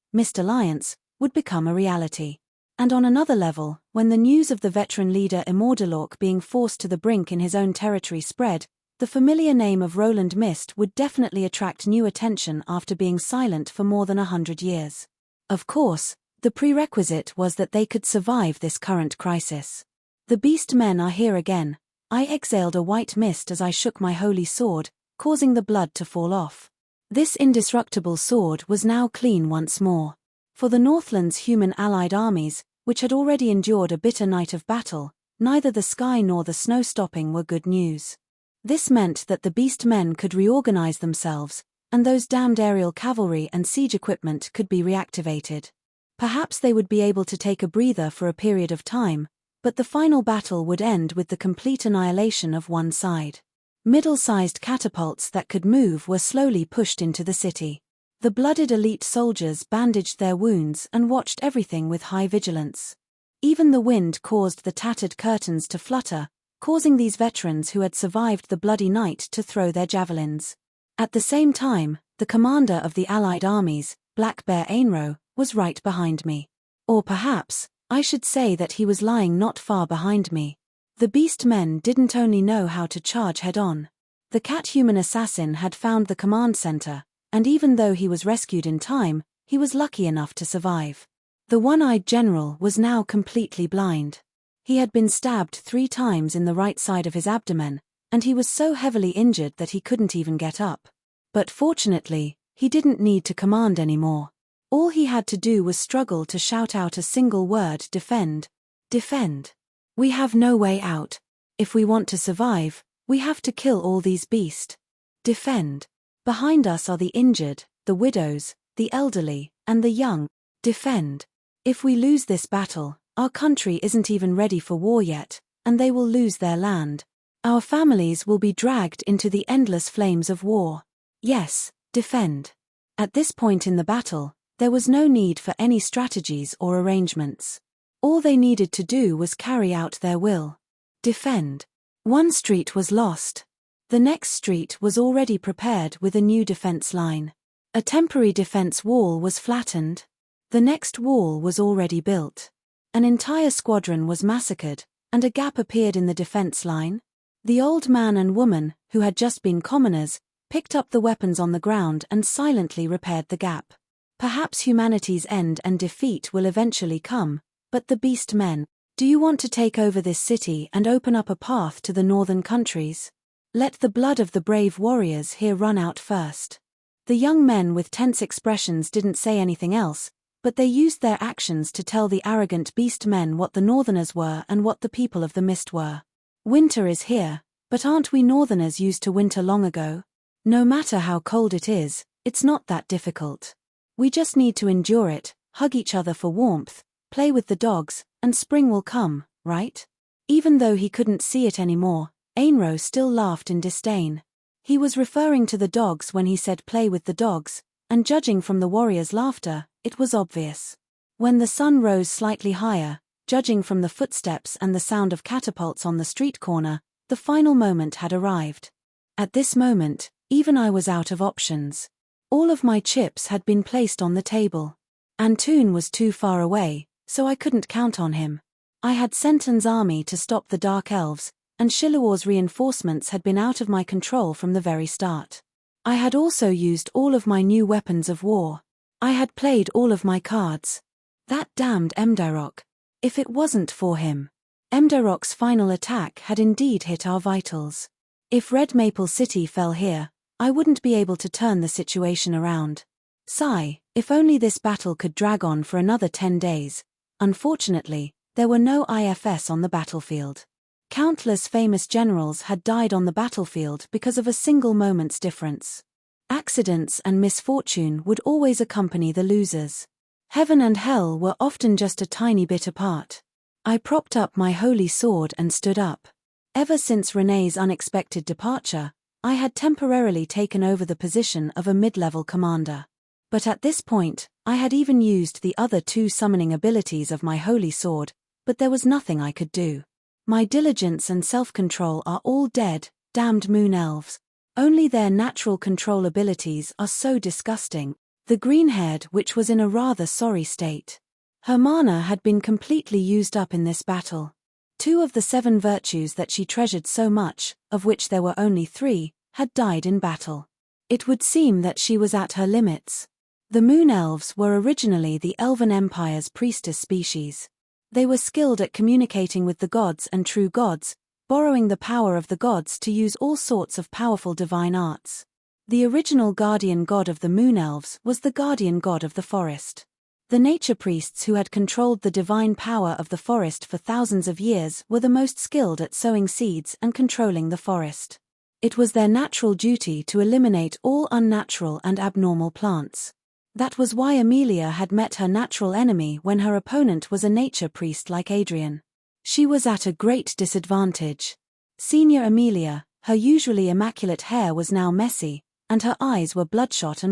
would become a reality. And on another level, when the news of the veteran leader Embark being forced to the brink in his own territory spread, the familiar name of Roland Mist would definitely attract new attention after being silent for more than 100 years. Of course, the prerequisite was that they could survive this current crisis. The beast men are here again. I exhaled a white mist as I shook my holy sword, causing the blood to fall off. This indestructible sword was now clean once more. For the Northland's human allied armies, which had already endured a bitter night of battle, neither the sky nor the snow stopping were good news. This meant that the beast men could reorganize themselves, and those damned aerial cavalry and siege equipment could be reactivated. Perhaps they would be able to take a breather for a period of time, but the final battle would end with the complete annihilation of one side. Middle-sized catapults that could move were slowly pushed into the city. The blooded elite soldiers bandaged their wounds and watched everything with high vigilance. Even the wind caused the tattered curtains to flutter, causing these veterans who had survived the bloody night to throw their javelins. At the same time, the commander of the allied armies, Black Bear Ainro, was right behind me. Or perhaps, I should say that he was lying not far behind me. The beast men didn't only know how to charge head-on. The cat-human assassin had found the command center, and even though he was rescued in time, he was lucky enough to survive. The one-eyed general was now completely blind. He had been stabbed 3 times in the right side of his abdomen, and he was so heavily injured that he couldn't even get up. But fortunately, he didn't need to command anymore. All he had to do was struggle to shout out a single word: defend. Defend. We have no way out. If we want to survive, we have to kill all these beasts. Defend. Behind us are the injured, the widows, the elderly, and the young. Defend. If we lose this battle, our country isn't even ready for war yet, and they will lose their land. Our families will be dragged into the endless flames of war. Yes, defend. At this point in the battle, there was no need for any strategies or arrangements. All they needed to do was carry out their will. Defend. One street was lost. The next street was already prepared with a new defense line. A temporary defense wall was flattened. The next wall was already built. An entire squadron was massacred, and a gap appeared in the defense line. The old man and woman, who had just been commoners, picked up the weapons on the ground and silently repaired the gap. Perhaps humanity's end and defeat will eventually come, but the beast men, do you want to take over this city and open up a path to the northern countries? Let the blood of the brave warriors here run out first. The young men with tense expressions didn't say anything else, but they used their actions to tell the arrogant beast men what the northerners were and what the people of the mist were. Winter is here, but aren't we northerners used to winter long ago? No matter how cold it is, it's not that difficult. We just need to endure it, hug each other for warmth, play with the dogs, and spring will come, right? Even though he couldn't see it anymore, Ainro still laughed in disdain. He was referring to the dogs when he said play with the dogs, and judging from the warriors' laughter, it was obvious. When the sun rose slightly higher, judging from the footsteps and the sound of catapults on the street corner, the final moment had arrived. At this moment, even I was out of options. All of my chips had been placed on the table. Antoon was too far away, so I couldn't count on him. I had Senton's army to stop the Dark Elves, and Shiluor's reinforcements had been out of my control from the very start. I had also used all of my new weapons of war. I had played all of my cards. That damned Embark. If it wasn't for him. Embark's final attack had indeed hit our vitals. If Red Maple City fell here, I wouldn't be able to turn the situation around. Sigh, if only this battle could drag on for another 10 days. Unfortunately, there were no IFS on the battlefield. Countless famous generals had died on the battlefield because of a single moment's difference. Accidents and misfortune would always accompany the losers. Heaven and hell were often just a tiny bit apart. I propped up my holy sword and stood up. Ever since Renee's unexpected departure, I had temporarily taken over the position of a mid-level commander. But at this point, I had even used the other two summoning abilities of my holy sword, but there was nothing I could do. My diligence and self-control are all dead, damned moon elves. Only their natural control abilities are so disgusting. The green-haired witch was in a rather sorry state. Her mana had been completely used up in this battle. 2 of the 7 virtues that she treasured so much, of which there were only 3, had died in battle. It would seem that she was at her limits. The moon elves were originally the Elven Empire's priestess species. They were skilled at communicating with the gods and true gods, borrowing the power of the gods to use all sorts of powerful divine arts. The original guardian god of the moon elves was the guardian god of the forest. The nature priests who had controlled the divine power of the forest for thousands of years were the most skilled at sowing seeds and controlling the forest. It was their natural duty to eliminate all unnatural and abnormal plants. That was why Amelia had met her natural enemy when her opponent was a nature priest like Adrian. She was at a great disadvantage. Senior Amelia, her usually immaculate hair was now messy, and her eyes were bloodshot.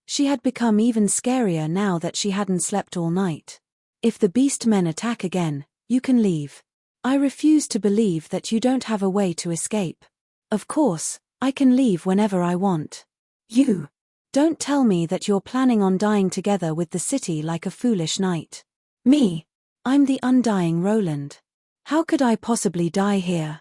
She had become even scarier now that she hadn't slept all night. If the beast men attack again, you can leave. I refuse to believe that you don't have a way to escape. Of course, I can leave whenever I want. You. Don't tell me that you're planning on dying together with the city like a foolish knight. Me? I'm the undying Roland. How could I possibly die here?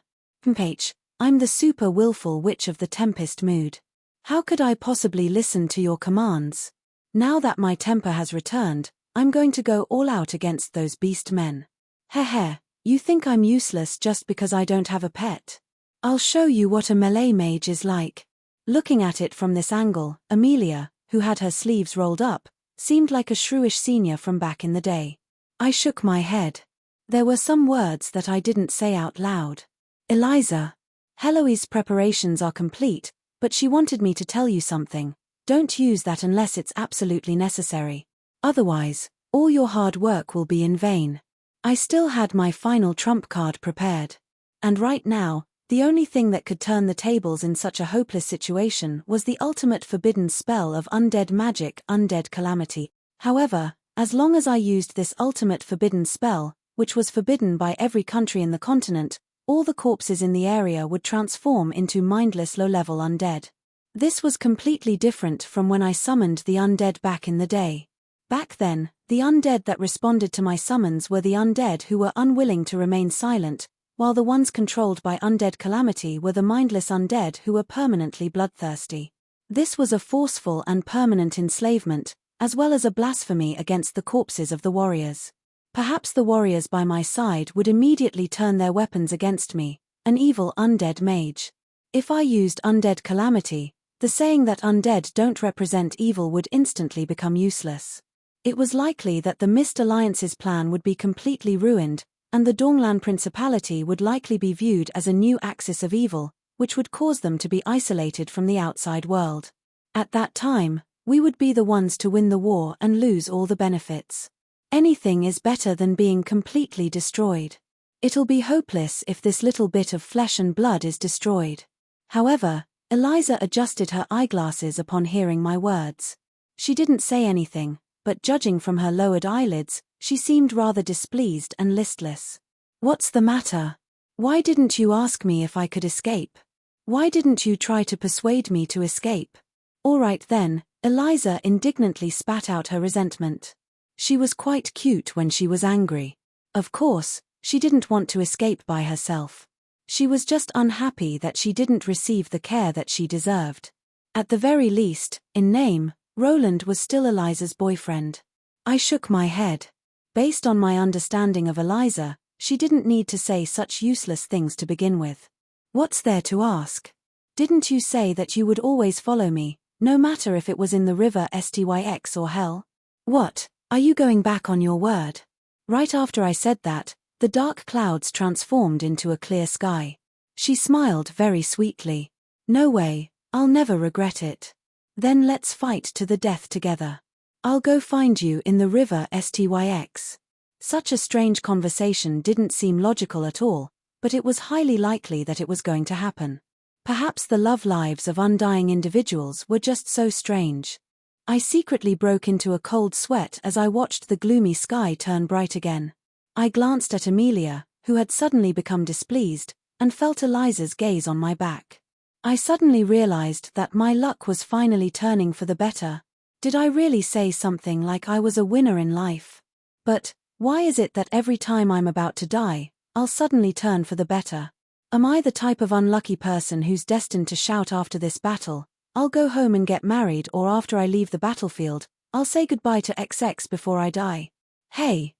I'm the super willful witch of the Tempest mood. How could I possibly listen to your commands? Now that my temper has returned, I'm going to go all out against those beast men. Heh, you think I'm useless just because I don't have a pet? I'll show you what a melee mage is like. Looking at it from this angle, Amelia, who had her sleeves rolled up, seemed like a shrewish senior from back in the day. I shook my head. There were some words that I didn't say out loud. Eliza. Heloise's preparations are complete, but she wanted me to tell you something. Don't use that unless it's absolutely necessary. Otherwise, all your hard work will be in vain. I still had my final trump card prepared. And right now, the only thing that could turn the tables in such a hopeless situation was the ultimate forbidden spell of undead magic, Undead Calamity. However, as long as I used this ultimate forbidden spell, which was forbidden by every country in the continent, all the corpses in the area would transform into mindless low-level undead. This was completely different from when I summoned the undead back in the day. Back then, the undead that responded to my summons were the undead who were unwilling to remain silent, while the ones controlled by Undead Calamity were the mindless undead who were permanently bloodthirsty. This was a forceful and permanent enslavement, as well as a blasphemy against the corpses of the warriors. Perhaps the warriors by my side would immediately turn their weapons against me, an evil undead mage. If I used Undead Calamity, the saying that undead don't represent evil would instantly become useless. It was likely that the Mist Alliance's plan would be completely ruined, and the Donglan Principality would likely be viewed as a new axis of evil, which would cause them to be isolated from the outside world. At that time, we would be the ones to win the war and lose all the benefits. Anything is better than being completely destroyed. It'll be hopeless if this little bit of flesh and blood is destroyed. However, Eliza adjusted her eyeglasses upon hearing my words. She didn't say anything, but judging from her lowered eyelids, she seemed rather displeased and listless. What's the matter? Why didn't you ask me if I could escape? Why didn't you try to persuade me to escape? All right then, Eliza indignantly spat out her resentment. She was quite cute when she was angry. Of course, she didn't want to escape by herself. She was just unhappy that she didn't receive the care that she deserved. At the very least, in name, Roland was still Eliza's boyfriend. I shook my head. Based on my understanding of Eliza, she didn't need to say such useless things to begin with. What's there to ask? Didn't you say that you would always follow me, no matter if it was in the river Styx or hell? What, are you going back on your word? Right after I said that, the dark clouds transformed into a clear sky. She smiled very sweetly. No way, I'll never regret it. Then let's fight to the death together. I'll go find you in the river Styx. Such a strange conversation didn't seem logical at all, but it was highly likely that it was going to happen. Perhaps the love lives of undying individuals were just so strange. I secretly broke into a cold sweat as I watched the gloomy sky turn bright again. I glanced at Amelia, who had suddenly become displeased, and felt Eliza's gaze on my back. I suddenly realized that my luck was finally turning for the better. Did I really say something like I was a winner in life? But why is it that every time I'm about to die, I'll suddenly turn for the better? Am I the type of unlucky person who's destined to shout after this battle, "I'll go home and get married," or after I leave the battlefield, "I'll say goodbye to XX before I die"? Hey,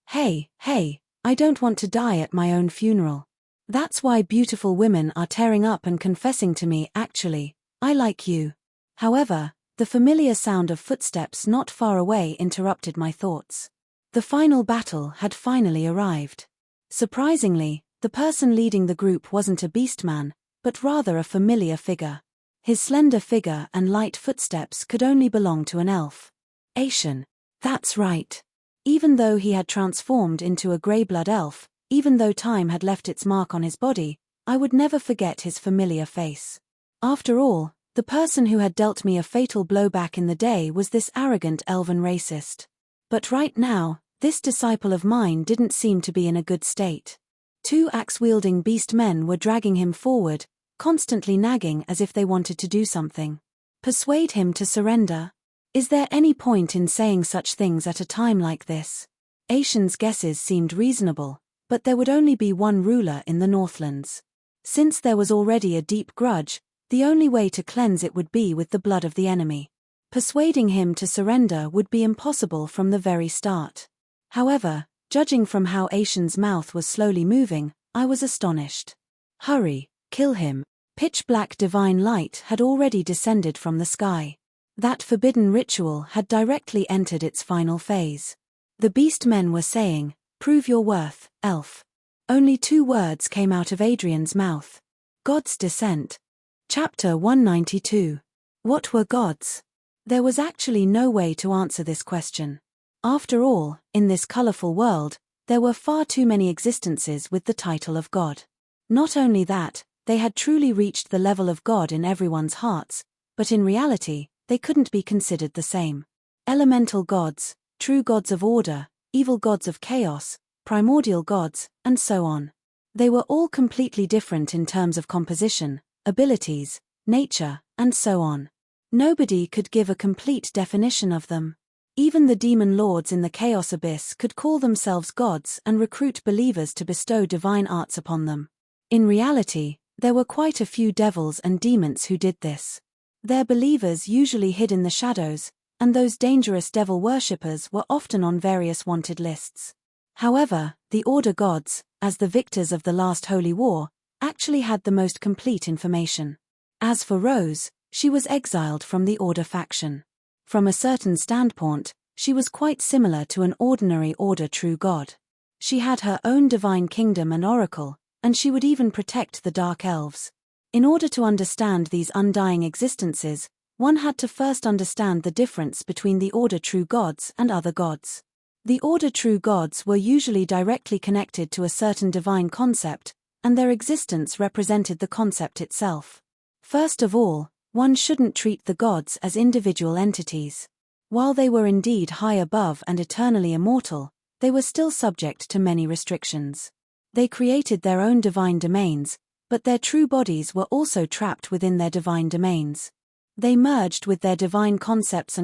I don't want to die at my own funeral. That's why beautiful women are tearing up and confessing to me, "Actually, I like you." However, the familiar sound of footsteps not far away interrupted my thoughts. The final battle had finally arrived. Surprisingly, the person leading the group wasn't a beastman, but rather a familiar figure. His slender figure and light footsteps could only belong to an elf. Aishan. That's right. Even though he had transformed into a grey-blood elf, even though time had left its mark on his body, I would never forget his familiar face. After all, the person who had dealt me a fatal blow back in the day was this arrogant elven racist. But right now, this disciple of mine didn't seem to be in a good state. Two axe-wielding beast men were dragging him forward, constantly nagging as if they wanted to do something. Persuade him to surrender? Is there any point in saying such things at a time like this? Aishan's guesses seemed reasonable, but there would only be one ruler in the Northlands. Since there was already a deep grudge, the only way to cleanse it would be with the blood of the enemy. Persuading him to surrender would be impossible from the very start. However, judging from how Aishan's mouth was slowly moving, I was astonished. Hurry, kill him. Pitch-black divine light had already descended from the sky. That forbidden ritual had directly entered its final phase. The beast men were saying, "Prove your worth, elf." Only 2 words came out of Adrian's mouth. God's Descent. Chapter 192. What were gods? There was actually no way to answer this question. After all, in this colorful world, there were far too many existences with the title of God. Not only that, they had truly reached the level of God in everyone's hearts, but in reality, they couldn't be considered the same. Elemental gods, true gods of order, evil gods of chaos, primordial gods, and so on. They were all completely different in terms of composition, abilities, nature, and so on. Nobody could give a complete definition of them. Even the demon lords in the chaos abyss could call themselves gods and recruit believers to bestow divine arts upon them. In reality, there were quite a few devils and demons who did this. Their believers usually hid in the shadows, and those dangerous devil worshippers were often on various wanted lists. However, the Order gods, as the victors of the last holy war, actually had the most complete information. As for Rose, she was exiled from the Order faction. From a certain standpoint, she was quite similar to an ordinary Order true god. She had her own divine kingdom and oracle, and she would even protect the Dark Elves. In order to understand these undying existences, one had to first understand the difference between the Order true gods and other gods. The Order true gods were usually directly connected to a certain divine concept, and their existence represented the concept itself. First of all, one shouldn't treat the gods as individual entities. While they were indeed high above and eternally immortal, they were still subject to many restrictions. They created their own divine domains, but their true bodies were also trapped within their divine domains. They merged with their divine concepts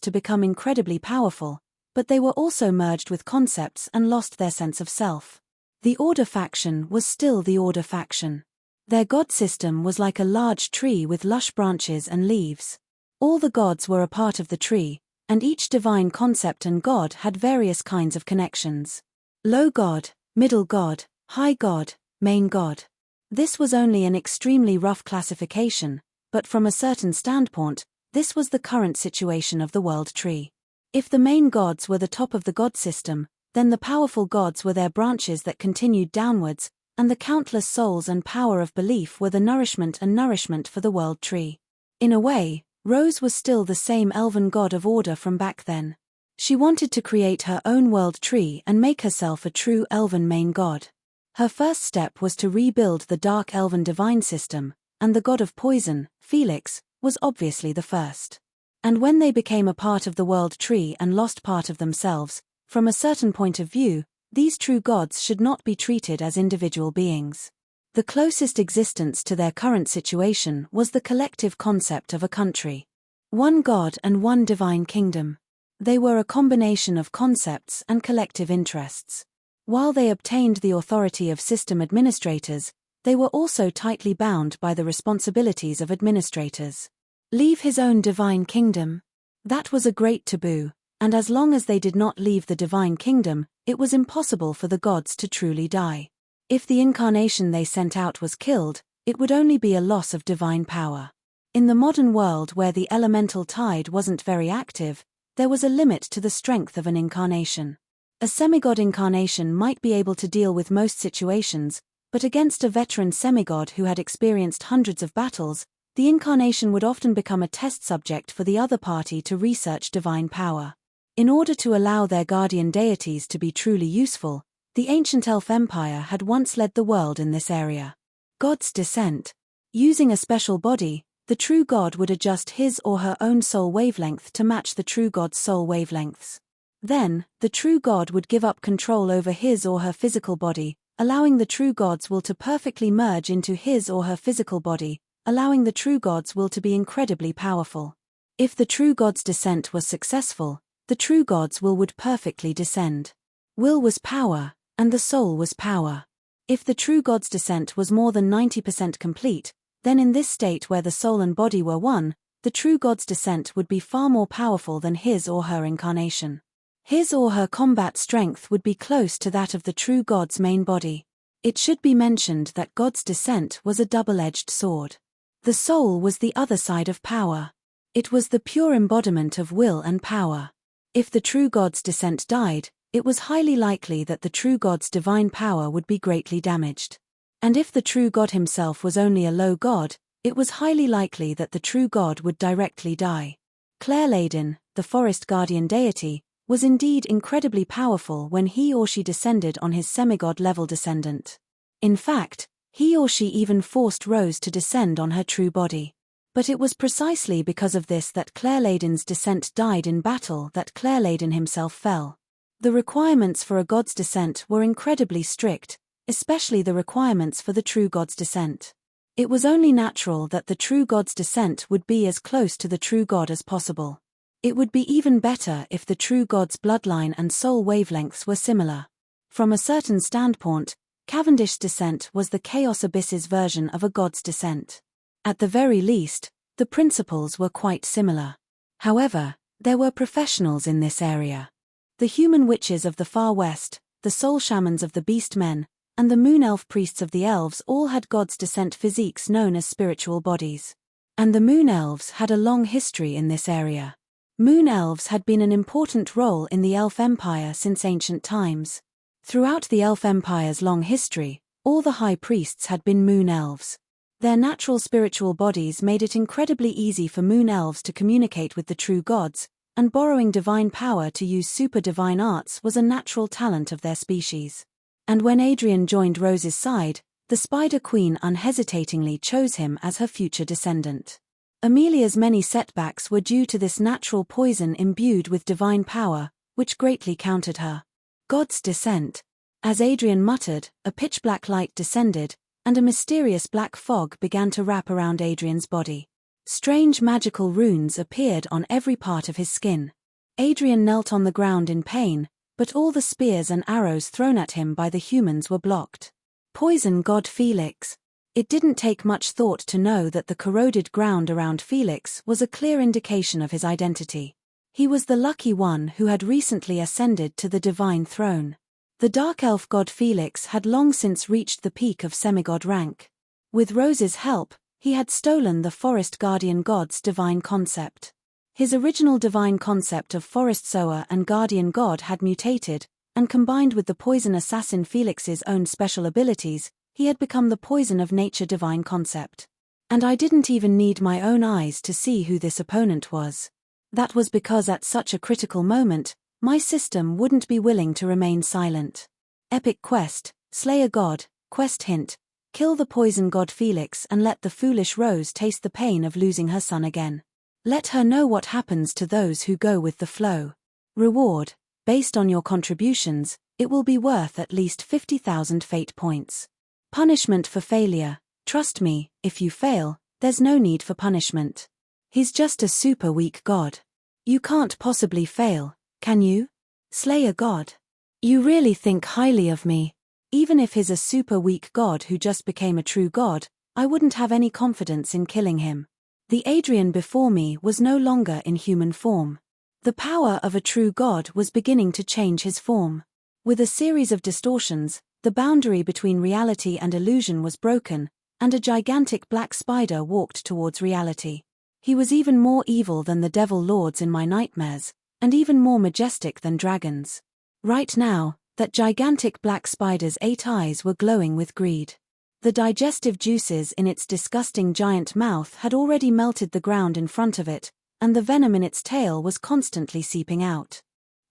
to become incredibly powerful, but they were also merged with concepts and lost their sense of self. The Order faction was still the Order faction. Their god system was like a large tree with lush branches and leaves. All the gods were a part of the tree, and each divine concept and god had various kinds of connections. Low god, middle god, high god, main god. This was only an extremely rough classification, but from a certain standpoint, this was the current situation of the world tree. If the main gods were the top of the god system, Then the powerful gods were their branches that continued downwards, and the countless souls and power of belief were the nourishment for the world tree. In a way, Rose was still the same elven god of order from back then. She wanted to create her own world tree and make herself a true elven main god. Her first step was to rebuild the dark elven divine system, and the god of poison, Felix, was obviously the first. And when they became a part of the world tree and lost part of themselves, from a certain point of view, these true gods should not be treated as individual beings. The closest existence to their current situation was the collective concept of a country. One god and one divine kingdom. They were a combination of concepts and collective interests. While they obtained the authority of system administrators, they were also tightly bound by the responsibilities of administrators. Leave his own divine kingdom? That was a great taboo, and as long as they did not leave the divine kingdom, it was impossible for the gods to truly die. If the incarnation they sent out was killed, it would only be a loss of divine power. In the modern world where the elemental tide wasn't very active, there was a limit to the strength of an incarnation. A semigod incarnation might be able to deal with most situations, but against a veteran semigod who had experienced hundreds of battles, the incarnation would often become a test subject for the other party to research divine power. In order to allow their guardian deities to be truly useful, the ancient elf empire had once led the world in this area. God's descent. Using a special body, the true god would adjust his or her own soul wavelength to match the true god's soul wavelengths. Then, the true god would give up control over his or her physical body, allowing the true god's will to perfectly merge into his or her physical body, allowing the true god's will to be incredibly powerful. If the true god's descent was successful, the true god's will would perfectly descend. Will was power, and the soul was power. If the true god's descent was more than 90% complete, then in this state where the soul and body were one, the true god's descent would be far more powerful than his or her incarnation. His or her combat strength would be close to that of the true god's main body. It should be mentioned that God's descent was a double-edged sword. The soul was the other side of power. It was the pure embodiment of will and power. If the true god's descent died, it was highly likely that the true god's divine power would be greatly damaged. And if the true god himself was only a low god, it was highly likely that the true god would directly die. Claire-Laden, the forest guardian deity, was indeed incredibly powerful when he or she descended on his semigod-level descendant. In fact, he or she even forced Rose to descend on her true body. But it was precisely because of this that Claire-Laden's descent died in battle that Claire-Laden himself fell. The requirements for a god's descent were incredibly strict, especially the requirements for the true god's descent. It was only natural that the true god's descent would be as close to the true god as possible. It would be even better if the true god's bloodline and soul wavelengths were similar. From a certain standpoint, Cavendish's descent was the Chaos Abyss's version of a god's descent. At the very least, the principles were quite similar. However, there were professionals in this area. The human witches of the far west, the soul shamans of the beast men, and the moon elf priests of the elves all had god's descent physiques known as spiritual bodies. And the moon elves had a long history in this area. Moon elves had been an important role in the elf empire since ancient times. Throughout the elf empire's long history, all the high priests had been moon elves. Their natural spiritual bodies made it incredibly easy for moon elves to communicate with the true gods, and borrowing divine power to use super divine arts was a natural talent of their species. And when Adrian joined Rose's side, the Spider Queen unhesitatingly chose him as her future descendant. Amelia's many setbacks were due to this natural poison imbued with divine power, which greatly countered her. God's descent. As Adrian muttered, a pitch-black light descended, and a mysterious black fog began to wrap around Adrian's body. Strange magical runes appeared on every part of his skin. Adrian knelt on the ground in pain, but all the spears and arrows thrown at him by the humans were blocked. Poison god Felix. It didn't take much thought to know that the corroded ground around Felix was a clear indication of his identity. He was the lucky one who had recently ascended to the divine throne. The dark elf god Felix had long since reached the peak of semigod rank. With Rose's help, he had stolen the forest guardian god's divine concept. His original divine concept of forest sower and guardian god had mutated, and combined with the poison assassin Felix's own special abilities, he had become the poison of nature divine concept. And I didn't even need my own eyes to see who this opponent was. That was because at such a critical moment, my system wouldn't be willing to remain silent. Epic quest, slay a god, quest hint, kill the poison god Felix and let the foolish Rose taste the pain of losing her son again. Let her know what happens to those who go with the flow. Reward, based on your contributions, it will be worth at least 50,000 fate points. Punishment for failure, trust me, if you fail, there's no need for punishment. He's just a super weak god. You can't possibly fail, can you? Slay a god. You really think highly of me. Even if he's a super weak god who just became a true god, I wouldn't have any confidence in killing him. The Adrian before me was no longer in human form. The power of a true god was beginning to change his form. With a series of distortions, the boundary between reality and illusion was broken, and a gigantic black spider walked towards reality. He was even more evil than the devil lords in my nightmares, and even more majestic than dragons. Right now, that gigantic black spider's 8 eyes were glowing with greed. The digestive juices in its disgusting giant mouth had already melted the ground in front of it, and the venom in its tail was constantly seeping out.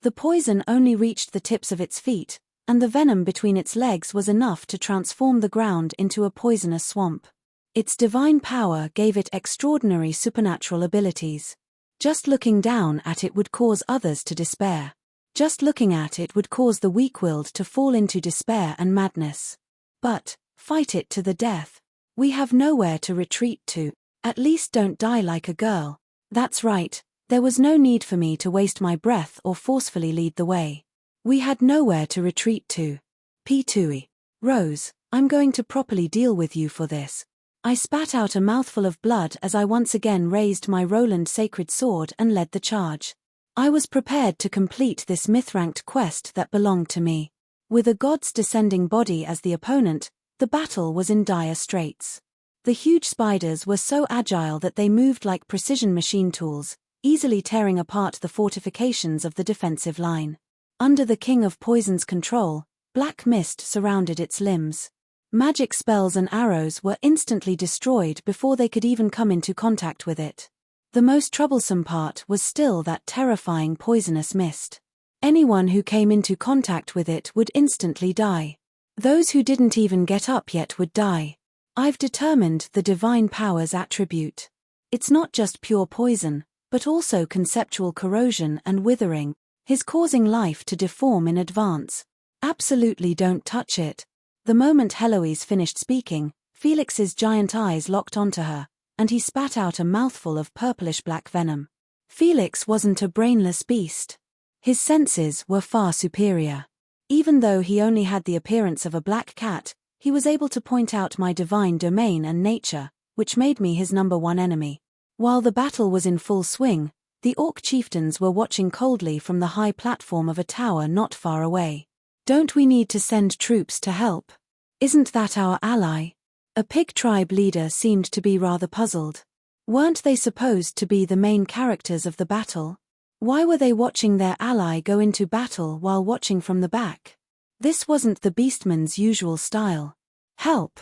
The poison only reached the tips of its feet, and the venom between its legs was enough to transform the ground into a poisonous swamp. Its divine power gave it extraordinary supernatural abilities. Just looking down at it would cause others to despair. Just looking at it would cause the weak-willed to fall into despair and madness. But, fight it to the death. We have nowhere to retreat to. At least don't die like a girl. That's right, there was no need for me to waste my breath or forcefully lead the way. We had nowhere to retreat to. P2E. Rose, I'm going to properly deal with you for this. I spat out a mouthful of blood as I once again raised my Roland sacred sword and led the charge. I was prepared to complete this myth-ranked quest that belonged to me. With a god's descending body as the opponent, the battle was in dire straits. The huge spiders were so agile that they moved like precision machine tools, easily tearing apart the fortifications of the defensive line. Under the King of Poison's control, black mist surrounded its limbs. Magic spells and arrows were instantly destroyed before they could even come into contact with it. The most troublesome part was still that terrifying poisonous mist. Anyone who came into contact with it would instantly die. Those who didn't even get up yet would die. I've determined the divine power's attribute. It's not just pure poison, but also conceptual corrosion and withering, his causing life to deform in advance. Absolutely don't touch it. The moment Heloise finished speaking, Felix's giant eyes locked onto her, and he spat out a mouthful of purplish-black venom. Felix wasn't a brainless beast. His senses were far superior. Even though he only had the appearance of a black cat, he was able to point out my divine domain and nature, which made me his #1 enemy. While the battle was in full swing, the orc chieftains were watching coldly from the high platform of a tower not far away. Don't we need to send troops to help? Isn't that our ally? A pig tribe leader seemed to be rather puzzled. Weren't they supposed to be the main characters of the battle? Why were they watching their ally go into battle while watching from the back? This wasn't the beastman's usual style. Help!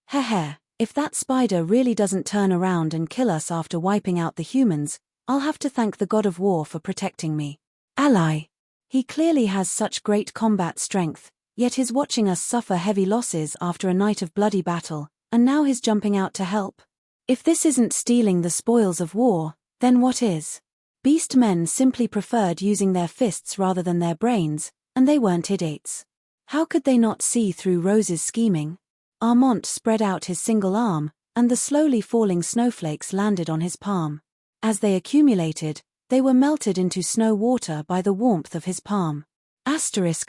Heh, if that spider really doesn't turn around and kill us after wiping out the humans, I'll have to thank the god of war for protecting me. Ally! He clearly has such great combat strength, yet he's watching us suffer heavy losses after a night of bloody battle, and now he's jumping out to help. If this isn't stealing the spoils of war, then what is? Beast men simply preferred using their fists rather than their brains, and they weren't idiots. How could they not see through Rose's scheming? Armont spread out his single arm, and the slowly falling snowflakes landed on his palm. As they accumulated, they were melted into snow water by the warmth of his palm.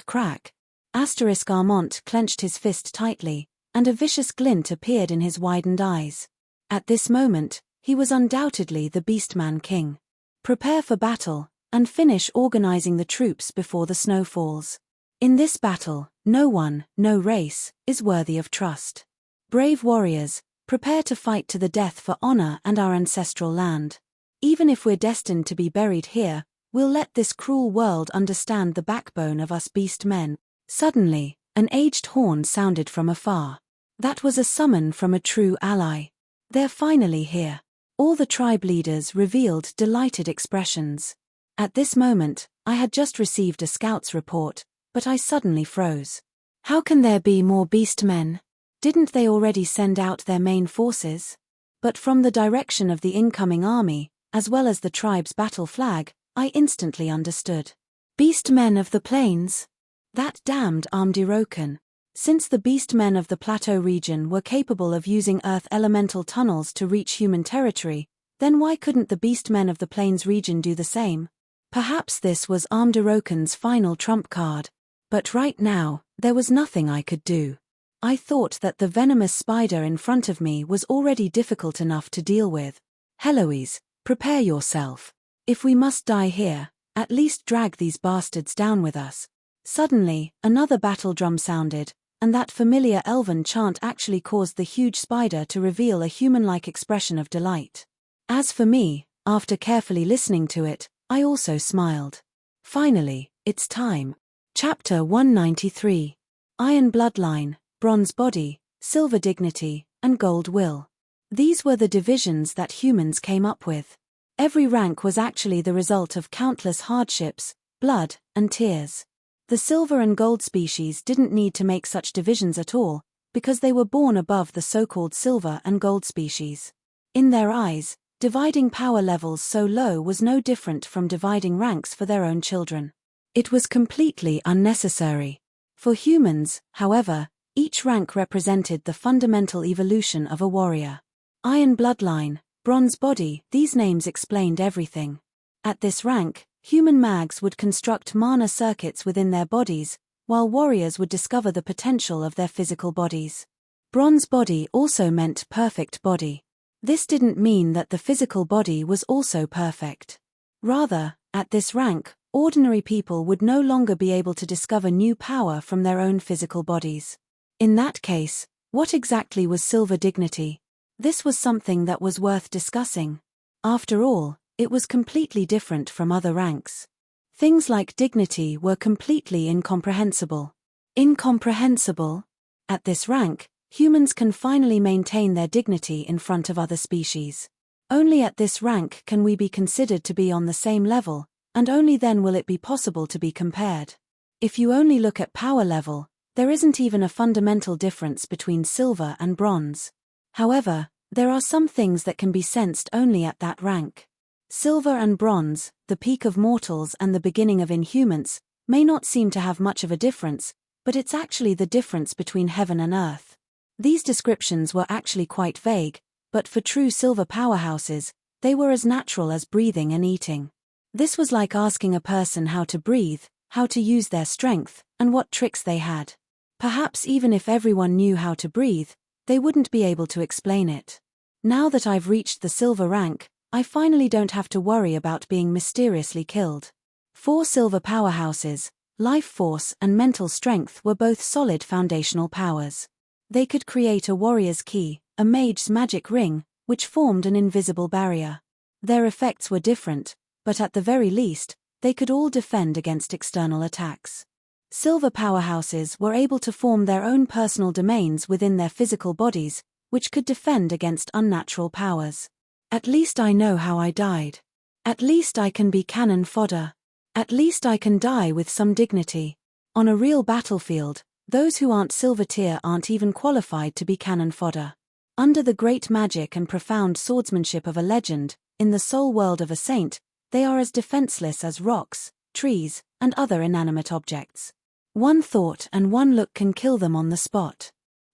Crack. Armont clenched his fist tightly, and a vicious glint appeared in his widened eyes. At this moment, he was undoubtedly the Beastman King. Prepare for battle, and finish organizing the troops before the snow falls. In this battle, no one, no race, is worthy of trust. Brave warriors, prepare to fight to the death for honor and our ancestral land. Even if we're destined to be buried here, We'll let this cruel world understand the backbone of us beast men. Suddenly, an aged horn sounded from afar. That was a summon from a true ally. They're finally here. All the tribe leaders revealed delighted expressions. At this moment, I had just received a scout's report, but I suddenly froze. How can there be more beast men? Didn't they already send out their main forces? But from the direction of the incoming army, as well as the tribe's battle flag, I instantly understood. Beast men of the plains? That damned Amdirokan. Since the beast men of the plateau region were capable of using earth elemental tunnels to reach human territory, then why couldn't the beast men of the plains region do the same? Perhaps this was Amdirokan's final trump card. But right now, there was nothing I could do. I thought that the venomous spider in front of me was already difficult enough to deal with. Heloise, prepare yourself. If we must die here, at least drag these bastards down with us. Suddenly, another battle drum sounded, and that familiar elven chant actually caused the huge spider to reveal a human-like expression of delight. As for me, after carefully listening to it, I also smiled. Finally, it's time. Chapter 193. Iron Bloodline, Bronze Body, Silver Dignity, and Gold Will. These were the divisions that humans came up with. Every rank was actually the result of countless hardships, blood, and tears. The silver and gold species didn't need to make such divisions at all, because they were born above the so-called silver and gold species. In their eyes, dividing power levels so low was no different from dividing ranks for their own children. It was completely unnecessary. For humans, however, each rank represented the fundamental evolution of a warrior. Iron Bloodline, Bronze Body, these names explained everything. At this rank, human mags would construct mana circuits within their bodies, while warriors would discover the potential of their physical bodies. Bronze Body also meant perfect body. This didn't mean that the physical body was also perfect. Rather, at this rank, ordinary people would no longer be able to discover new power from their own physical bodies. In that case, what exactly was silver dignity? This was something that was worth discussing. After all, it was completely different from other ranks. Things like dignity were completely incomprehensible. Incomprehensible? At this rank, humans can finally maintain their dignity in front of other species. Only at this rank can we be considered to be on the same level, and only then will it be possible to be compared. If you only look at power level, there isn't even a fundamental difference between silver and bronze. However, there are some things that can be sensed only at that rank. Silver and bronze, the peak of mortals and the beginning of inhumans, may not seem to have much of a difference, but it's actually the difference between heaven and earth. These descriptions were actually quite vague, but for true silver powerhouses, they were as natural as breathing and eating. This was like asking a person how to breathe, how to use their strength, and what tricks they had. Perhaps even if everyone knew how to breathe, they wouldn't be able to explain it. Now that I've reached the silver rank, I finally don't have to worry about being mysteriously killed. 4 silver powerhouses, life force and mental strength were both solid foundational powers. They could create a warrior's key, a mage's magic ring, which formed an invisible barrier. Their effects were different, but at the very least, they could all defend against external attacks. Silver powerhouses were able to form their own personal domains within their physical bodies, which could defend against unnatural powers. At least I know how I died. At least I can be cannon fodder. At least I can die with some dignity. On a real battlefield, those who aren't silver tier aren't even qualified to be cannon fodder. Under the great magic and profound swordsmanship of a legend, in the soul world of a saint, they are as defenseless as rocks, trees, and other inanimate objects. One thought and one look can kill them on the spot.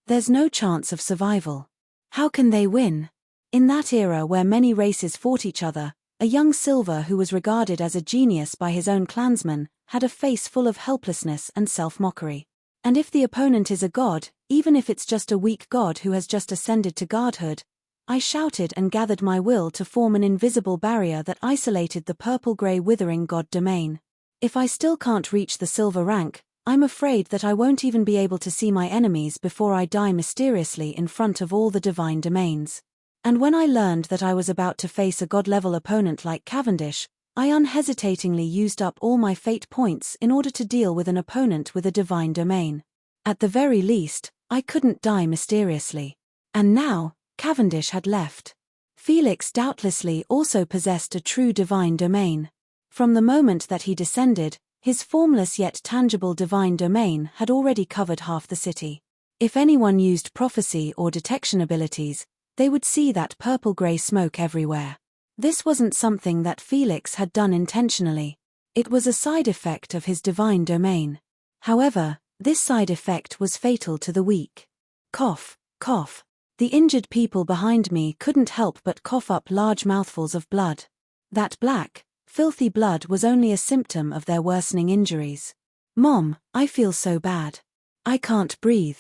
There's no chance of survival. How can they win? In that era where many races fought each other, a young silver who was regarded as a genius by his own clansmen had a face full of helplessness and self-mockery. And if the opponent is a god, even if it's just a weak god who has just ascended to godhood, I shouted and gathered my will to form an invisible barrier that isolated the purple-grey withering god domain. If I still can't reach the silver rank, I'm afraid that I won't even be able to see my enemies before I die mysteriously in front of all the divine domains. And when I learned that I was about to face a god-level opponent like Cavendish, I unhesitatingly used up all my fate points in order to deal with an opponent with a divine domain. At the very least, I couldn't die mysteriously. And now, Cavendish had left. Felix doubtlessly also possessed a true divine domain. From the moment that he descended, his formless yet tangible divine domain had already covered half the city. If anyone used prophecy or detection abilities, they would see that purple-grey smoke everywhere. This wasn't something that Felix had done intentionally. It was a side effect of his divine domain. However, this side effect was fatal to the weak. Cough, cough. The injured people behind me couldn't help but cough up large mouthfuls of blood. That black, filthy blood was only a symptom of their worsening injuries. Mom, I feel so bad. I can't breathe.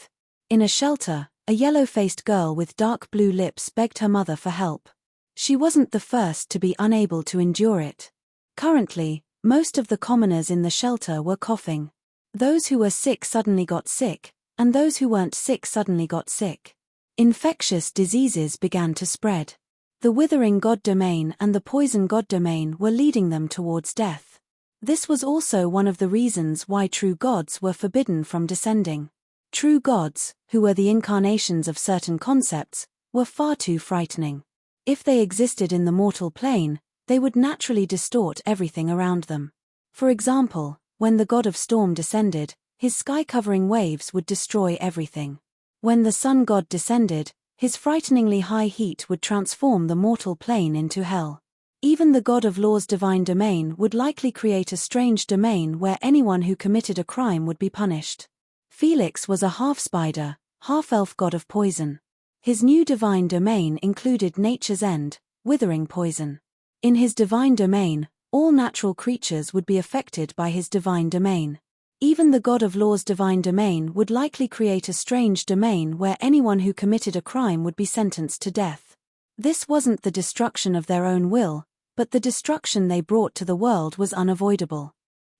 In a shelter, a yellow-faced girl with dark blue lips begged her mother for help. She wasn't the first to be unable to endure it. Currently, most of the commoners in the shelter were coughing. Those who were sick suddenly got sick, and those who weren't sick suddenly got sick. Infectious diseases began to spread. The withering god domain and the poison god domain were leading them towards death. This was also one of the reasons why true gods were forbidden from descending. True gods, who were the incarnations of certain concepts, were far too frightening. If they existed in the mortal plane, they would naturally distort everything around them. For example, when the god of storm descended, his sky-covering waves would destroy everything. When the sun god descended, his frighteningly high heat would transform the mortal plane into hell. Even the god of law's divine domain would likely create a strange domain where anyone who committed a crime would be punished. Felix was a half-spider, half-elf god of poison. His new divine domain included nature's end, withering poison. In his divine domain, all natural creatures would be affected by his divine domain. Even the god of law's divine domain would likely create a strange domain where anyone who committed a crime would be sentenced to death. This wasn't the destruction of their own will, but the destruction they brought to the world was unavoidable.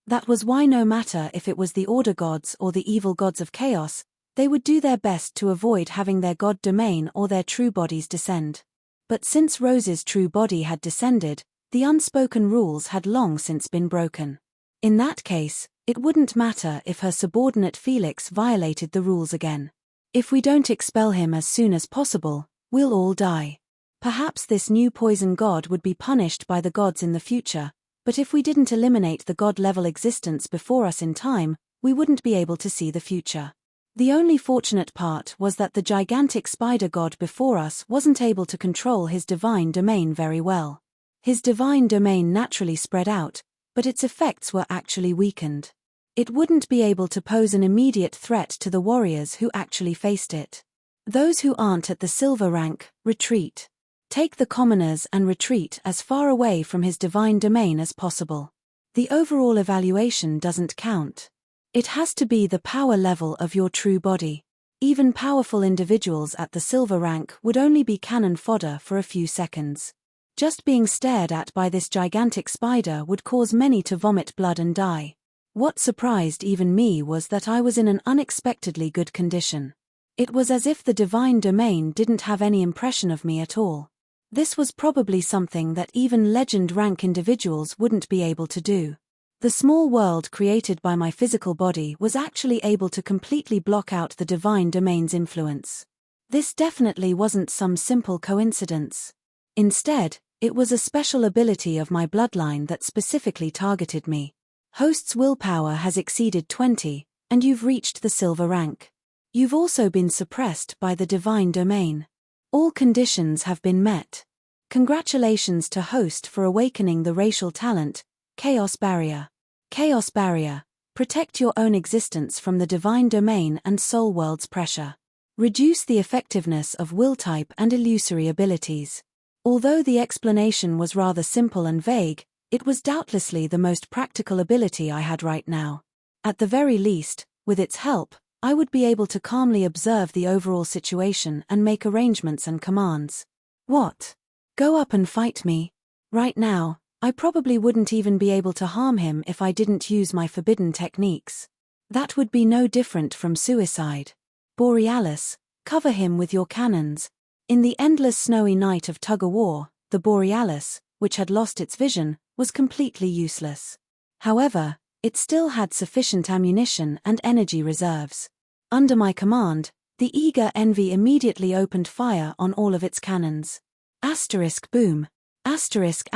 That was why no matter if it was the order gods or the evil gods of chaos, they would do their best to avoid having their god domain or their true bodies descend. But since Rose's true body had descended, the unspoken rules had long since been broken. In that case, it wouldn't matter if her subordinate Felix violated the rules again. If we don't expel him as soon as possible, we'll all die. Perhaps this new poison god would be punished by the gods in the future, but if we didn't eliminate the god-level existence before us in time, we wouldn't be able to see the future. The only fortunate part was that the gigantic spider god before us wasn't able to control his divine domain very well. His divine domain naturally spread out, but its effects were actually weakened. It wouldn't be able to pose an immediate threat to the warriors who actually faced it. Those who aren't at the silver rank, retreat. Take the commoners and retreat as far away from his divine domain as possible. The overall evaluation doesn't count. It has to be the power level of your true body. Even powerful individuals at the silver rank would only be cannon fodder for a few seconds. Just being stared at by this gigantic spider would cause many to vomit blood and die. What surprised even me was that I was in an unexpectedly good condition. It was as if the divine domain didn't have any impression of me at all. This was probably something that even legend rank individuals wouldn't be able to do. The small world created by my physical body was actually able to completely block out the divine domain's influence. This definitely wasn't some simple coincidence. Instead, it was a special ability of my bloodline that specifically targeted me. Host's willpower has exceeded 20, and you've reached the silver rank. You've also been suppressed by the divine domain. All conditions have been met. Congratulations to Host for awakening the racial talent, Chaos Barrier. Chaos Barrier. Protect your own existence from the divine domain and soul world's pressure. Reduce the effectiveness of will type and illusory abilities. Although the explanation was rather simple and vague, it was doubtlessly the most practical ability I had right now. At the very least, with its help, I would be able to calmly observe the overall situation and make arrangements and commands. What? Go up and fight me? Right now, I probably wouldn't even be able to harm him if I didn't use my forbidden techniques. That would be no different from suicide. Borealis, cover him with your cannons. In the endless snowy night of tug-of-war, the Borealis, which had lost its vision, was completely useless. However, it still had sufficient ammunition and energy reserves. Under my command, the eager Envy immediately opened fire on all of its cannons. Asterisk boom. Asterisk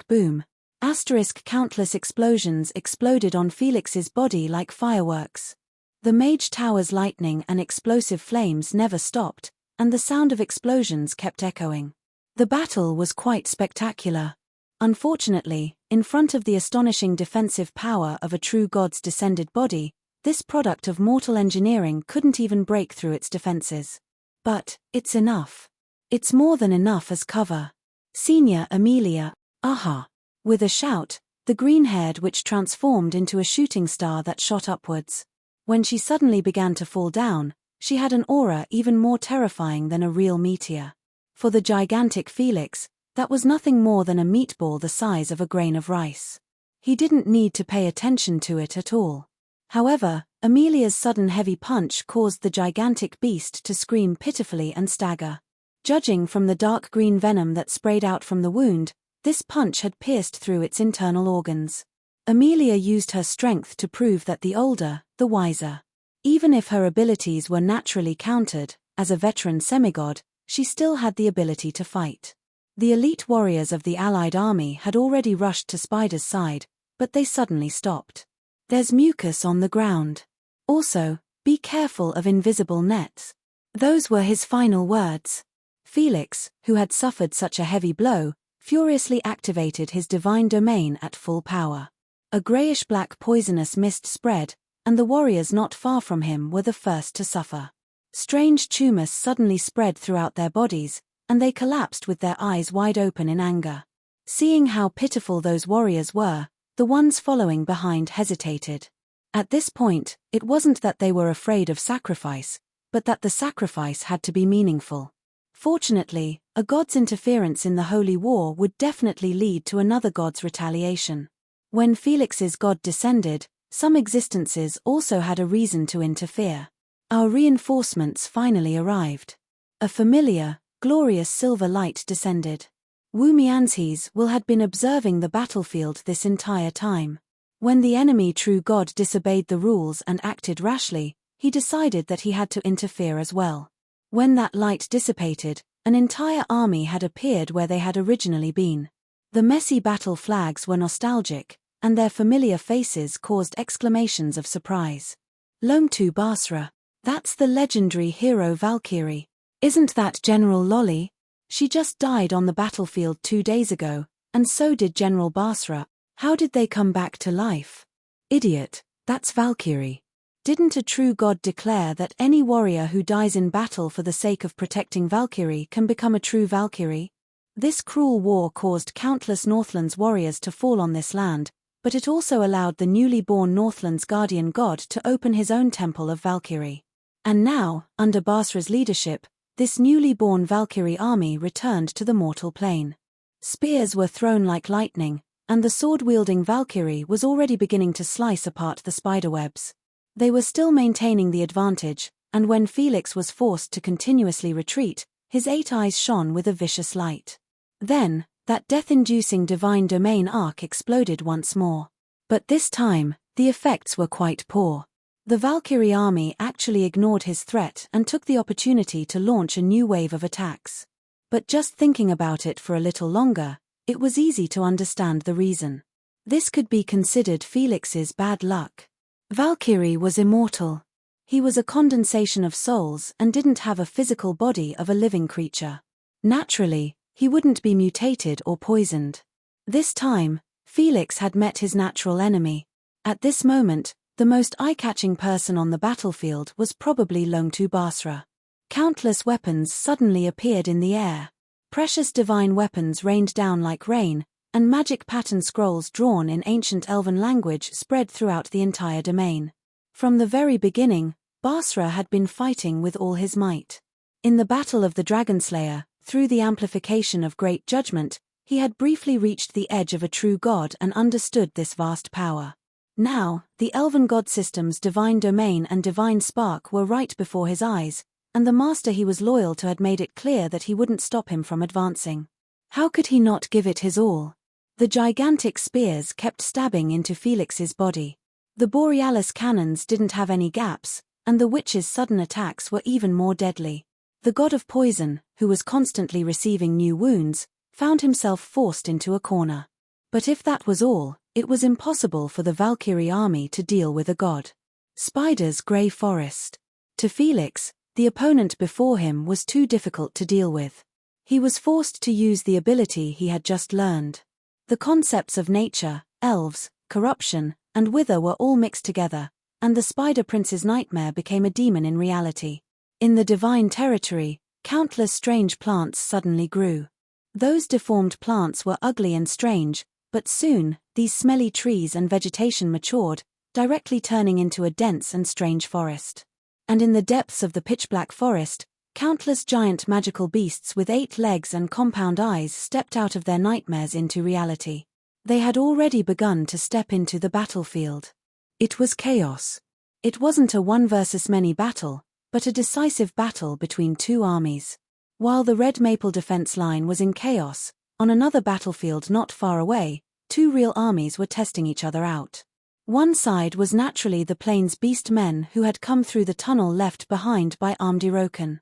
boom. Asterisk countless explosions exploded on Felix's body like fireworks. The Mage Tower's lightning and explosive flames never stopped, and the sound of explosions kept echoing. The battle was quite spectacular. Unfortunately, in front of the astonishing defensive power of a true god's descended body, this product of mortal engineering couldn't even break through its defenses. But it's enough. It's more than enough as cover. Senior Amelia, aha! With a shout, the green-haired witch transformed into a shooting star that shot upwards. When she suddenly began to fall down, she had an aura even more terrifying than a real meteor. For the gigantic Felix, that was nothing more than a meatball the size of a grain of rice. He didn't need to pay attention to it at all. However, Amelia's sudden heavy punch caused the gigantic beast to scream pitifully and stagger. Judging from the dark green venom that sprayed out from the wound, this punch had pierced through its internal organs. Amelia used her strength to prove that the older, the wiser. Even if her abilities were naturally countered, as a veteran semigod, she still had the ability to fight. The elite warriors of the allied army had already rushed to Spider's side, but they suddenly stopped. There's mucus on the ground. Also, be careful of invisible nets. Those were his final words. Felix, who had suffered such a heavy blow, furiously activated his divine domain at full power. A grayish-black poisonous mist spread, and the warriors not far from him were the first to suffer. Strange tumors suddenly spread throughout their bodies, and they collapsed with their eyes wide open in anger. Seeing how pitiful those warriors were, the ones following behind hesitated. At this point, it wasn't that they were afraid of sacrifice, but that the sacrifice had to be meaningful. Fortunately, a god's interference in the holy war would definitely lead to another god's retaliation. When Felix's god descended, some existences also had a reason to interfere. Our reinforcements finally arrived. A familiar, glorious silver light descended. Wu Mianzhe's will had been observing the battlefield this entire time. When the enemy true god disobeyed the rules and acted rashly, he decided that he had to interfere as well. When that light dissipated, an entire army had appeared where they had originally been. The messy battle flags were nostalgic, and their familiar faces caused exclamations of surprise. Lomtu Basra. That's the legendary hero Valkyrie. Isn't that General Lolly? She just died on the battlefield 2 days ago, and so did General Basra. How did they come back to life? Idiot, that's Valkyrie. Didn't a true god declare that any warrior who dies in battle for the sake of protecting Valkyrie can become a true Valkyrie? This cruel war caused countless Northland's warriors to fall on this land, but it also allowed the newly born Northland's guardian god to open his own temple of Valkyrie. And now, under Basra's leadership, this newly born Valkyrie army returned to the mortal plane. Spears were thrown like lightning, and the sword-wielding Valkyrie was already beginning to slice apart the spiderwebs. They were still maintaining the advantage, and when Felix was forced to continuously retreat, his 8 eyes shone with a vicious light. Then, that death-inducing divine domain arc exploded once more. But this time, the effects were quite poor. The Valkyrie army actually ignored his threat and took the opportunity to launch a new wave of attacks. But just thinking about it for a little longer, it was easy to understand the reason. This could be considered Felix's bad luck. Valkyrie was immortal. He was a condensation of souls and didn't have a physical body of a living creature. Naturally, he wouldn't be mutated or poisoned. This time, Felix had met his natural enemy. At this moment, the most eye-catching person on the battlefield was probably Lomtu Basra. Countless weapons suddenly appeared in the air. Precious divine weapons rained down like rain, and magic pattern scrolls drawn in ancient elven language spread throughout the entire domain. From the very beginning, Basra had been fighting with all his might. In the Battle of the Dragonslayer, through the amplification of great judgment, he had briefly reached the edge of a true god and understood this vast power. Now, the elven god system's divine domain and divine spark were right before his eyes, and the master he was loyal to had made it clear that he wouldn't stop him from advancing. How could he not give it his all? The gigantic spears kept stabbing into Felix's body. The Borealis cannons didn't have any gaps, and the witch's sudden attacks were even more deadly. The god of poison, who was constantly receiving new wounds, found himself forced into a corner. But if that was all, it was impossible for the Valkyrie army to deal with a god. Spider's grey forest. To Felix, the opponent before him was too difficult to deal with. He was forced to use the ability he had just learned. The concepts of nature, elves, corruption, and wither were all mixed together, and the Spider Prince's nightmare became a demon in reality. In the divine territory, countless strange plants suddenly grew. Those deformed plants were ugly and strange, but soon, these smelly trees and vegetation matured, directly turning into a dense and strange forest. And in the depths of the pitch-black forest, countless giant magical beasts with 8 legs and compound eyes stepped out of their nightmares into reality. They had already begun to step into the battlefield. It was chaos. It wasn't a one versus many battle, but a decisive battle between 2 armies. While the Red Maple defense line was in chaos, on another battlefield not far away, 2 real armies were testing each other out. One side was naturally the Plains Beast men who had come through the tunnel left behind by Amdiroken.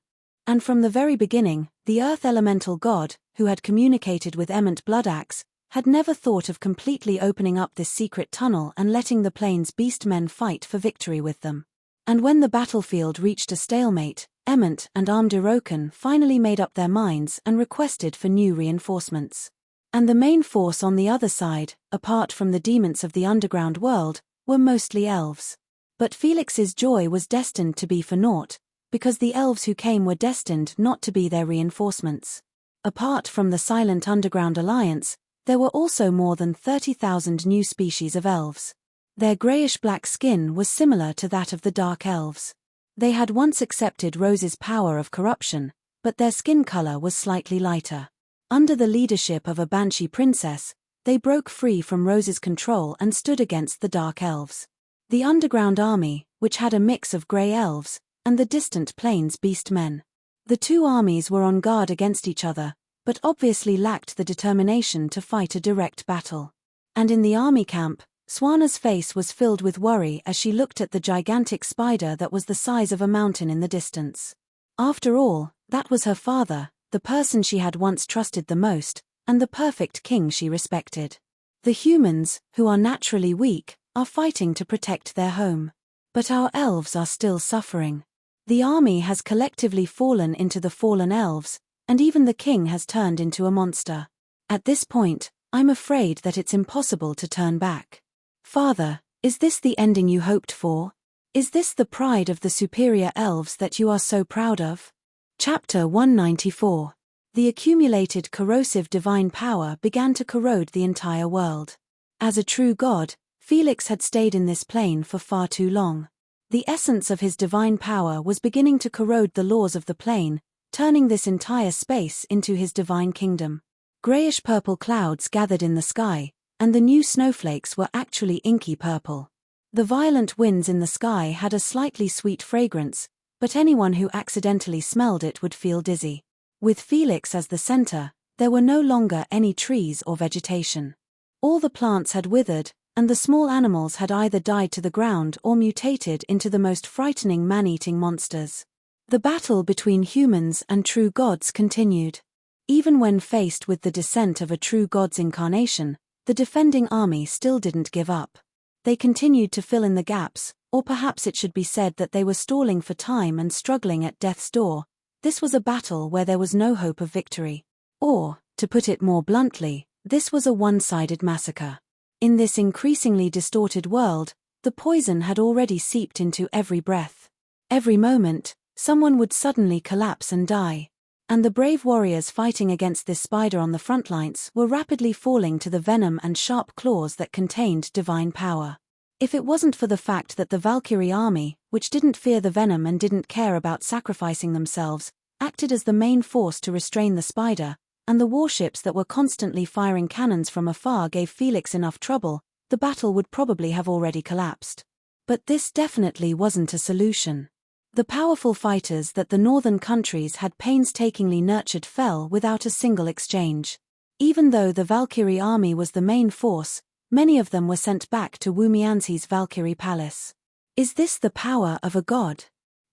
And from the very beginning, the Earth Elemental God, who had communicated with Ement Bloodaxe, had never thought of completely opening up this secret tunnel and letting the Plains Beast men fight for victory with them. And when the battlefield reached a stalemate, Ement and Amdiroken finally made up their minds and requested for new reinforcements. And the main force on the other side, apart from the demons of the underground world, were mostly elves. But Felix's joy was destined to be for naught, because the elves who came were destined not to be their reinforcements. Apart from the silent underground alliance, there were also more than 30,000 new species of elves. Their greyish-black skin was similar to that of the dark elves. They had once accepted Rose's power of corruption, but their skin color was slightly lighter. Under the leadership of a Banshee princess, they broke free from Rose's control and stood against the dark elves. The underground army, which had a mix of grey elves, and the distant Plains Beast men. The 2 armies were on guard against each other, but obviously lacked the determination to fight a direct battle. And in the army camp, Swanna's face was filled with worry as she looked at the gigantic spider that was the size of a mountain in the distance. After all, that was her father, the person she had once trusted the most, and the perfect king she respected. The humans, who are naturally weak, are fighting to protect their home. But our elves are still suffering. The army has collectively fallen into the fallen elves, and even the king has turned into a monster. At this point, I'm afraid that it's impossible to turn back. Father, is this the ending you hoped for? Is this the pride of the superior elves that you are so proud of? Chapter 194. The accumulated corrosive divine power began to corrode the entire world. As a true god, Felix had stayed in this plane for far too long. The essence of his divine power was beginning to corrode the laws of the plane, turning this entire space into his divine kingdom. Greyish-purple clouds gathered in the sky, and the new snowflakes were actually inky purple. The violent winds in the sky had a slightly sweet fragrance, but anyone who accidentally smelled it would feel dizzy. With Felix as the center, there were no longer any trees or vegetation. All the plants had withered, and the small animals had either died to the ground or mutated into the most frightening man-eating monsters. The battle between humans and true gods continued. Even when faced with the descent of a true god's incarnation, the defending army still didn't give up. They continued to fill in the gaps, or perhaps it should be said that they were stalling for time and struggling at death's door. This was a battle where there was no hope of victory. Or, to put it more bluntly, this was a one-sided massacre. In this increasingly distorted world, the poison had already seeped into every breath. Every moment, someone would suddenly collapse and die. And the brave warriors fighting against this spider on the front lines were rapidly falling to the venom and sharp claws that contained divine power. If it wasn't for the fact that the Valkyrie army, which didn't fear the venom and didn't care about sacrificing themselves, acted as the main force to restrain the spider, and the warships that were constantly firing cannons from afar gave Felix enough trouble, the battle would probably have already collapsed. But this definitely wasn't a solution. The powerful fighters that the northern countries had painstakingly nurtured fell without a single exchange. Even though the Valkyrie army was the main force, many of them were sent back to Wumianzi's Valkyrie palace. Is this the power of a god?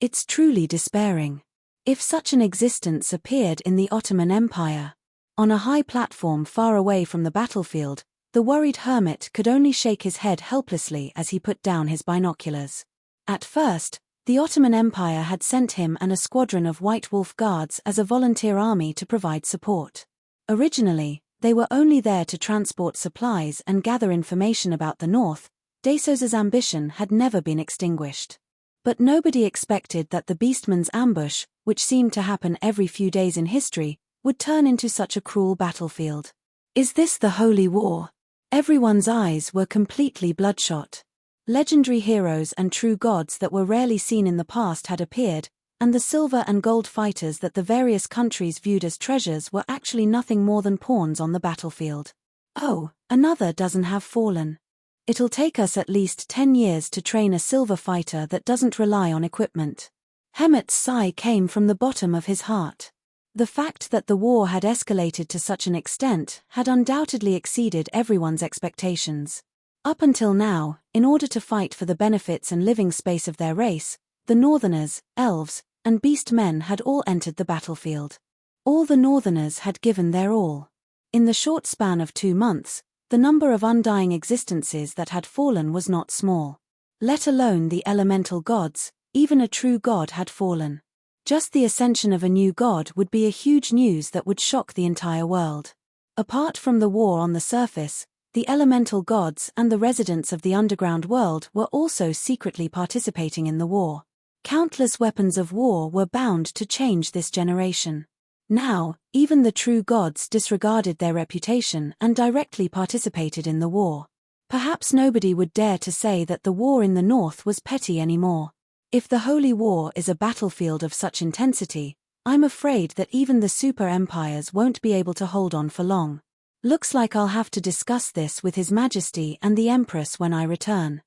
It's truly despairing. If such an existence appeared in the Ottoman Empire, on a high platform far away from the battlefield, the worried hermit could only shake his head helplessly as he put down his binoculars. At first, the Ottoman Empire had sent him and a squadron of White Wolf guards as a volunteer army to provide support. Originally, they were only there to transport supplies and gather information about the north. Dasos's ambition had never been extinguished. But nobody expected that the Beastman's ambush, which seemed to happen every few days in history, would turn into such a cruel battlefield. Is this the Holy War? Everyone's eyes were completely bloodshot. Legendary heroes and true gods that were rarely seen in the past had appeared, and the silver and gold fighters that the various countries viewed as treasures were actually nothing more than pawns on the battlefield. Oh, another dozen have fallen. It'll take us at least 10 years to train a silver fighter that doesn't rely on equipment. Hemet's sigh came from the bottom of his heart. The fact that the war had escalated to such an extent had undoubtedly exceeded everyone's expectations. Up until now, in order to fight for the benefits and living space of their race, the Northerners, Elves, and Beast Men had all entered the battlefield. All the Northerners had given their all. In the short span of 2 months, the number of undying existences that had fallen was not small. Let alone the elemental gods, even a true god had fallen. Just the ascension of a new god would be a huge news that would shock the entire world. Apart from the war on the surface, the elemental gods and the residents of the underground world were also secretly participating in the war. Countless weapons of war were bound to change this generation. Now, even the true gods disregarded their reputation and directly participated in the war. Perhaps nobody would dare to say that the war in the north was petty anymore. If the Holy War is a battlefield of such intensity, I'm afraid that even the super empires won't be able to hold on for long. Looks like I'll have to discuss this with His Majesty and the Empress when I return.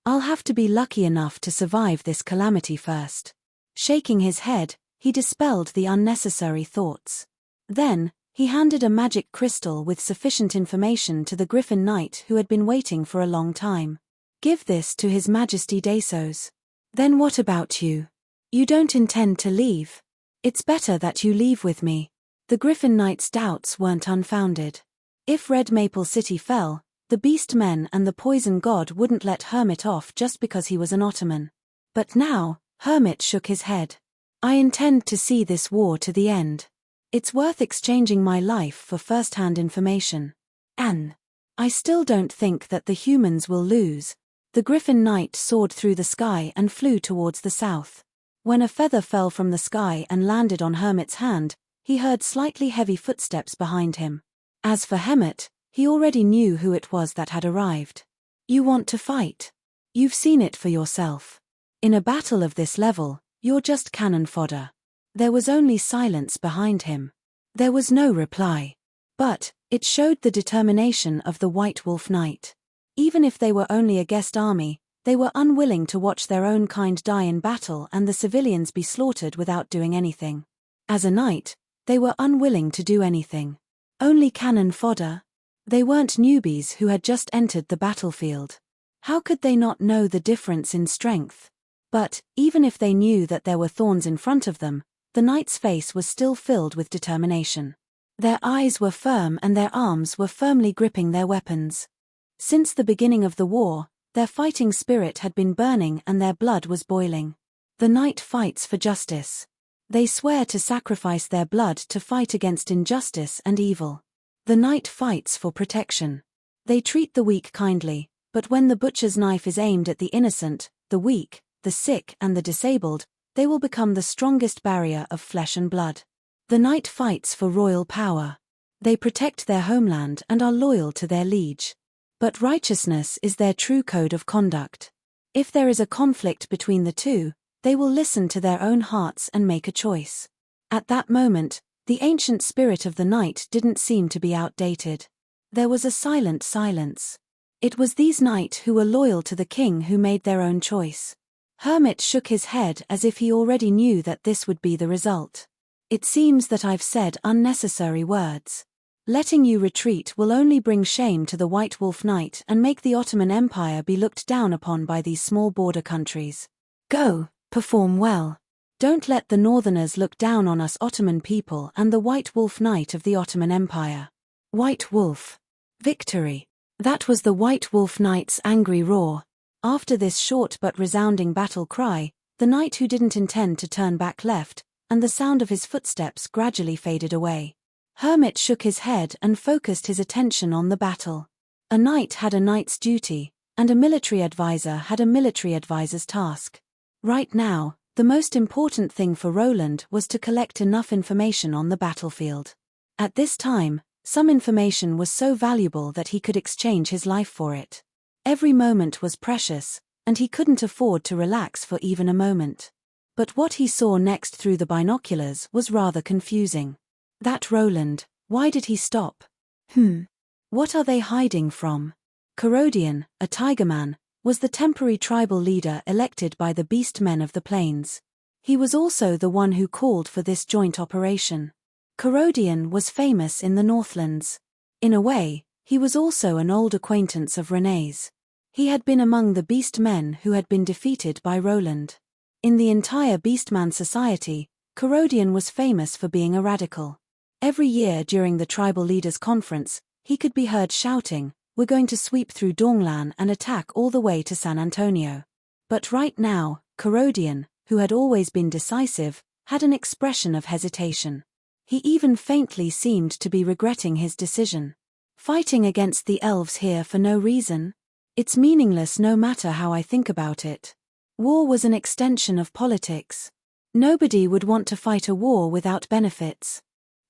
I'll have to be lucky enough to survive this calamity first. Shaking his head, he dispelled the unnecessary thoughts. Then, he handed a magic crystal with sufficient information to the Griffin Knight who had been waiting for a long time. Give this to His Majesty Dasos. Then what about you? You don't intend to leave? It's better that you leave with me. The Griffin Knight's doubts weren't unfounded. If Red Maple City fell, the Beast Men and the Poison God wouldn't let Hermit off just because he was an Ottoman. But now, Hermit shook his head. I intend to see this war to the end. It's worth exchanging my life for first-hand information. And I still don't think that the humans will lose. The Griffin Knight soared through the sky and flew towards the south. When a feather fell from the sky and landed on Hermit's hand, he heard slightly heavy footsteps behind him. As for Hermit, he already knew who it was that had arrived. You want to fight? You've seen it for yourself. In a battle of this level, you're just cannon fodder. There was only silence behind him. There was no reply. But it showed the determination of the White Wolf Knight. Even if they were only a guest army, they were unwilling to watch their own kind die in battle and the civilians be slaughtered without doing anything. As a knight, they were unwilling to do anything. Only cannon fodder? They weren't newbies who had just entered the battlefield. How could they not know the difference in strength? But, even if they knew that there were thorns in front of them, the knight's face was still filled with determination. Their eyes were firm and their arms were firmly gripping their weapons. Since the beginning of the war, their fighting spirit had been burning and their blood was boiling. The knight fights for justice. They swear to sacrifice their blood to fight against injustice and evil. The knight fights for protection. They treat the weak kindly, but when the butcher's knife is aimed at the innocent, the weak, the sick and the disabled, they will become the strongest barrier of flesh and blood. The knight fights for royal power. They protect their homeland and are loyal to their liege. But righteousness is their true code of conduct. If there is a conflict between the two, they will listen to their own hearts and make a choice. At that moment, the ancient spirit of the knight didn't seem to be outdated. There was a silent silence. It was these knights who were loyal to the king who made their own choice. Hermit shook his head as if he already knew that this would be the result. It seems that I've said unnecessary words. Letting you retreat will only bring shame to the White Wolf Knight and make the Ottoman Empire be looked down upon by these small border countries. Go, perform well. Don't let the Northerners look down on us Ottoman people and the White Wolf Knight of the Ottoman Empire. White Wolf. Victory. That was the White Wolf Knight's angry roar. After this short but resounding battle cry, the knight who didn't intend to turn back left, and the sound of his footsteps gradually faded away. Hermit shook his head and focused his attention on the battle. A knight had a knight's duty, and a military advisor had a military advisor's task. Right now, the most important thing for Roland was to collect enough information on the battlefield. At this time, some information was so valuable that he could exchange his life for it. Every moment was precious, and he couldn't afford to relax for even a moment. But what he saw next through the binoculars was rather confusing. That Roland, why did he stop? What are they hiding from? Corodian, a tigerman, was the temporary tribal leader elected by the beast men of the plains. He was also the one who called for this joint operation. Corodian was famous in the Northlands. In a way, he was also an old acquaintance of René's. He had been among the beast men who had been defeated by Roland. In the entire beastman society, Corodian was famous for being a radical. Every year during the tribal leaders' conference, he could be heard shouting, "We're going to sweep through Donglan and attack all the way to San Antonio." But right now, Corodian, who had always been decisive, had an expression of hesitation. He even faintly seemed to be regretting his decision. Fighting against the elves here for no reason? It's meaningless no matter how I think about it. War was an extension of politics. Nobody would want to fight a war without benefits.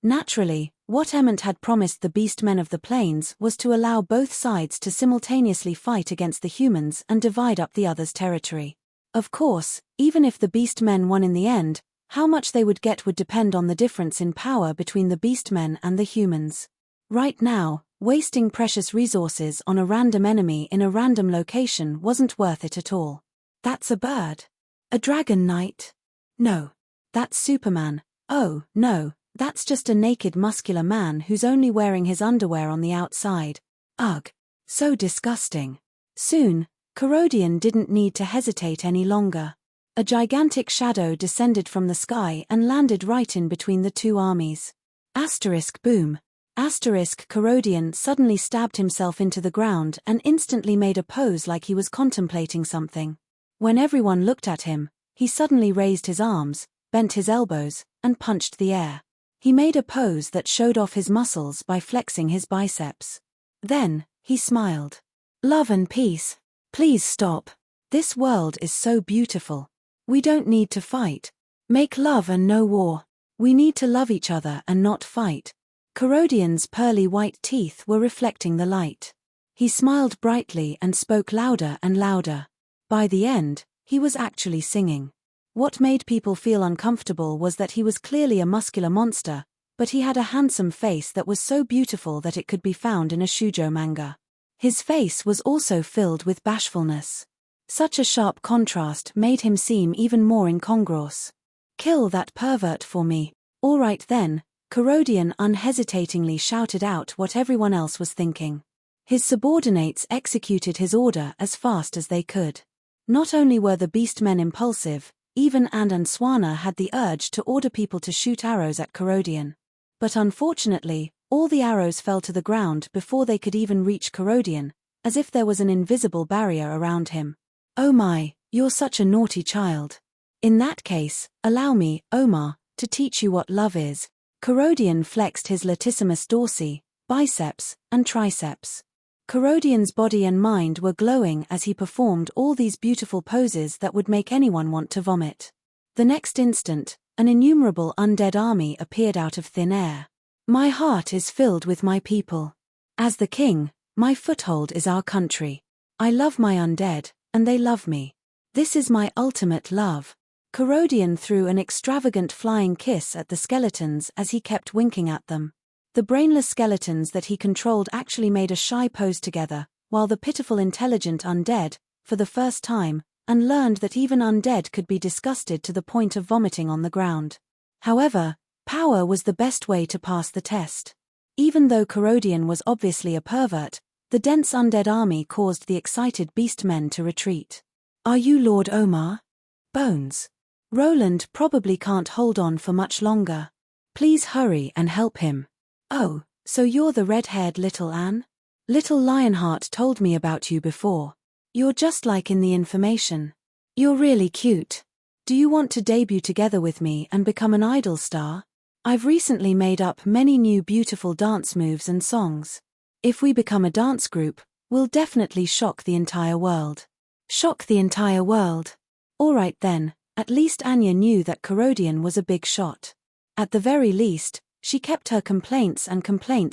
Naturally, what Emmett had promised the beastmen of the plains was to allow both sides to simultaneously fight against the humans and divide up the other's territory. Of course, even if the beastmen won in the end, how much they would get would depend on the difference in power between the beastmen and the humans. Right now, wasting precious resources on a random enemy in a random location wasn't worth it at all. That's a bird. A dragon knight? No. That's Superman. Oh, no. That's just a naked muscular man who's only wearing his underwear on the outside. Ugh. So disgusting. Soon, Corodian didn't need to hesitate any longer. A gigantic shadow descended from the sky and landed right in between the two armies. Asterisk boom. Asterisk Corodian suddenly stabbed himself into the ground and instantly made a pose like he was contemplating something. When everyone looked at him, he suddenly raised his arms, bent his elbows, and punched the air. He made a pose that showed off his muscles by flexing his biceps. Then, he smiled. Love and peace. Please stop. This world is so beautiful. We don't need to fight. Make love and no war. We need to love each other and not fight. Corodian's pearly white teeth were reflecting the light. He smiled brightly and spoke louder and louder. By the end, he was actually singing. What made people feel uncomfortable was that he was clearly a muscular monster, but he had a handsome face that was so beautiful that it could be found in a shoujo manga. His face was also filled with bashfulness. Such a sharp contrast made him seem even more incongruous. Kill that pervert for me. All right then, Corodian unhesitatingly shouted out what everyone else was thinking. His subordinates executed his order as fast as they could. Not only were the beastmen impulsive, even Swana had the urge to order people to shoot arrows at Corodian. But unfortunately, all the arrows fell to the ground before they could even reach Corodian, as if there was an invisible barrier around him. Oh my, you're such a naughty child. In that case, allow me, Omar, to teach you what love is. Corodian flexed his latissimus dorsi, biceps, and triceps. Corodian's body and mind were glowing as he performed all these beautiful poses that would make anyone want to vomit. The next instant, an innumerable undead army appeared out of thin air. My heart is filled with my people. As the king, my foothold is our country. I love my undead, and they love me. This is my ultimate love. Corodian threw an extravagant flying kiss at the skeletons as he kept winking at them. The brainless skeletons that he controlled actually made a shy pose together, while the pitiful intelligent undead, for the first time, and learned that even undead could be disgusted to the point of vomiting on the ground. However, power was the best way to pass the test. Even though Corodian was obviously a pervert, the dense undead army caused the excited beast men to retreat. Are you Lord Omar? Bones. Roland probably can't hold on for much longer. Please hurry and help him. Oh, so you're the red-haired little Anne? Little Lionheart told me about you before. You're just like in the information. You're really cute. Do you want to debut together with me and become an idol star? I've recently made up many new beautiful dance moves and songs. If we become a dance group, we'll definitely shock the entire world. Shock the entire world. Alright then, at least Anya knew that Corodian was a big shot. At the very least, she kept her complaints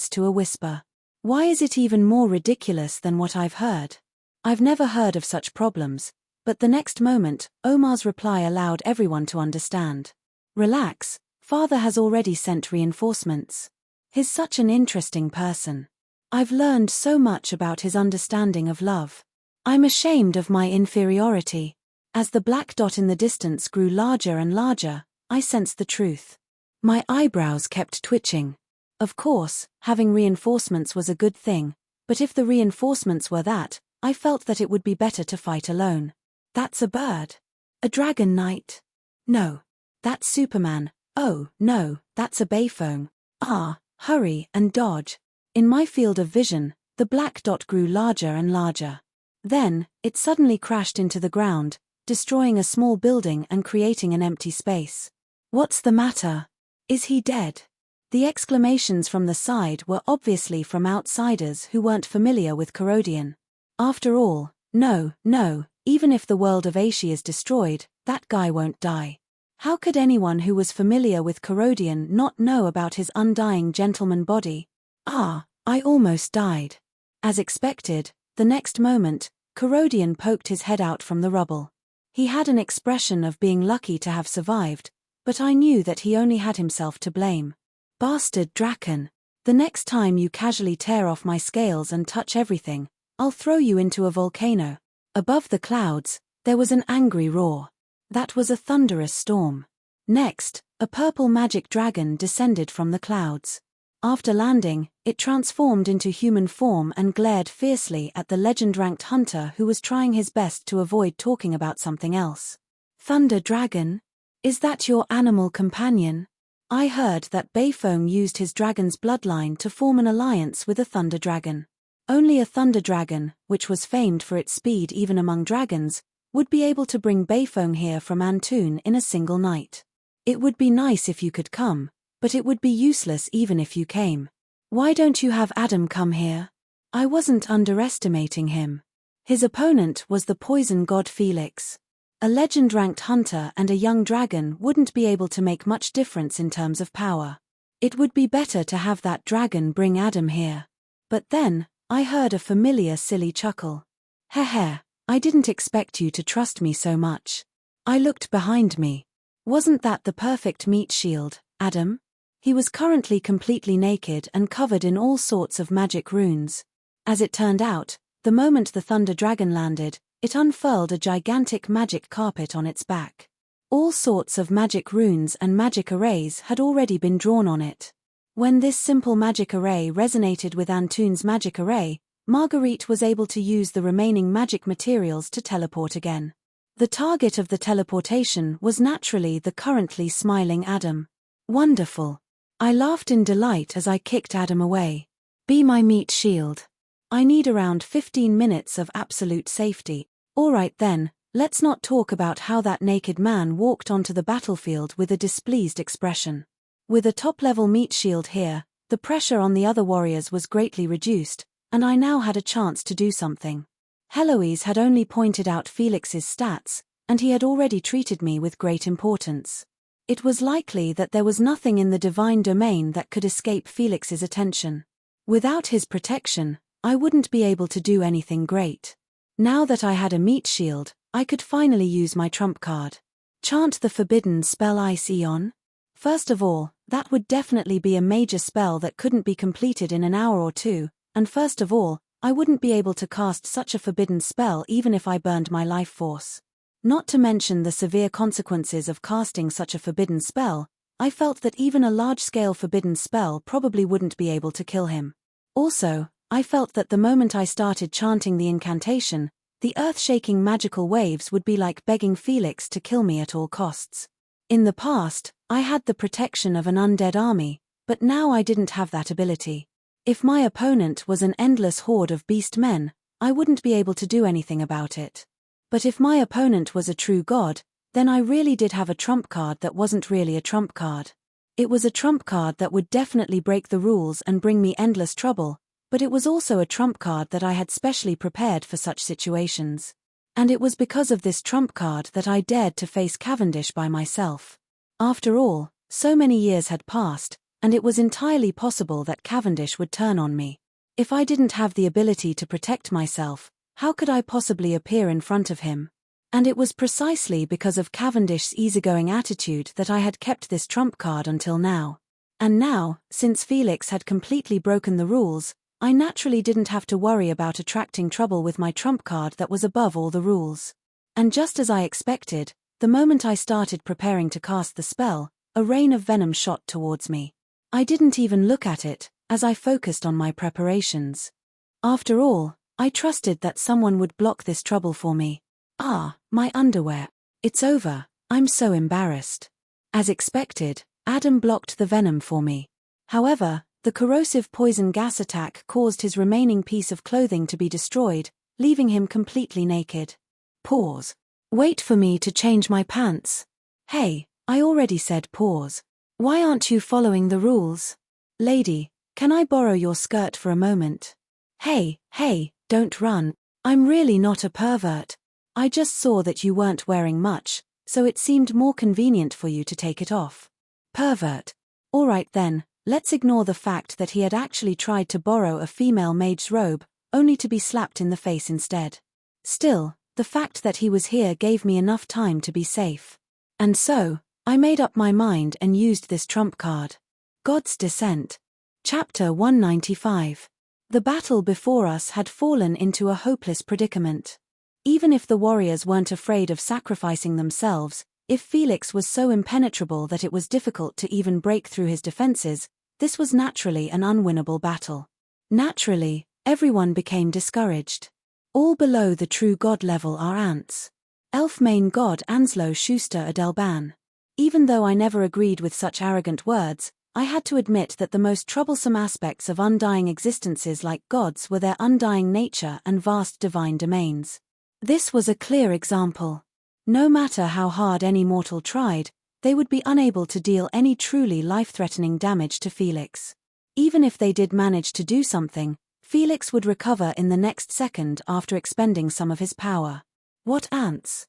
to a whisper. Why is it even more ridiculous than what I've heard? I've never heard of such problems, but the next moment, Omar's reply allowed everyone to understand. Relax, Father has already sent reinforcements. He's such an interesting person. I've learned so much about his understanding of love. I'm ashamed of my inferiority. As the black dot in the distance grew larger and larger, I sensed the truth. My eyebrows kept twitching. Of course, having reinforcements was a good thing, but if the reinforcements were that, I felt that it would be better to fight alone. That's a bird. A dragon knight. No. That's Superman. Oh, no, that's a bayphone. Hurry and dodge. In my field of vision, the black dot grew larger and larger. Then, it suddenly crashed into the ground, destroying a small building and creating an empty space. What's the matter? Is he dead? The exclamations from the side were obviously from outsiders who weren't familiar with Corodian. After all, no, even if the world of Aishi is destroyed, that guy won't die. How could anyone who was familiar with Corodian not know about his undying gentleman body? I almost died. As expected, the next moment, Corodian poked his head out from the rubble. He had an expression of being lucky to have survived, but I knew that he only had himself to blame. Bastard Draken. The next time you casually tear off my scales and touch everything, I'll throw you into a volcano. Above the clouds, there was an angry roar. That was a thunderous storm. Next, a purple magic dragon descended from the clouds. After landing, it transformed into human form and glared fiercely at the legend-ranked hunter who was trying his best to avoid talking about something else. Thunder Dragon? Is that your animal companion? I heard that Bayfoam used his dragon's bloodline to form an alliance with a thunder dragon. Only a thunder dragon, which was famed for its speed even among dragons, would be able to bring Bayfoam here from Antoon in a single night. It would be nice if you could come, but it would be useless even if you came. Why don't you have Adam come here? I wasn't underestimating him. His opponent was the poison god Felix. A legend-ranked hunter and a young dragon wouldn't be able to make much difference in terms of power. It would be better to have that dragon bring Adam here. But then, I heard a familiar silly chuckle. Heh, I didn't expect you to trust me so much. I looked behind me. Wasn't that the perfect meat shield, Adam? He was currently completely naked and covered in all sorts of magic runes. As it turned out, the moment the Thunder Dragon landed, it unfurled a gigantic magic carpet on its back. All sorts of magic runes and magic arrays had already been drawn on it. When this simple magic array resonated with Antoon's magic array, Marguerite was able to use the remaining magic materials to teleport again. The target of the teleportation was naturally the currently smiling Adam. Wonderful. I laughed in delight as I kicked Adam away. Be my meat shield. I need around 15 minutes of absolute safety. Alright then, let's not talk about how that naked man walked onto the battlefield with a displeased expression. With a top-level meat shield here, the pressure on the other warriors was greatly reduced, and I now had a chance to do something. Heloise had only pointed out Felix's stats, and he had already treated me with great importance. It was likely that there was nothing in the divine domain that could escape Felix's attention. Without his protection, I wouldn't be able to do anything great. Now that I had a meat shield, I could finally use my trump card. Chant the forbidden spell Ice Eon? First of all, that would definitely be a major spell that couldn't be completed in an hour or two, and first of all, I wouldn't be able to cast such a forbidden spell even if I burned my life force. Not to mention the severe consequences of casting such a forbidden spell, I felt that even a large-scale forbidden spell probably wouldn't be able to kill him. Also, I felt that the moment I started chanting the incantation, the earth-shaking magical waves would be like begging Felix to kill me at all costs. In the past, I had the protection of an undead army, but now I didn't have that ability. If my opponent was an endless horde of beast men, I wouldn't be able to do anything about it. But if my opponent was a true god, then I really did have a trump card that wasn't really a trump card. It was a trump card that would definitely break the rules and bring me endless trouble, but it was also a trump card that I had specially prepared for such situations. And it was because of this trump card that I dared to face Cavendish by myself. After all, so many years had passed, and it was entirely possible that Cavendish would turn on me. If I didn't have the ability to protect myself, how could I possibly appear in front of him? And it was precisely because of Cavendish's easygoing attitude that I had kept this trump card until now. And now, since Felix had completely broken the rules, I naturally didn't have to worry about attracting trouble with my trump card that was above all the rules. And just as I expected, the moment I started preparing to cast the spell, a rain of venom shot towards me. I didn't even look at it, as I focused on my preparations. After all, I trusted that someone would block this trouble for me. Ah, my underwear. It's over, I'm so embarrassed. As expected, Adam blocked the venom for me. However, the corrosive poison gas attack caused his remaining piece of clothing to be destroyed, leaving him completely naked. Pause. Wait for me to change my pants. Hey, I already said pause. Why aren't you following the rules? Lady, can I borrow your skirt for a moment? Hey, don't run. I'm really not a pervert. I just saw that you weren't wearing much, so it seemed more convenient for you to take it off. Pervert. Alright then. Let's ignore the fact that he had actually tried to borrow a female mage's robe, only to be slapped in the face instead. Still, the fact that he was here gave me enough time to be safe. And so, I made up my mind and used this trump card. God's Descent. Chapter 195. The battle before us had fallen into a hopeless predicament. Even if the warriors weren't afraid of sacrificing themselves, if Felix was so impenetrable that it was difficult to even break through his defenses, this was naturally an unwinnable battle. Naturally, everyone became discouraged. All below the true god level are ants. Elf main god Anslo Schuster Adelban. Even though I never agreed with such arrogant words, I had to admit that the most troublesome aspects of undying existences like gods were their undying nature and vast divine domains. This was a clear example. No matter how hard any mortal tried, they would be unable to deal any truly life-threatening damage to Felix. Even if they did manage to do something, Felix would recover in the next second after expending some of his power. What ants?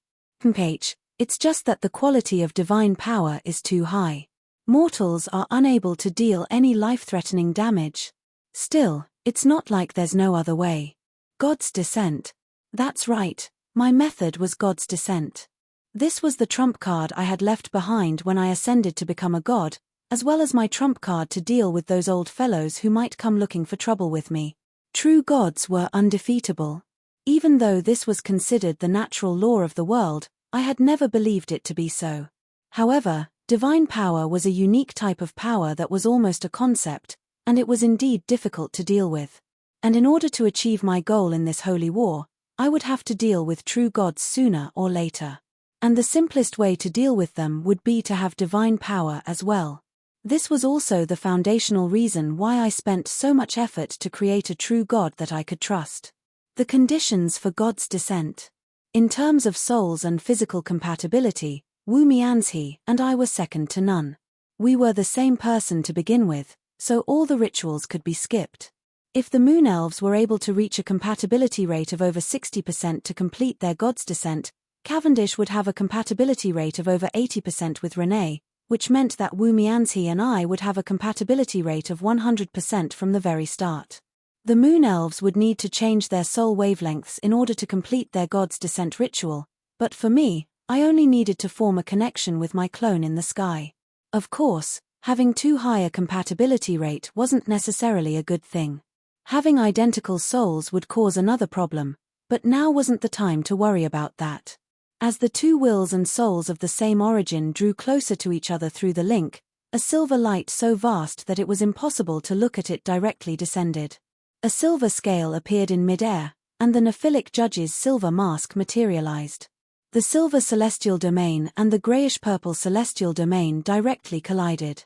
It's just that the quality of divine power is too high. Mortals are unable to deal any life-threatening damage. Still, it's not like there's no other way. God's Descent. That's right, my method was God's Descent. This was the trump card I had left behind when I ascended to become a god, as well as my trump card to deal with those old fellows who might come looking for trouble with me. True gods were undefeatable. Even though this was considered the natural law of the world, I had never believed it to be so. However, divine power was a unique type of power that was almost a concept, and it was indeed difficult to deal with. And in order to achieve my goal in this holy war, I would have to deal with true gods sooner or later. And the simplest way to deal with them would be to have divine power as well. This was also the foundational reason why I spent so much effort to create a true god that I could trust. The conditions for God's Descent. In terms of souls and physical compatibility, Wu Mianzhi and I were second to none. We were the same person to begin with, so all the rituals could be skipped. If the Moon Elves were able to reach a compatibility rate of over 60% to complete their God's Descent, Cavendish would have a compatibility rate of over 80% with Renee, which meant that Wu Mianzhi and I would have a compatibility rate of 100% from the very start. The Moon Elves would need to change their soul wavelengths in order to complete their God's Descent ritual, but for me, I only needed to form a connection with my clone in the sky. Of course, having too high a compatibility rate wasn't necessarily a good thing. Having identical souls would cause another problem, but now wasn't the time to worry about that. As the two wills and souls of the same origin drew closer to each other through the link, A silver light so vast that it was impossible to look at it directly descended. A silver scale appeared in mid-air, and the Nephilic judge's silver mask materialized. The silver celestial domain and the grayish-purple celestial domain directly collided.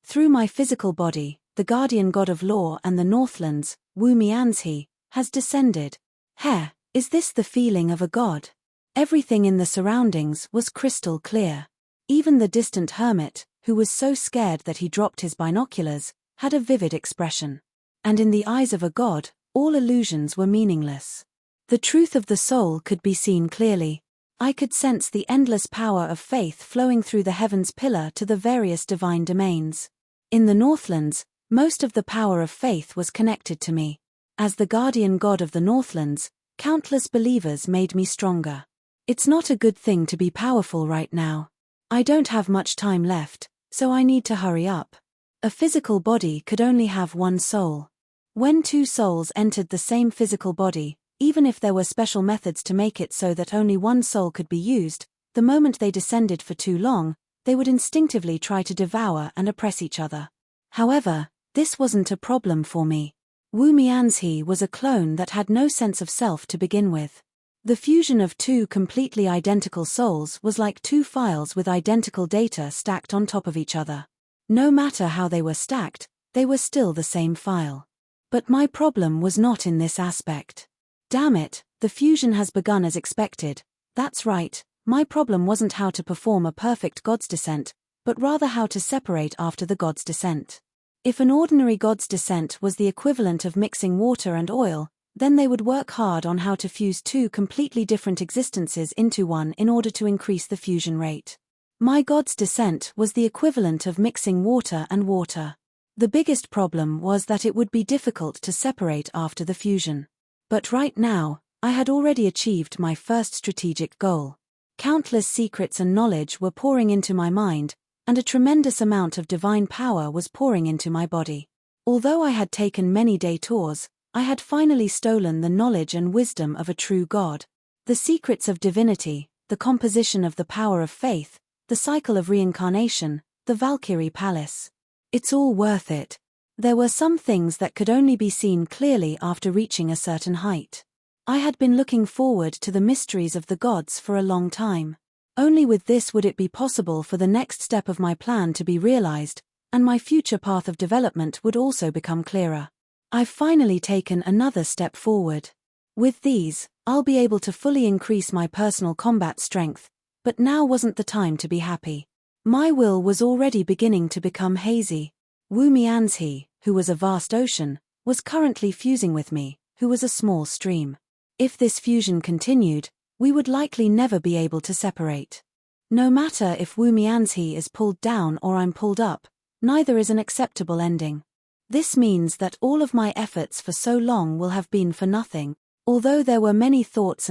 Through my physical body, the guardian god of law and the Northlands, Wumianzi, has descended. Heh, is this the feeling of a god? Everything in the surroundings was crystal clear. Even the distant hermit, who was so scared that he dropped his binoculars, had a vivid expression. And in the eyes of a god, all illusions were meaningless. The truth of the soul could be seen clearly. I could sense the endless power of faith flowing through the heavens pillar to the various divine domains. In the Northlands, most of the power of faith was connected to me. As the guardian god of the Northlands, countless believers made me stronger. It's not a good thing to be powerful right now. I don't have much time left, so I need to hurry up. A physical body could only have one soul. When two souls entered the same physical body, even if there were special methods to make it so that only one soul could be used, the moment they descended for too long, they would instinctively try to devour and oppress each other. However, this wasn't a problem for me. Wumianzi was a clone that had no sense of self to begin with. The fusion of two completely identical souls was like two files with identical data stacked on top of each other. No matter how they were stacked, they were still the same file. But my problem was not in this aspect. Damn it, the fusion has begun as expected. That's right, my problem wasn't how to perform a perfect god's descent, but rather how to separate after the god's descent. If an ordinary god's descent was the equivalent of mixing water and oil, then they would work hard on how to fuse two completely different existences into one in order to increase the fusion rate. My god's descent was the equivalent of mixing water and water. The biggest problem was that it would be difficult to separate after the fusion. But right now, I had already achieved my first strategic goal. Countless secrets and knowledge were pouring into my mind, and a tremendous amount of divine power was pouring into my body. Although I had taken many detours, I had finally stolen the knowledge and wisdom of a true God. The secrets of divinity, the composition of the power of faith, the cycle of reincarnation, the Valkyrie Palace. It's all worth it. There were some things that could only be seen clearly after reaching a certain height. I had been looking forward to the mysteries of the gods for a long time. Only with this would it be possible for the next step of my plan to be realized, and my future path of development would also become clearer. I've finally taken another step forward. With these, I'll be able to fully increase my personal combat strength, but now wasn't the time to be happy. My will was already beginning to become hazy. Wumianzi, who was a vast ocean, was currently fusing with me, who was a small stream. If this fusion continued, we would likely never be able to separate. No matter if Wumianzi is pulled down or I'm pulled up, neither is an acceptable ending. This means that all of my efforts for so long will have been for nothing. Although there were many thoughts,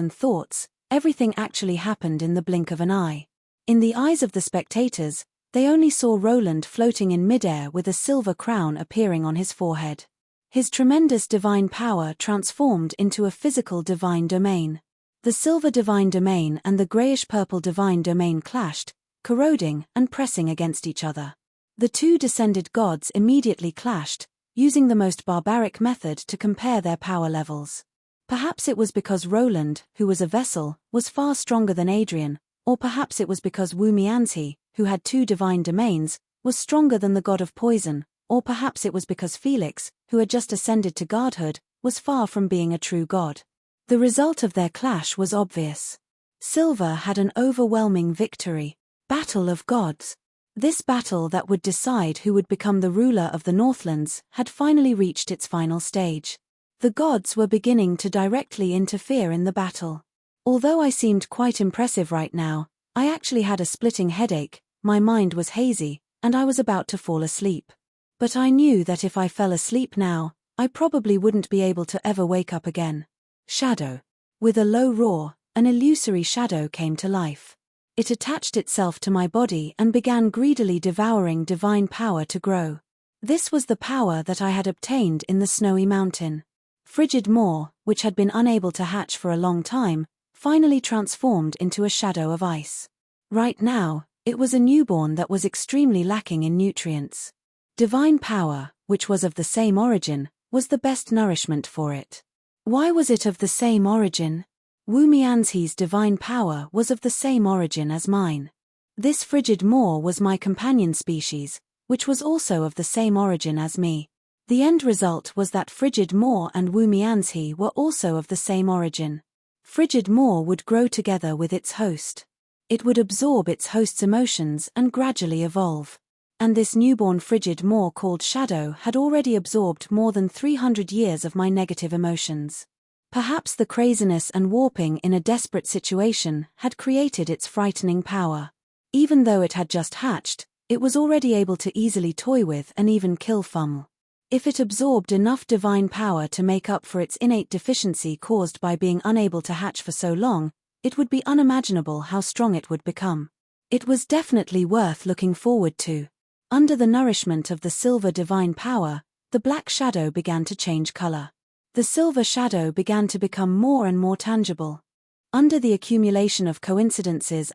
everything actually happened in the blink of an eye. In the eyes of the spectators, they only saw Roland floating in midair with a silver crown appearing on his forehead. His tremendous divine power transformed into a physical divine domain. The silver divine domain and the grayish-purple divine domain clashed, corroding and pressing against each other. The two descended gods immediately clashed, using the most barbaric method to compare their power levels. Perhaps it was because Roland, who was a vessel, was far stronger than Adrian, or perhaps it was because Wumianzi, who had two divine domains, was stronger than the god of poison, or perhaps it was because Felix, who had just ascended to godhood, was far from being a true god. The result of their clash was obvious. Silver had an overwhelming victory. Battle of gods. This battle that would decide who would become the ruler of the Northlands had finally reached its final stage. The gods were beginning to directly interfere in the battle. Although I seemed quite impressive right now, I actually had a splitting headache, my mind was hazy, and I was about to fall asleep. But I knew that if I fell asleep now, I probably wouldn't be able to ever wake up again. Shadow. With a low roar, an illusory shadow came to life. It attached itself to my body and began greedily devouring divine power to grow. This was the power that I had obtained in the snowy mountain. Frigid Moor, which had been unable to hatch for a long time, finally transformed into a shadow of ice. Right now, It was a newborn that was extremely lacking in nutrients. Divine power, which was of the same origin, was the best nourishment for it. Why was it of the same origin? Wu Mianxi's divine power was of the same origin as mine. This frigid Moor was my companion species, which was also of the same origin as me. The end result was that frigid Moor and Wu Mianxi were also of the same origin. Frigid Moor would grow together with its host. It would absorb its host's emotions and gradually evolve. And this newborn frigid Moor called Shadow had already absorbed more than 300 years of my negative emotions. Perhaps the craziness and warping in a desperate situation had created its frightening power. Even though it had just hatched, it was already able to easily toy with and even kill Fuml. If it absorbed enough divine power to make up for its innate deficiency caused by being unable to hatch for so long, it would be unimaginable how strong it would become. It was definitely worth looking forward to. Under the nourishment of the silver divine power, the black shadow began to change color. The silver shadow began to become more and more tangible. Under the accumulation of coincidences,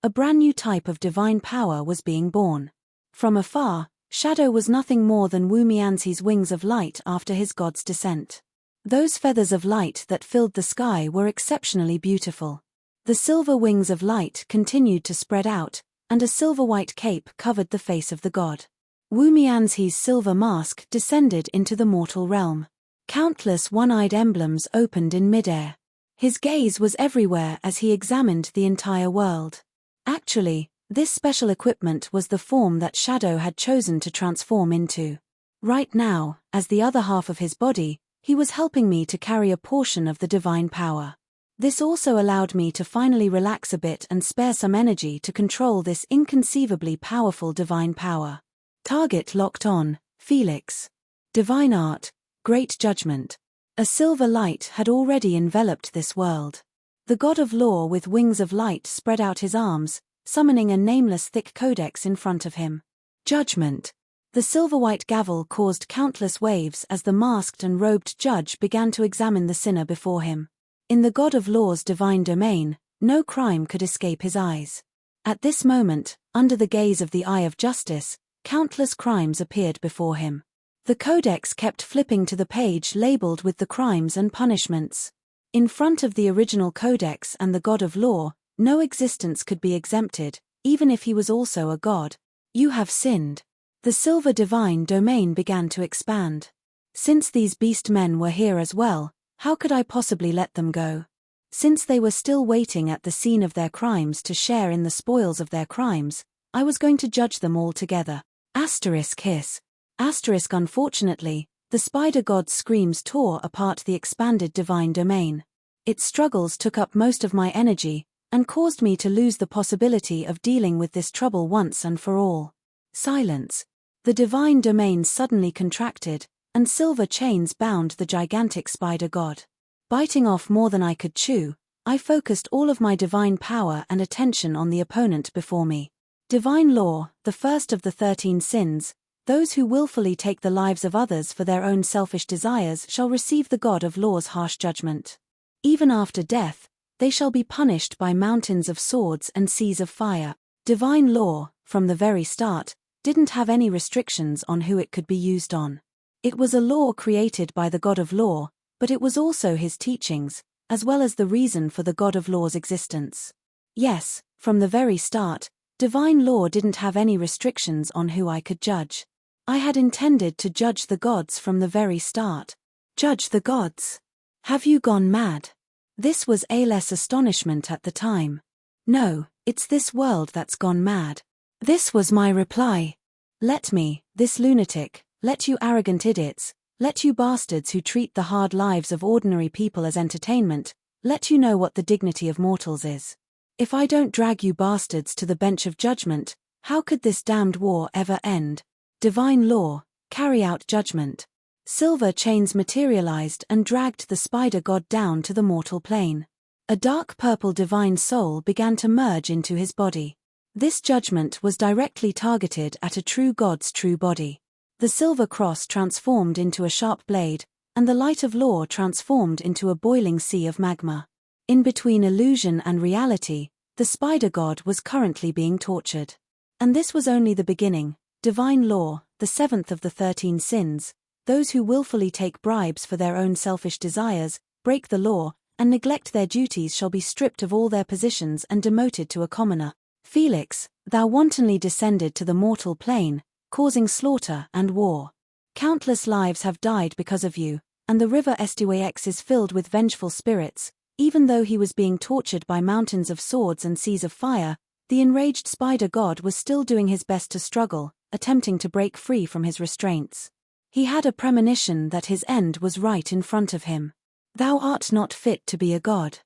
a brand new type of divine power was being born. From afar, Shadow was nothing more than Wu Mianxi's wings of light after his god's descent. Those feathers of light that filled the sky were exceptionally beautiful. The silver wings of light continued to spread out, and a silver-white cape covered the face of the god. Wu Mianxi's silver mask descended into the mortal realm. Countless one-eyed emblems opened in midair. His gaze was everywhere as he examined the entire world. Actually, this special equipment was the form that Shadow had chosen to transform into. Right now, as the other half of his body, he was helping me to carry a portion of the divine power. This also allowed me to finally relax a bit and spare some energy to control this inconceivably powerful divine power. Target locked on, Felix. Divine art, great judgment. A silver light had already enveloped this world. The god of law with wings of light spread out his arms, summoning a nameless thick codex in front of him. Judgment. The silver-white gavel caused countless waves as the masked and robed judge began to examine the sinner before him. In the god of law's divine domain, no crime could escape his eyes. At this moment, under the gaze of the eye of justice, countless crimes appeared before him. The codex kept flipping to the page labeled with the crimes and punishments. In front of the original codex and the god of law, no existence could be exempted, even if he was also a god. You have sinned. The silver divine domain began to expand. Since these beast men were here as well, how could I possibly let them go? Since they were still waiting at the scene of their crimes to share in the spoils of their crimes, I was going to judge them all together. Asterisk hiss. Asterisk unfortunately, the spider god's screams tore apart the expanded divine domain. Its struggles took up most of my energy, and caused me to lose the possibility of dealing with this trouble once and for all. Silence. The divine domain suddenly contracted, and silver chains bound the gigantic spider god. Biting off more than I could chew, I focused all of my divine power and attention on the opponent before me. Divine law, the first of the 13 sins, those who willfully take the lives of others for their own selfish desires shall receive the god of law's harsh judgment. Even after death, they shall be punished by mountains of swords and seas of fire. Divine law, from the very start, didn't have any restrictions on who it could be used on. It was a law created by the god of law, but it was also his teachings, as well as the reason for the god of law's existence. Yes, from the very start, divine law didn't have any restrictions on who I could judge. I had intended to judge the gods from the very start. Judge the gods? Have you gone mad? This was Ayles' astonishment at the time. No, it's this world that's gone mad. This was my reply. Let me, this lunatic, let you arrogant idiots, let you bastards who treat the hard lives of ordinary people as entertainment, let you know what the dignity of mortals is. If I don't drag you bastards to the bench of judgment, how could this damned war ever end? Divine law, carry out judgment. Silver chains materialized and dragged the spider god down to the mortal plane. A dark purple divine soul began to merge into his body. This judgment was directly targeted at a true god's true body. The silver cross transformed into a sharp blade, and the light of law transformed into a boiling sea of magma. In between illusion and reality, The spider god was currently being tortured. And this was only the beginning. Divine law, the 7th of the 13 sins, those who willfully take bribes for their own selfish desires, break the law, and neglect their duties shall be stripped of all their positions and demoted to a commoner. Felix, thou wantonly descended to the mortal plane, causing slaughter and war. Countless lives have died because of you, and the river Estyx is filled with vengeful spirits. Even though he was being tortured by mountains of swords and seas of fire, the enraged spider god was still doing his best to struggle, attempting to break free from his restraints. He had a premonition that his end was right in front of him. Thou art not fit to be a god.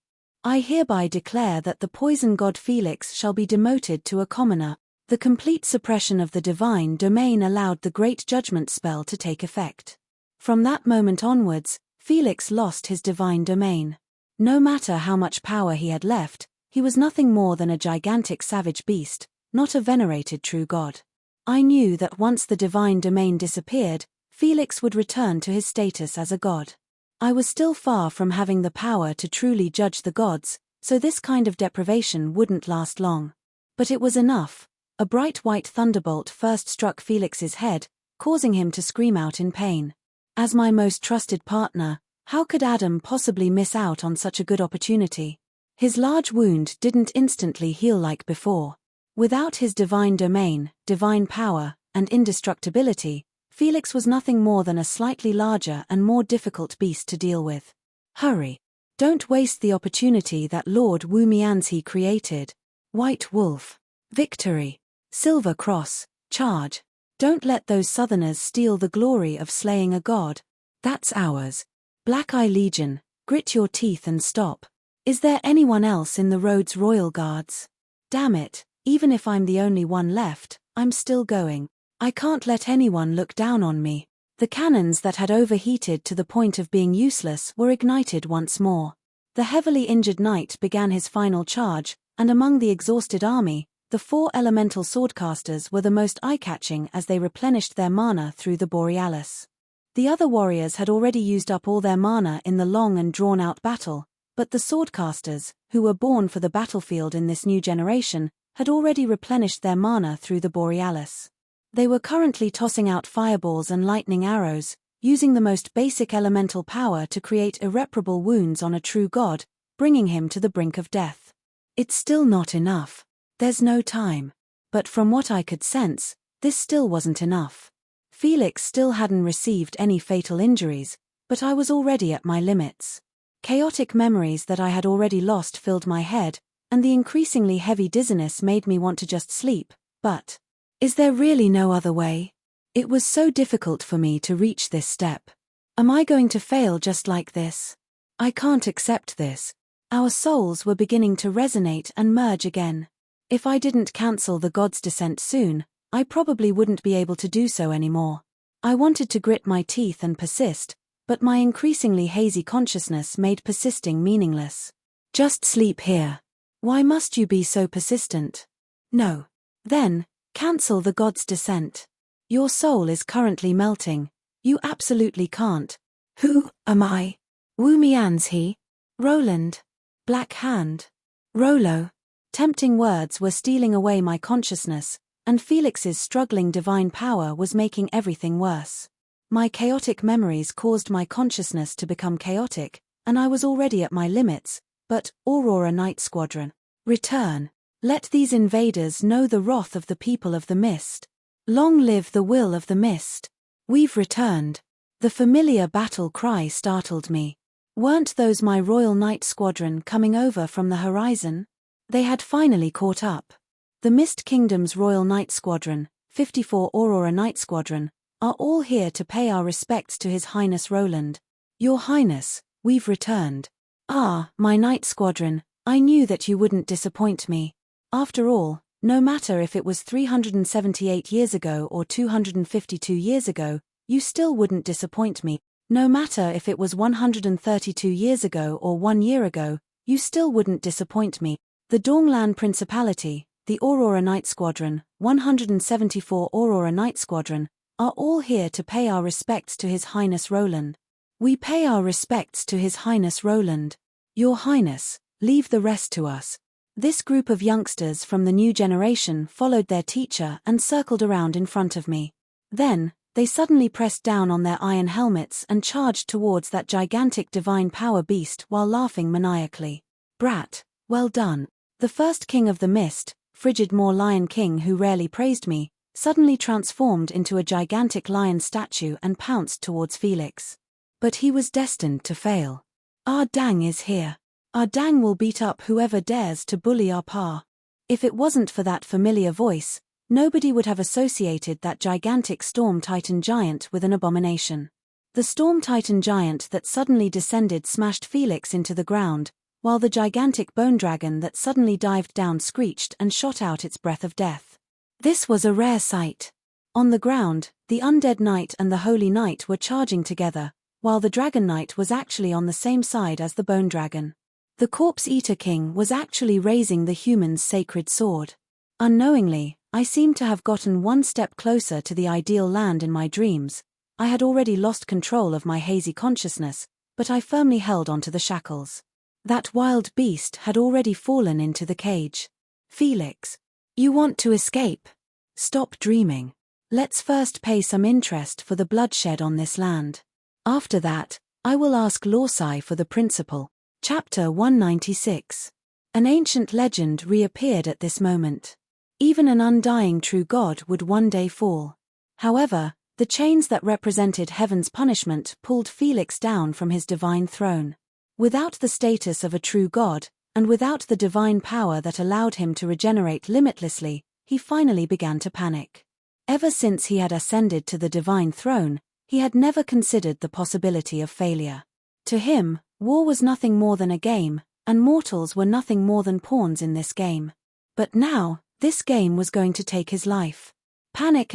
I hereby declare that the poison god Felix shall be demoted to a commoner. The complete suppression of the divine domain allowed the great judgment spell to take effect. From that moment onwards, Felix lost his divine domain. No matter how much power he had left, he was nothing more than a gigantic savage beast, not a venerated true god. I knew that once the divine domain disappeared, Felix would return to his status as a god. I was still far from having the power to truly judge the gods, so this kind of deprivation wouldn't last long. But it was enough. A bright white thunderbolt first struck Felix's head, causing him to scream out in pain. As my most trusted partner, how could Adam possibly miss out on such a good opportunity? His large wound didn't instantly heal like before. Without his divine domain, divine power, and indestructibility, Felix was nothing more than a slightly larger and more difficult beast to deal with. Hurry. Don't waste the opportunity that Lord Wu Mianzi created. White Wolf. Victory. Silver Cross. Charge. Don't let those southerners steal the glory of slaying a god. That's ours. Black Eye Legion, grit your teeth and stop. Is there anyone else in the road's royal guards? Damn it, even if I'm the only one left, I'm still going. I can't let anyone look down on me. The cannons that had overheated to the point of being useless were ignited once more. The heavily injured knight began his final charge, and among the exhausted army, the 4 elemental swordcasters were the most eye-catching as they replenished their mana through the Borealis. The other warriors had already used up all their mana in the long and drawn-out battle, but the swordcasters, who were born for the battlefield in this new generation, had already replenished their mana through the Borealis. They were currently tossing out fireballs and lightning arrows, using the most basic elemental power to create irreparable wounds on a true god, bringing him to the brink of death. It's still not enough. There's no time. But from what I could sense, this still wasn't enough. Felix still hadn't received any fatal injuries, but I was already at my limits. Chaotic memories that I had already lost filled my head, and the increasingly heavy dizziness made me want to just sleep, but is there really no other way? It was so difficult for me to reach this step. Am I going to fail just like this? I can't accept this. Our souls were beginning to resonate and merge again. If I didn't cancel the god's descent soon, I probably wouldn't be able to do so anymore. I wanted to grit my teeth and persist, but my increasingly hazy consciousness made persisting meaningless. Just sleep here. Why must you be so persistent? No. Then, cancel the god's descent. Your soul is currently melting. You absolutely can't. Who am I? Wu Mianzi? Roland. Black Hand. Rolo. Tempting words were stealing away my consciousness, and Felix's struggling divine power was making everything worse. My chaotic memories caused my consciousness to become chaotic, and I was already at my limits, but, Aurora Night Squadron, return. Let these invaders know the wrath of the people of the mist. Long live the will of the mist. We've returned. The familiar battle cry startled me. Weren't those my Royal Night Squadron coming over from the horizon? They had finally caught up. The Mist Kingdom's Royal Night Squadron, 54 Aurora Night Squadron, are all here to pay our respects to His Highness Roland. Your Highness, we've returned. Ah, my Night Squadron, I knew that you wouldn't disappoint me. After all, no matter if it was 378 years ago or 252 years ago, you still wouldn't disappoint me. No matter if it was 132 years ago or 1 year ago, you still wouldn't disappoint me. The Donglan Principality, the Aurora Night Squadron, 174 Aurora Night Squadron, are all here to pay our respects to His Highness Roland. We pay our respects to His Highness Roland. Your Highness, leave the rest to us. This group of youngsters from the new generation followed their teacher and circled around in front of me. Then, they suddenly pressed down on their iron helmets and charged towards that gigantic divine power beast while laughing maniacally. Brat, well done. The first king of the mist, frigid Moor Lion King who rarely praised me, suddenly transformed into a gigantic lion statue and pounced towards Felix. But he was destined to fail. Our Dang is here. Our Dang will beat up whoever dares to bully our Pa. If it wasn't for that familiar voice, nobody would have associated that gigantic Storm Titan giant with an abomination. The Storm Titan giant that suddenly descended smashed Felix into the ground, while the gigantic bone dragon that suddenly dived down screeched and shot out its breath of death. This was a rare sight. On the ground, the undead knight and the holy knight were charging together, while the dragon knight was actually on the same side as the bone dragon. The corpse eater king was actually raising the human's sacred sword. Unknowingly, I seemed to have gotten one step closer to the ideal land in my dreams. I had already lost control of my hazy consciousness, but I firmly held onto the shackles. That wild beast had already fallen into the cage. Felix, you want to escape? Stop dreaming. Let's first pay some interest for the bloodshed on this land. After that, I will ask Lorsai for the principal. Chapter 196. An ancient legend reappeared at this moment. Even an undying true god would one day fall. However, the chains that represented heaven's punishment pulled Felix down from his divine throne. Without the status of a true god, and without the divine power that allowed him to regenerate limitlessly, he finally began to panic. Ever since he had ascended to the divine throne, he had never considered the possibility of failure. To him, war was nothing more than a game, and mortals were nothing more than pawns in this game. But now, this game was going to take his life. Panic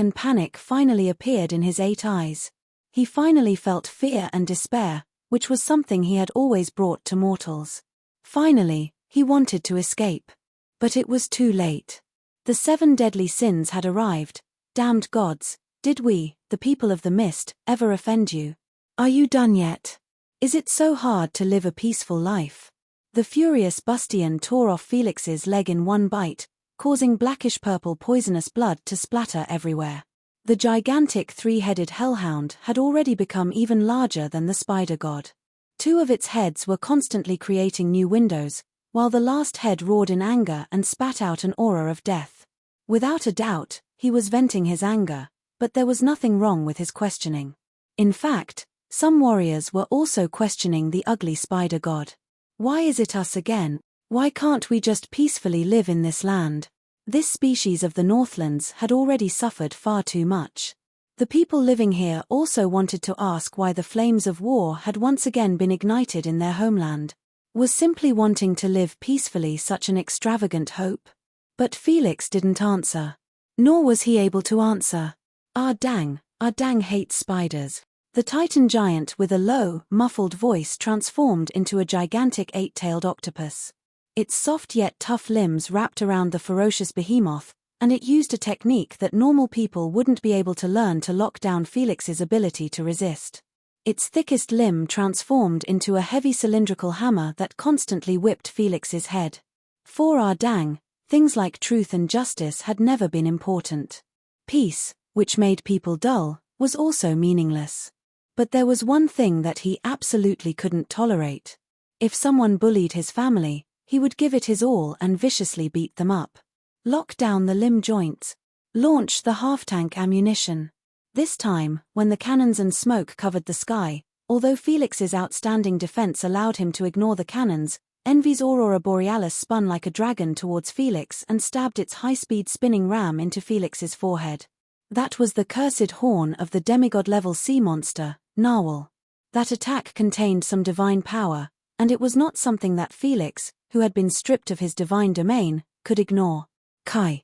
finally appeared in his 8 eyes. He finally felt fear and despair, which was something he had always brought to mortals. Finally, he wanted to escape. But it was too late. The 7 deadly sins had arrived. Damned gods, did we, the people of the mist, ever offend you? Are you done yet? Is it so hard to live a peaceful life? The furious Bustian tore off Felix's leg in one bite, causing blackish-purple poisonous blood to splatter everywhere. The gigantic 3-headed hellhound had already become even larger than the spider god. 2 of its heads were constantly creating new windows, while the last head roared in anger and spat out an aura of death. Without a doubt, he was venting his anger, but there was nothing wrong with his questioning. In fact, some warriors were also questioning the ugly spider god. Why is it us again? Why can't we just peacefully live in this land? This species of the Northlands had already suffered far too much. The people living here also wanted to ask why the flames of war had once again been ignited in their homeland. Was simply wanting to live peacefully such an extravagant hope? But Felix didn't answer. Nor was he able to answer. Our Dang hates spiders. The Titan giant with a low, muffled voice transformed into a gigantic 8-tailed octopus. Its soft yet tough limbs wrapped around the ferocious behemoth, and it used a technique that normal people wouldn't be able to learn to lock down Felix's ability to resist. Its thickest limb transformed into a heavy cylindrical hammer that constantly whipped Felix's head. For our Dang, things like truth and justice had never been important. Peace, which made people dull, was also meaningless. But there was one thing that he absolutely couldn't tolerate. If someone bullied his family, he would give it his all and viciously beat them up. Lock down the limb joints. Launch the half-tank ammunition. This time, when the cannons and smoke covered the sky, although Felix's outstanding defense allowed him to ignore the cannons, Envy's aurora borealis spun like a dragon towards Felix and stabbed its high-speed spinning ram into Felix's forehead. That was the cursed horn of the demigod-level sea monster, Narwhal. That attack contained some divine power, and it was not something that Felix, who had been stripped of his divine domain, could ignore. Kai.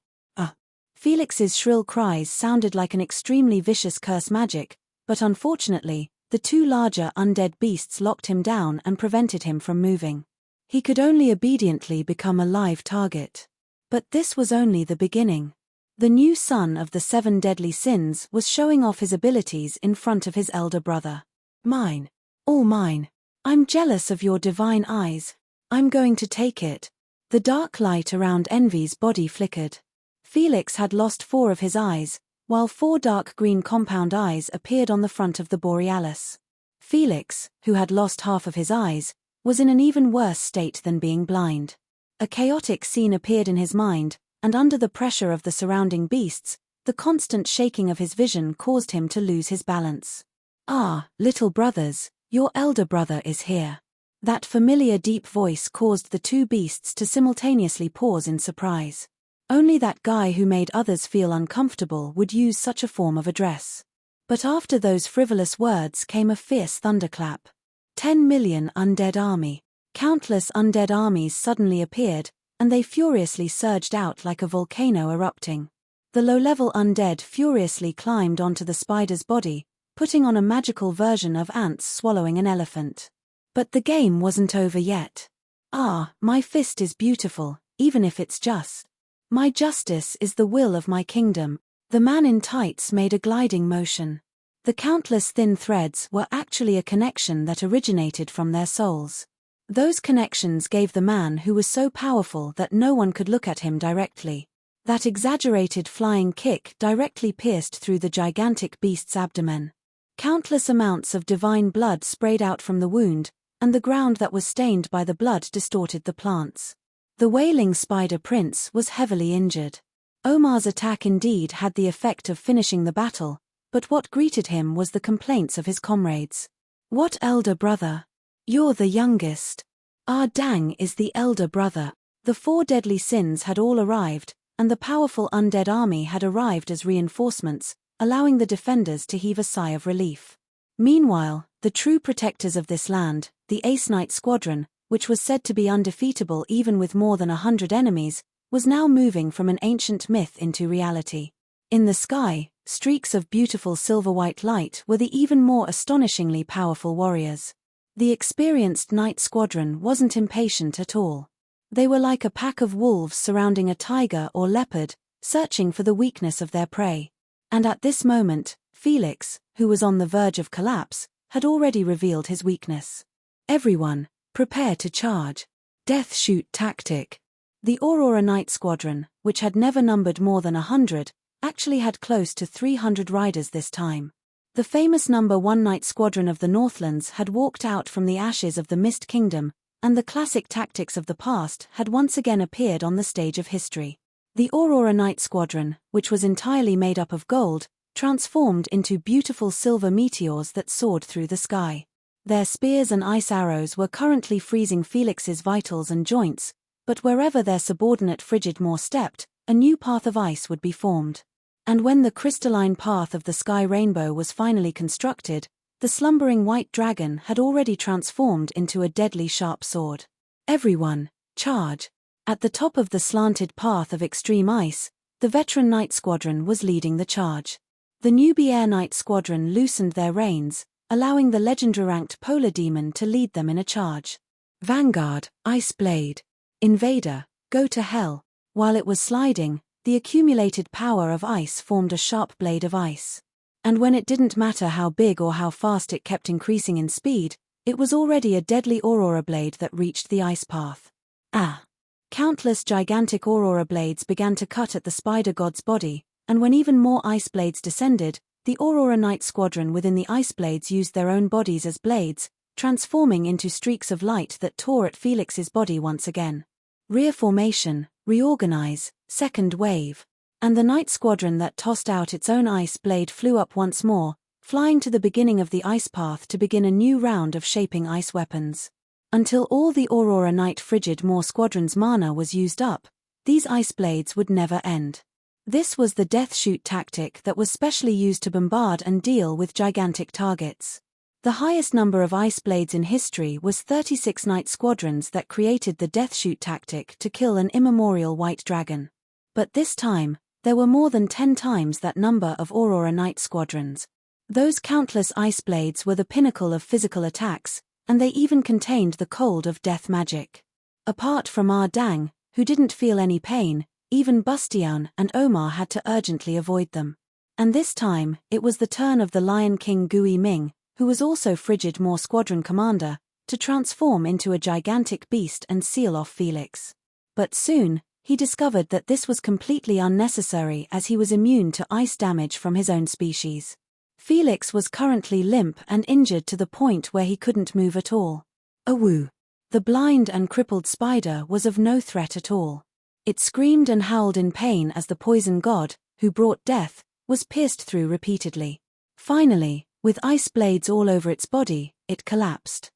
Felix's shrill cries sounded like an extremely vicious curse magic, but unfortunately, the 2 larger undead beasts locked him down and prevented him from moving. He could only obediently become a live target. But this was only the beginning. The new son of the 7 deadly sins was showing off his abilities in front of his elder brother. Mine. All mine. I'm jealous of your divine eyes. I'm going to take it. The dark light around Envy's body flickered. Felix had lost 4 of his eyes, while 4 dark green compound eyes appeared on the front of the Borealis. Felix, who had lost half of his eyes, was in an even worse state than being blind. A chaotic scene appeared in his mind, and under the pressure of the surrounding beasts, the constant shaking of his vision caused him to lose his balance. "Ah, little brothers, your elder brother is here." That familiar deep voice caused the 2 beasts to simultaneously pause in surprise. Only that guy who made others feel uncomfortable would use such a form of address. But after those frivolous words came a fierce thunderclap. 10 million undead army. Countless undead armies suddenly appeared, and they furiously surged out like a volcano erupting. The low-level undead furiously climbed onto the spider's body, putting on a magical version of ants swallowing an elephant. But the game wasn't over yet. "Ah, my fist is beautiful, even if it's just. My justice is the will of my kingdom." The man in tights made a gliding motion. The countless thin threads were actually a connection that originated from their souls. Those connections gave the man who was so powerful that no one could look at him directly. That exaggerated flying kick directly pierced through the gigantic beast's abdomen. Countless amounts of divine blood sprayed out from the wound, and the ground that was stained by the blood distorted the plants. The wailing spider prince was heavily injured. Omar's attack indeed had the effect of finishing the battle, but what greeted him was the complaints of his comrades. "What elder brother? You're the youngest. Ah dang is the elder brother." The 4 deadly sins had all arrived, and the powerful undead army had arrived as reinforcements, allowing the defenders to heave a sigh of relief. Meanwhile, the true protectors of this land, the Ace Knight Squadron, which was said to be undefeatable even with more than 100 enemies, was now moving from an ancient myth into reality. In the sky, streaks of beautiful silver-white light were the even more astonishingly powerful warriors. The experienced Knight Squadron wasn't impatient at all. They were like a pack of wolves surrounding a tiger or leopard, searching for the weakness of their prey. And at this moment, Felix, who was on the verge of collapse, had already revealed his weakness. "Everyone, prepare to charge. Death shoot tactic." The Aurora Knight Squadron, which had never numbered more than 100, actually had close to 300 riders this time. The famous number 1 Knight Squadron of the Northlands had walked out from the ashes of the Mist Kingdom, and the classic tactics of the past had once again appeared on the stage of history. The Aurora Knight Squadron, which was entirely made up of gold, transformed into beautiful silver meteors that soared through the sky. Their spears and ice arrows were currently freezing Felix's vitals and joints, but wherever their subordinate Frigidmore stepped, a new path of ice would be formed. And when the crystalline path of the sky rainbow was finally constructed, the slumbering white dragon had already transformed into a deadly sharp sword. "Everyone, charge!" At the top of the slanted path of extreme ice, the veteran Knight Squadron was leading the charge. The newbie Air Knight Squadron loosened their reins, allowing the legendary-ranked Polar Demon to lead them in a charge. "Vanguard, Ice Blade. Invader, go to hell." While it was sliding, the accumulated power of ice formed a sharp blade of ice. And when it didn't matter how big or how fast it kept increasing in speed, it was already a deadly aurora blade that reached the ice path. Ah! Countless gigantic aurora blades began to cut at the spider god's body, and when even more ice blades descended, the Aurora Knight Squadron within the ice blades used their own bodies as blades, transforming into streaks of light that tore at Felix's body once again. Rear formation, reorganize, second wave. And the Knight Squadron that tossed out its own ice blade flew up once more, flying to the beginning of the ice path to begin a new round of shaping ice weapons. Until all the Aurora Knight Frigidmore Squadron's mana was used up, these ice blades would never end. This was the death shoot tactic that was specially used to bombard and deal with gigantic targets. The highest number of ice blades in history was 36 Knight Squadrons that created the death shoot tactic to kill an immemorial white dragon. But this time, there were more than 10 times that number of Aurora Knight Squadrons. Those countless ice blades were the pinnacle of physical attacks, and they even contained the cold of death magic. Apart from Dang, who didn't feel any pain, even Bustion and Omar had to urgently avoid them. And this time, it was the turn of the Lion King Gui Ming, who was also Frigidmore Squadron commander, to transform into a gigantic beast and seal off Felix. But soon, he discovered that this was completely unnecessary as he was immune to ice damage from his own species. Felix was currently limp and injured to the point where he couldn't move at all. Awoo! The blind and crippled spider was of no threat at all. It screamed and howled in pain as the poison god, who brought death, was pierced through repeatedly. Finally, with ice blades all over its body, it collapsed.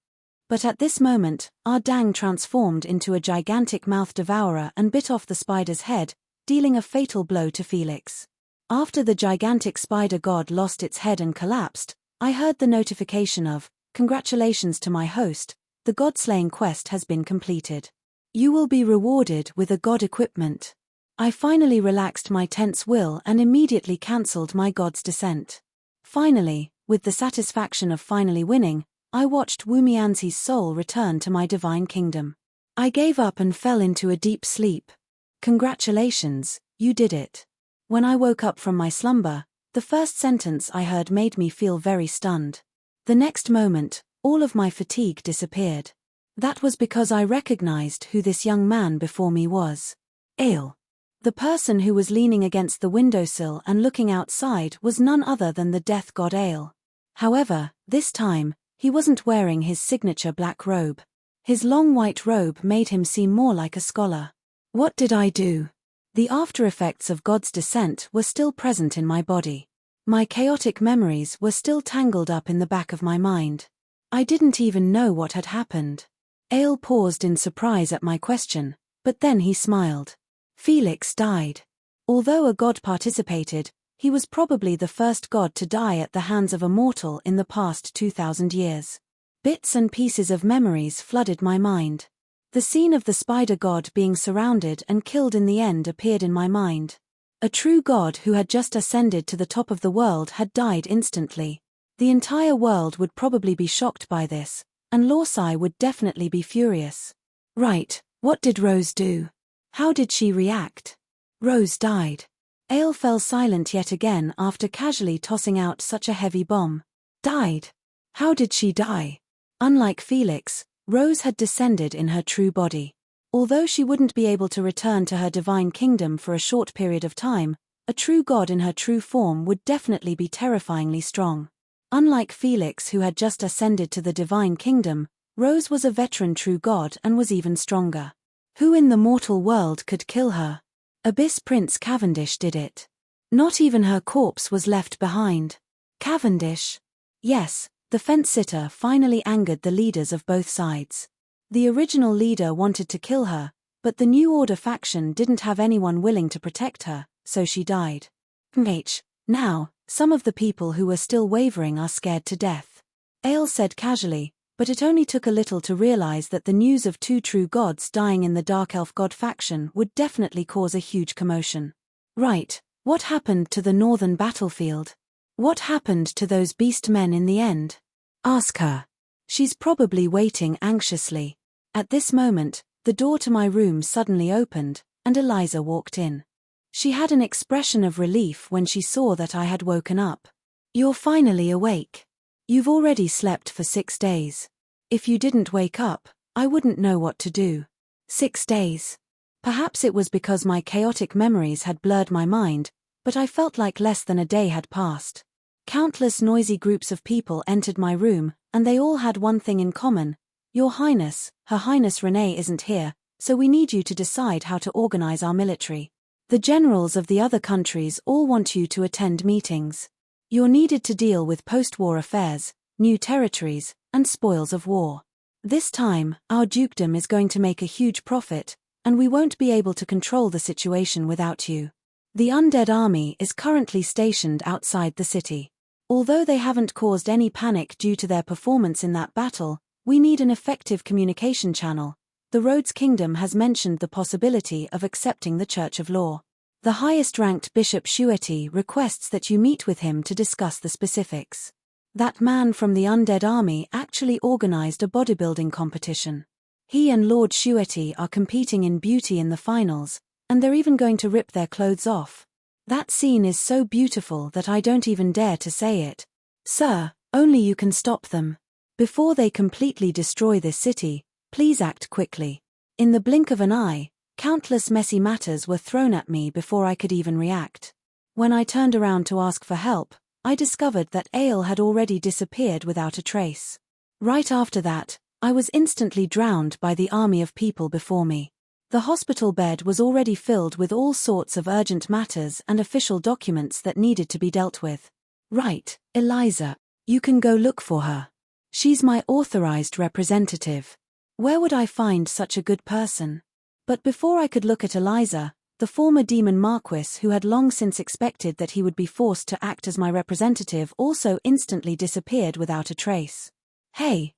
But at this moment, Ardang transformed into a gigantic mouth devourer and bit off the spider's head, dealing a fatal blow to Felix. After the gigantic spider god lost its head and collapsed, I heard the notification of, "Congratulations to my host, the god-slaying quest has been completed. You will be rewarded with a god equipment." I finally relaxed my tense will and immediately cancelled my god's descent. Finally, with the satisfaction of finally winning, I watched Wumianzi's soul return to my divine kingdom. I gave up and fell into a deep sleep. Congratulations, you did it. When I woke up from my slumber, the first sentence I heard made me feel very stunned. The next moment, all of my fatigue disappeared. That was because I recognized who this young man before me was. Ale. The person who was leaning against the windowsill and looking outside was none other than the death god Ale. However, this time, he wasn't wearing his signature black robe. His long white robe made him seem more like a scholar. What did I do? The after-effects of God's descent were still present in my body. My chaotic memories were still tangled up in the back of my mind. I didn't even know what had happened. Ale paused in surprise at my question, but then he smiled. Felix died. Although a god participated, he was probably the first god to die at the hands of a mortal in the past 2,000 years. Bits and pieces of memories flooded my mind. The scene of the spider god being surrounded and killed in the end appeared in my mind. A true god who had just ascended to the top of the world had died instantly. The entire world would probably be shocked by this, and Lorsai would definitely be furious. Right, what did Rose do? How did she react? Rose died. Ale fell silent yet again after casually tossing out such a heavy bomb. Died? How did she die? Unlike Felix, Rose had descended in her true body. Although she wouldn't be able to return to her divine kingdom for a short period of time, a true god in her true form would definitely be terrifyingly strong. Unlike Felix, who had just ascended to the divine kingdom, Rose was a veteran true god and was even stronger. Who in the mortal world could kill her? Abyss Prince Cavendish did it. Not even her corpse was left behind. Cavendish? Yes, the fence-sitter finally angered the leaders of both sides. The original leader wanted to kill her, but the New Order faction didn't have anyone willing to protect her, so she died. Now, some of the people who were still wavering are scared to death. Ale said casually, but it only took a little to realize that the news of two true gods dying in the Dark Elf god faction would definitely cause a huge commotion. Right, what happened to the northern battlefield? What happened to those beast men in the end? Ask her. She's probably waiting anxiously. At this moment, the door to my room suddenly opened, and Eliza walked in. She had an expression of relief when she saw that I had woken up. You're finally awake. You've already slept for 6 days. If you didn't wake up, I wouldn't know what to do. 6 days. Perhaps it was because my chaotic memories had blurred my mind, but I felt like less than a day had passed. Countless noisy groups of people entered my room, and they all had one thing in common. Your Highness, Her Highness Renee isn't here, so we need you to decide how to organize our military. The generals of the other countries all want you to attend meetings. You're needed to deal with post-war affairs, new territories, and spoils of war. This time, our dukedom is going to make a huge profit, and we won't be able to control the situation without you. The undead army is currently stationed outside the city. Although they haven't caused any panic due to their performance in that battle, we need an effective communication channel. The Rhodes Kingdom has mentioned the possibility of accepting the Church of Law. The highest-ranked Bishop Shueti requests that you meet with him to discuss the specifics. That man from the undead army actually organized a bodybuilding competition. He and Lord Shueti are competing in beauty in the finals, and they're even going to rip their clothes off. That scene is so beautiful that I don't even dare to say it. Sir, only you can stop them. Before they completely destroy this city, please act quickly. In the blink of an eye, Countless messy matters were thrown at me before I could even react. When I turned around to ask for help, I discovered that Ale had already disappeared without a trace. Right after that, I was instantly drowned by the army of people before me. The hospital bed was already filled with all sorts of urgent matters and official documents that needed to be dealt with. Right, Eliza, you can go look for her. She's my authorized representative. Where would I find such a good person? But before I could look at Eliza, the former demon Marquis, who had long since expected that he would be forced to act as my representative, also instantly disappeared without a trace. Hey,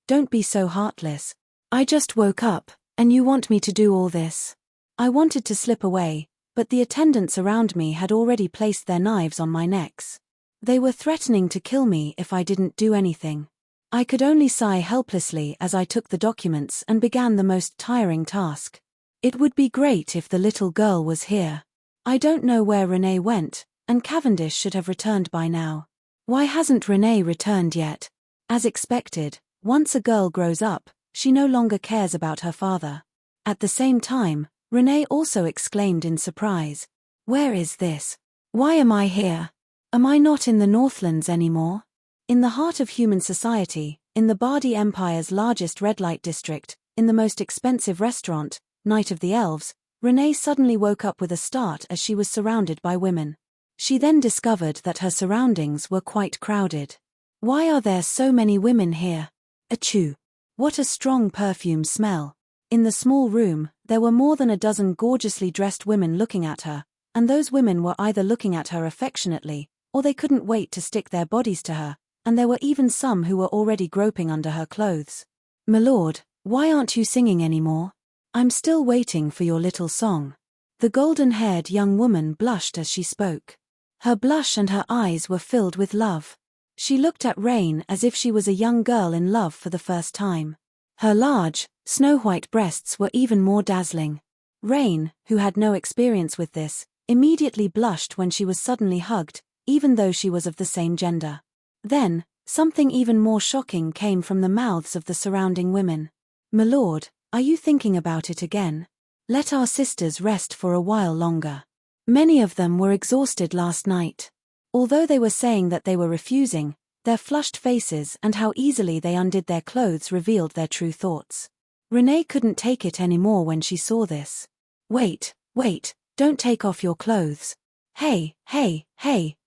don't be so heartless. I just woke up, and you want me to do all this? I wanted to slip away, but the attendants around me had already placed their knives on my necks. They were threatening to kill me if I didn't do anything. I could only sigh helplessly as I took the documents and began the most tiring task. It would be great if the little girl was here. I don't know where Renee went, and Cavendish should have returned by now. Why hasn't Renee returned yet? As expected, once a girl grows up, she no longer cares about her father. At the same time, Renee also exclaimed in surprise. Where is this? Why am I here? Am I not in the Northlands anymore? In the heart of human society, in the Bardi Empire's largest red light district, in the most expensive restaurant, Night of the Elves, Renee suddenly woke up with a start as she was surrounded by women. She then discovered that her surroundings were quite crowded. Why are there so many women here? Achoo! What a strong perfume smell. In the small room, there were more than a dozen gorgeously dressed women looking at her, and those women were either looking at her affectionately, or they couldn't wait to stick their bodies to her, and there were even some who were already groping under her clothes. My lord, why aren't you singing anymore? I'm still waiting for your little song. The golden-haired young woman blushed as she spoke. Her blush and her eyes were filled with love. She looked at Rain as if she was a young girl in love for the first time. Her large, snow-white breasts were even more dazzling. Rain, who had no experience with this, immediately blushed when she was suddenly hugged, even though she was of the same gender. Then, something even more shocking came from the mouths of the surrounding women. My lord, are you thinking about it again? Let our sisters rest for a while longer. Many of them were exhausted last night. Although they were saying that they were refusing, their flushed faces and how easily they undid their clothes revealed their true thoughts. Renee couldn't take it anymore when she saw this. Wait, don't take off your clothes. Hey,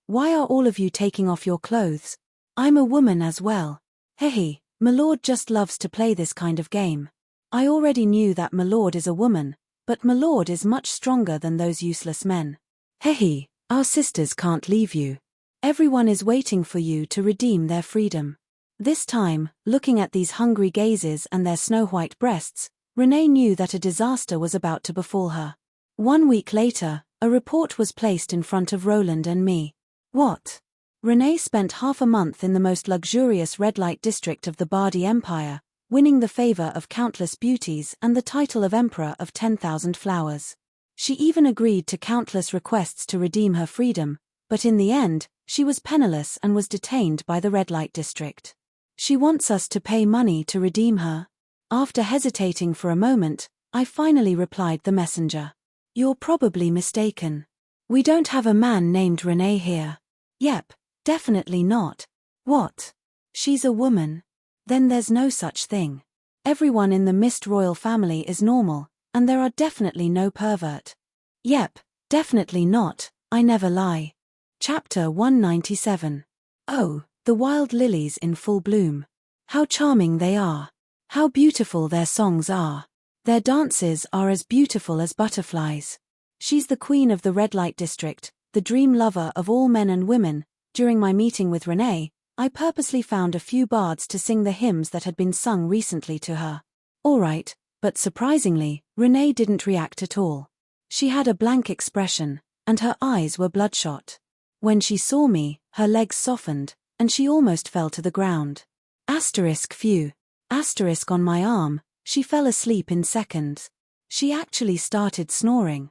why are all of you taking off your clothes? I'm a woman as well. Hey, my lord just loves to play this kind of game. I already knew that my lord is a woman, but my lord is much stronger than those useless men. Hey, our sisters can't leave you. Everyone is waiting for you to redeem their freedom. This time, looking at these hungry gazes and their snow-white breasts, Renee knew that a disaster was about to befall her. 1 week later, a report was placed in front of Roland and me. What? Renee spent half a month in the most luxurious red light district of the Bardi Empire, winning the favor of countless beauties and the title of Emperor of 10,000 Flowers. She even agreed to countless requests to redeem her freedom, but in the end, she was penniless and was detained by the red light district. She wants us to pay money to redeem her. After hesitating for a moment, I finally replied the messenger. You're probably mistaken. We don't have a man named Renee here. Yep, definitely not. What? She's a woman. Then there's no such thing. Everyone in the Mist royal family is normal, and there are definitely no pervert. Yep, definitely not, I never lie. Chapter 197. Oh, the wild lilies in full bloom. How charming they are. How beautiful their songs are. Their dances are as beautiful as butterflies. She's the queen of the red light district, the dream lover of all men and women. During my meeting with Renee, I purposely found a few bards to sing the hymns that had been sung recently to her. Alright, but surprisingly, Renee didn't react at all. She had a blank expression, and her eyes were bloodshot. When she saw me, her legs softened, and she almost fell to the ground. Phew. On my arm, she fell asleep in seconds. She actually started snoring.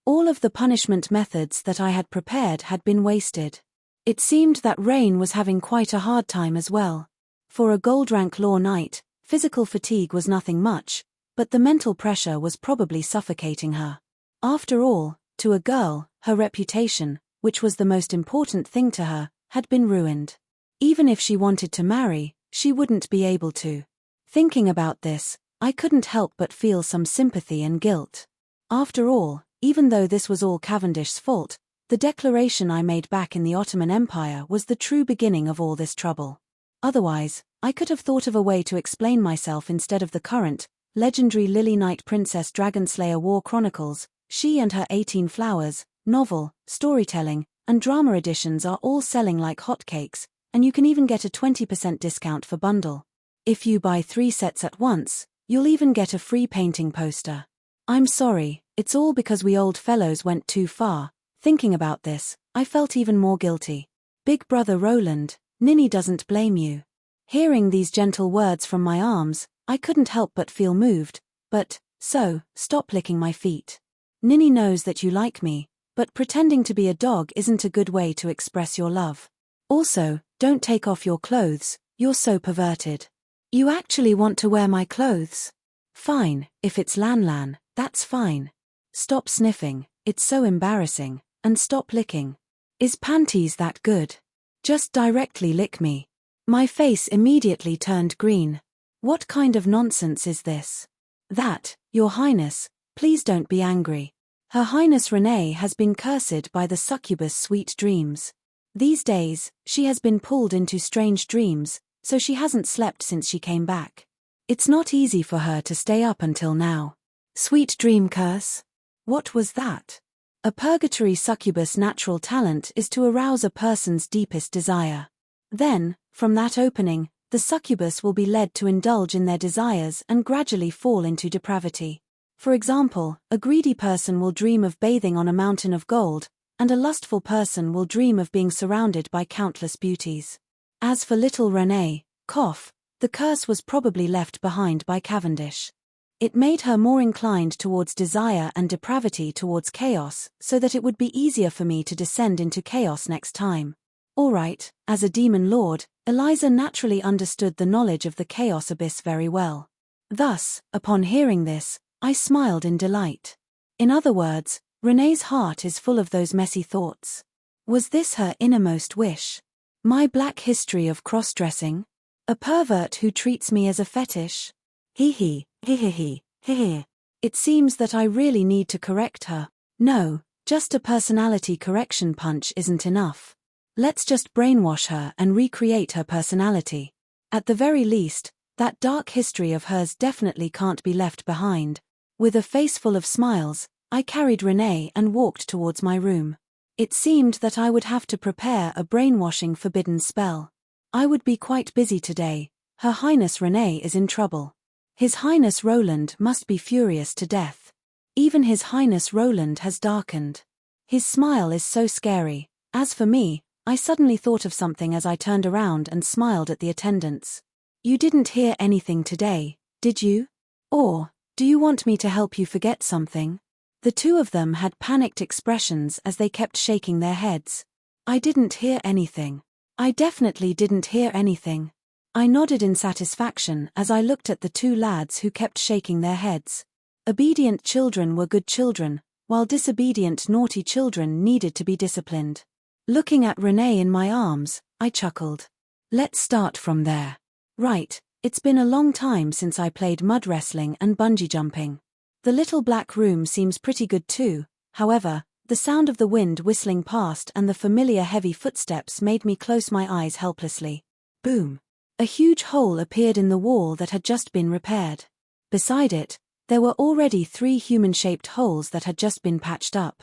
All of the punishment methods that I had prepared had been wasted. It seemed that Rain was having quite a hard time as well. For a gold rank law knight, physical fatigue was nothing much, but the mental pressure was probably suffocating her. After all, to a girl, her reputation, which was the most important thing to her, had been ruined. Even if she wanted to marry, she wouldn't be able to. Thinking about this, I couldn't help but feel some sympathy and guilt. After all, even though this was all Cavendish's fault, the declaration I made back in the Ottoman Empire was the true beginning of all this trouble. Otherwise, I could have thought of a way to explain myself instead of the current, legendary Lily Knight Princess Dragonslayer War Chronicles, She and Her 18 Flowers, novel, storytelling, and drama editions are all selling like hotcakes, and you can even get a 20% discount for bundle. If you buy 3 sets at once, you'll even get a free painting poster. I'm sorry, it's all because we old fellows went too far. Thinking about this, I felt even more guilty. Big brother Roland, Ninny doesn't blame you. Hearing these gentle words from my arms, I couldn't help but feel moved, but, so, stop licking my feet. Ninny knows that you like me, but pretending to be a dog isn't a good way to express your love. Also, don't take off your clothes, you're so perverted. You actually want to wear my clothes? Fine, if it's Lan, that's fine. Stop sniffing, it's so embarrassing, and stop licking. Is panties that good? Just directly lick me. My face immediately turned green. What kind of nonsense is this? That, Your Highness, please don't be angry. Her Highness Renee has been cursed by the succubus Sweet Dreams. These days, she has been pulled into strange dreams, so she hasn't slept since she came back. It's not easy for her to stay up until now. Sweet dream curse? What was that? A purgatory succubus' natural talent is to arouse a person's deepest desire. Then, from that opening, the succubus will be led to indulge in their desires and gradually fall into depravity. For example, a greedy person will dream of bathing on a mountain of gold, and a lustful person will dream of being surrounded by countless beauties. As for little Renee, the curse was probably left behind by Cavendish. It made her more inclined towards desire and depravity towards chaos, so that it would be easier for me to descend into chaos next time. Alright, as a demon lord, Eliza naturally understood the knowledge of the chaos abyss very well. Thus, upon hearing this, I smiled in delight. In other words, Renee's heart is full of those messy thoughts. Was this her innermost wish? My black history of cross-dressing? A pervert who treats me as a fetish? Hee. It seems that I really need to correct her. No, just a personality correction punch isn't enough. Let's just brainwash her and recreate her personality. At the very least, that dark history of hers definitely can't be left behind. With a face full of smiles, I carried Renee and walked towards my room. It seemed that I would have to prepare a brainwashing forbidden spell. I would be quite busy today. Her Highness Renee is in trouble. His Highness Roland must be furious to death. Even His Highness Roland has darkened. His smile is so scary. As for me, I suddenly thought of something as I turned around and smiled at the attendants. You didn't hear anything today, did you? Or, do you want me to help you forget something? The two of them had panicked expressions as they kept shaking their heads. I didn't hear anything. I definitely didn't hear anything. I nodded in satisfaction as I looked at the two lads who kept shaking their heads. Obedient children were good children, while disobedient naughty children needed to be disciplined. Looking at Renee in my arms, I chuckled. Let's start from there. Right, it's been a long time since I played mud wrestling and bungee jumping. The little black room seems pretty good too, however, the sound of the wind whistling past and the familiar heavy footsteps made me close my eyes helplessly. Boom. A huge hole appeared in the wall that had just been repaired. Beside it, there were already 3 human-shaped holes that had just been patched up.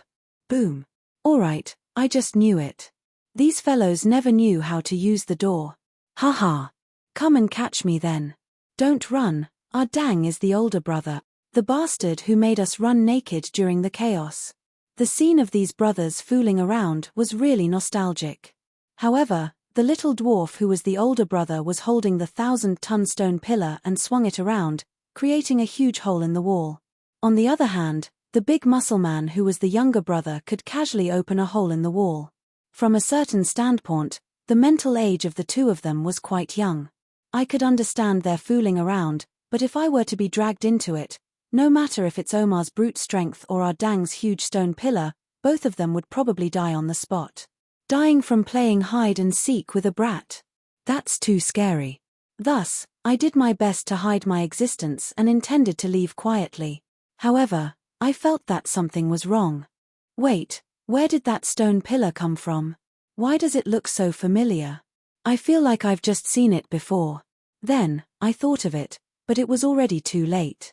Boom. Alright, I just knew it. These fellows never knew how to use the door. Haha. Come and catch me then. Don't run, our dang is the older brother, the bastard who made us run naked during the chaos. The scene of these brothers fooling around was really nostalgic. However, the little dwarf who was the older brother was holding the 1,000-ton stone pillar and swung it around, creating a huge hole in the wall. On the other hand, the big muscle man who was the younger brother could casually open a hole in the wall. From a certain standpoint, the mental age of the two of them was quite young. I could understand their fooling around, But if I were to be dragged into it, no matter if it's Omar's brute strength or Ardang's huge stone pillar, both of them would probably die on the spot. Dying from playing hide and seek with a brat. That's too scary. Thus, I did my best to hide my existence and intended to leave quietly. However, I felt that something was wrong. Wait, where did that stone pillar come from? Why does it look so familiar? I feel like I've just seen it before. Then, I thought of it, but it was already too late.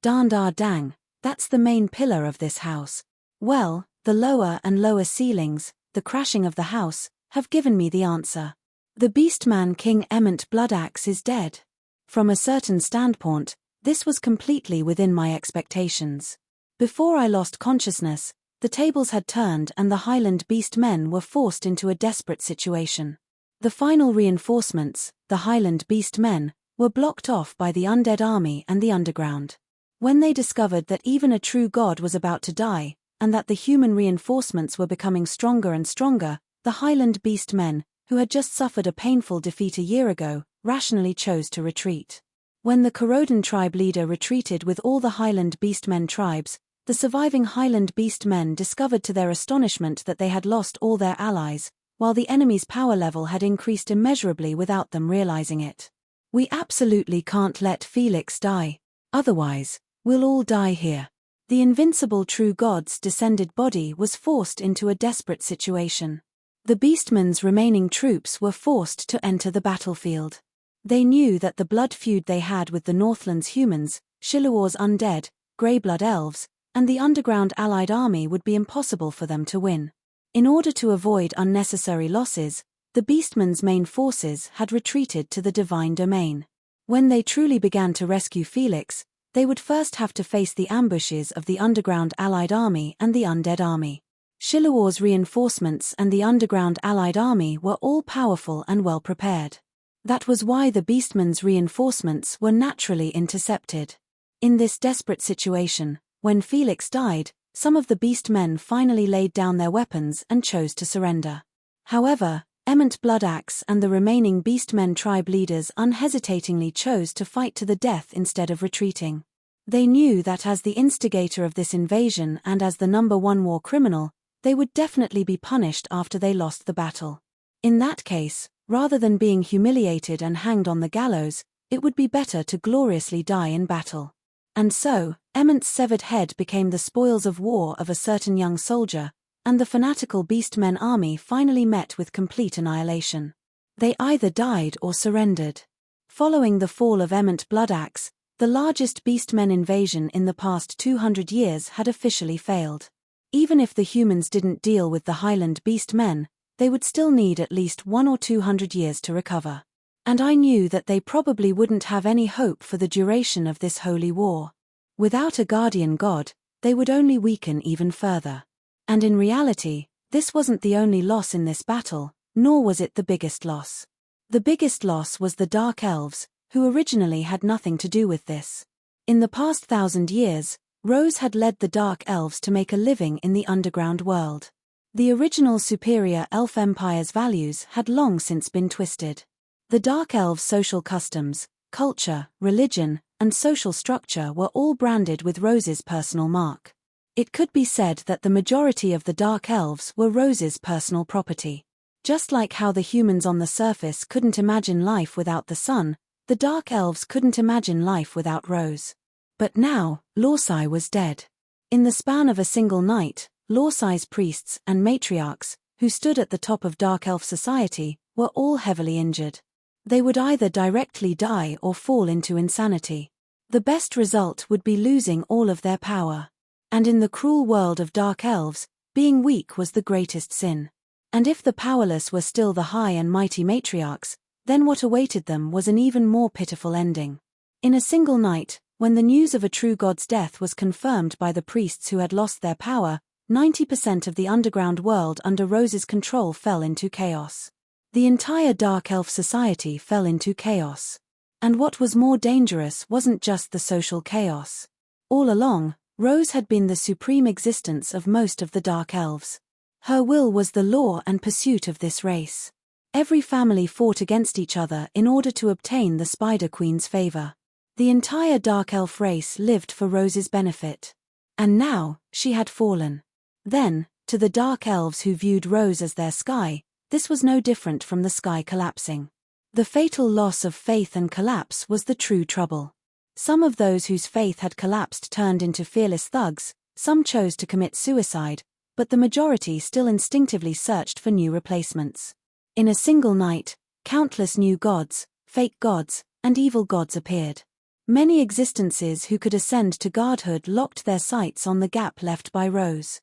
Dang, that's the main pillar of this house. Well, the lower and lower ceilings, the crashing of the house, have given me the answer. The beastman King Emant Bloodaxe is dead. From a certain standpoint, this was completely within my expectations. Before I lost consciousness, the tables had turned and the Highland Beastmen were forced into a desperate situation. The final reinforcements, the Highland Beastmen, were blocked off by the undead army and the underground. When they discovered that even a true god was about to die, and that the human reinforcements were becoming stronger and stronger, the Highland Beastmen, who had just suffered a painful defeat a year ago, rationally chose to retreat. When the Corroden tribe leader retreated with all the Highland Beastmen tribes, the surviving Highland Beastmen discovered to their astonishment that they had lost all their allies, while the enemy's power level had increased immeasurably without them realizing it. We absolutely can't let Felix die. Otherwise, we'll all die here. The invincible true god's descended body was forced into a desperate situation. The Beastmen's remaining troops were forced to enter the battlefield. They knew that the blood feud they had with the Northland's humans, Shilluwar's undead, Greyblood elves, and the underground allied army would be impossible for them to win. In order to avoid unnecessary losses, the Beastmen's main forces had retreated to the Divine Domain. When they truly began to rescue Felix, they would first have to face the ambushes of the underground allied army and the undead army. Shilluwar's reinforcements and the underground allied army were all powerful and well prepared. That was why the Beastmen's reinforcements were naturally intercepted. In this desperate situation, when Felix died, some of the Beastmen finally laid down their weapons and chose to surrender. However, Emant Bloodaxe and the remaining Beastmen tribe leaders unhesitatingly chose to fight to the death instead of retreating. They knew that as the instigator of this invasion and as the #1 war criminal, they would definitely be punished after they lost the battle. In that case, rather than being humiliated and hanged on the gallows, it would be better to gloriously die in battle. And so, Emant's severed head became the spoils of war of a certain young soldier, and the fanatical Beastmen army finally met with complete annihilation. They either died or surrendered. Following the fall of Emant Bloodaxe, the largest Beastmen invasion in the past 200 years had officially failed. Even if the humans didn't deal with the Highland Beastmen, they would still need at least 100 or 200 years to recover. And I knew that they probably wouldn't have any hope for the duration of this holy war. Without a guardian god, they would only weaken even further. And in reality, this wasn't the only loss in this battle, nor was it the biggest loss. The biggest loss was the Dark Elves, who originally had nothing to do with this. In the past 1,000 years, Rose had led the Dark Elves to make a living in the underground world. The original superior elf empire's values had long since been twisted. The Dark Elves' social customs, culture, religion, and social structure were all branded with Rose's personal mark. It could be said that the majority of the Dark Elves were Rose's personal property. Just like how the humans on the surface couldn't imagine life without the sun, the Dark Elves couldn't imagine life without Rose. But now, Lorsai was dead. In the span of a single night, Lorsai's priests and matriarchs, who stood at the top of Dark Elf society, were all heavily injured. They would either directly die or fall into insanity. The best result would be losing all of their power. And in the cruel world of Dark Elves, being weak was the greatest sin. And if the powerless were still the high and mighty matriarchs, then what awaited them was an even more pitiful ending. In a single night, when the news of a true god's death was confirmed by the priests who had lost their power, 90% of the underground world under Rose's control fell into chaos. The entire Dark Elf society fell into chaos. And what was more dangerous wasn't just the social chaos. All along, Rose had been the supreme existence of most of the Dark Elves. Her will was the law and pursuit of this race. Every family fought against each other in order to obtain the Spider Queen's favor. The entire dark elf race lived for Rose's benefit. And now, she had fallen. Then, to the dark elves who viewed Rose as their sky, this was no different from the sky collapsing. The fatal loss of faith and collapse was the true trouble. Some of those whose faith had collapsed turned into fearless thugs, some chose to commit suicide, but the majority still instinctively searched for new replacements. In a single night, countless new gods, fake gods, and evil gods appeared. Many existences who could ascend to godhood locked their sights on the gap left by Rose.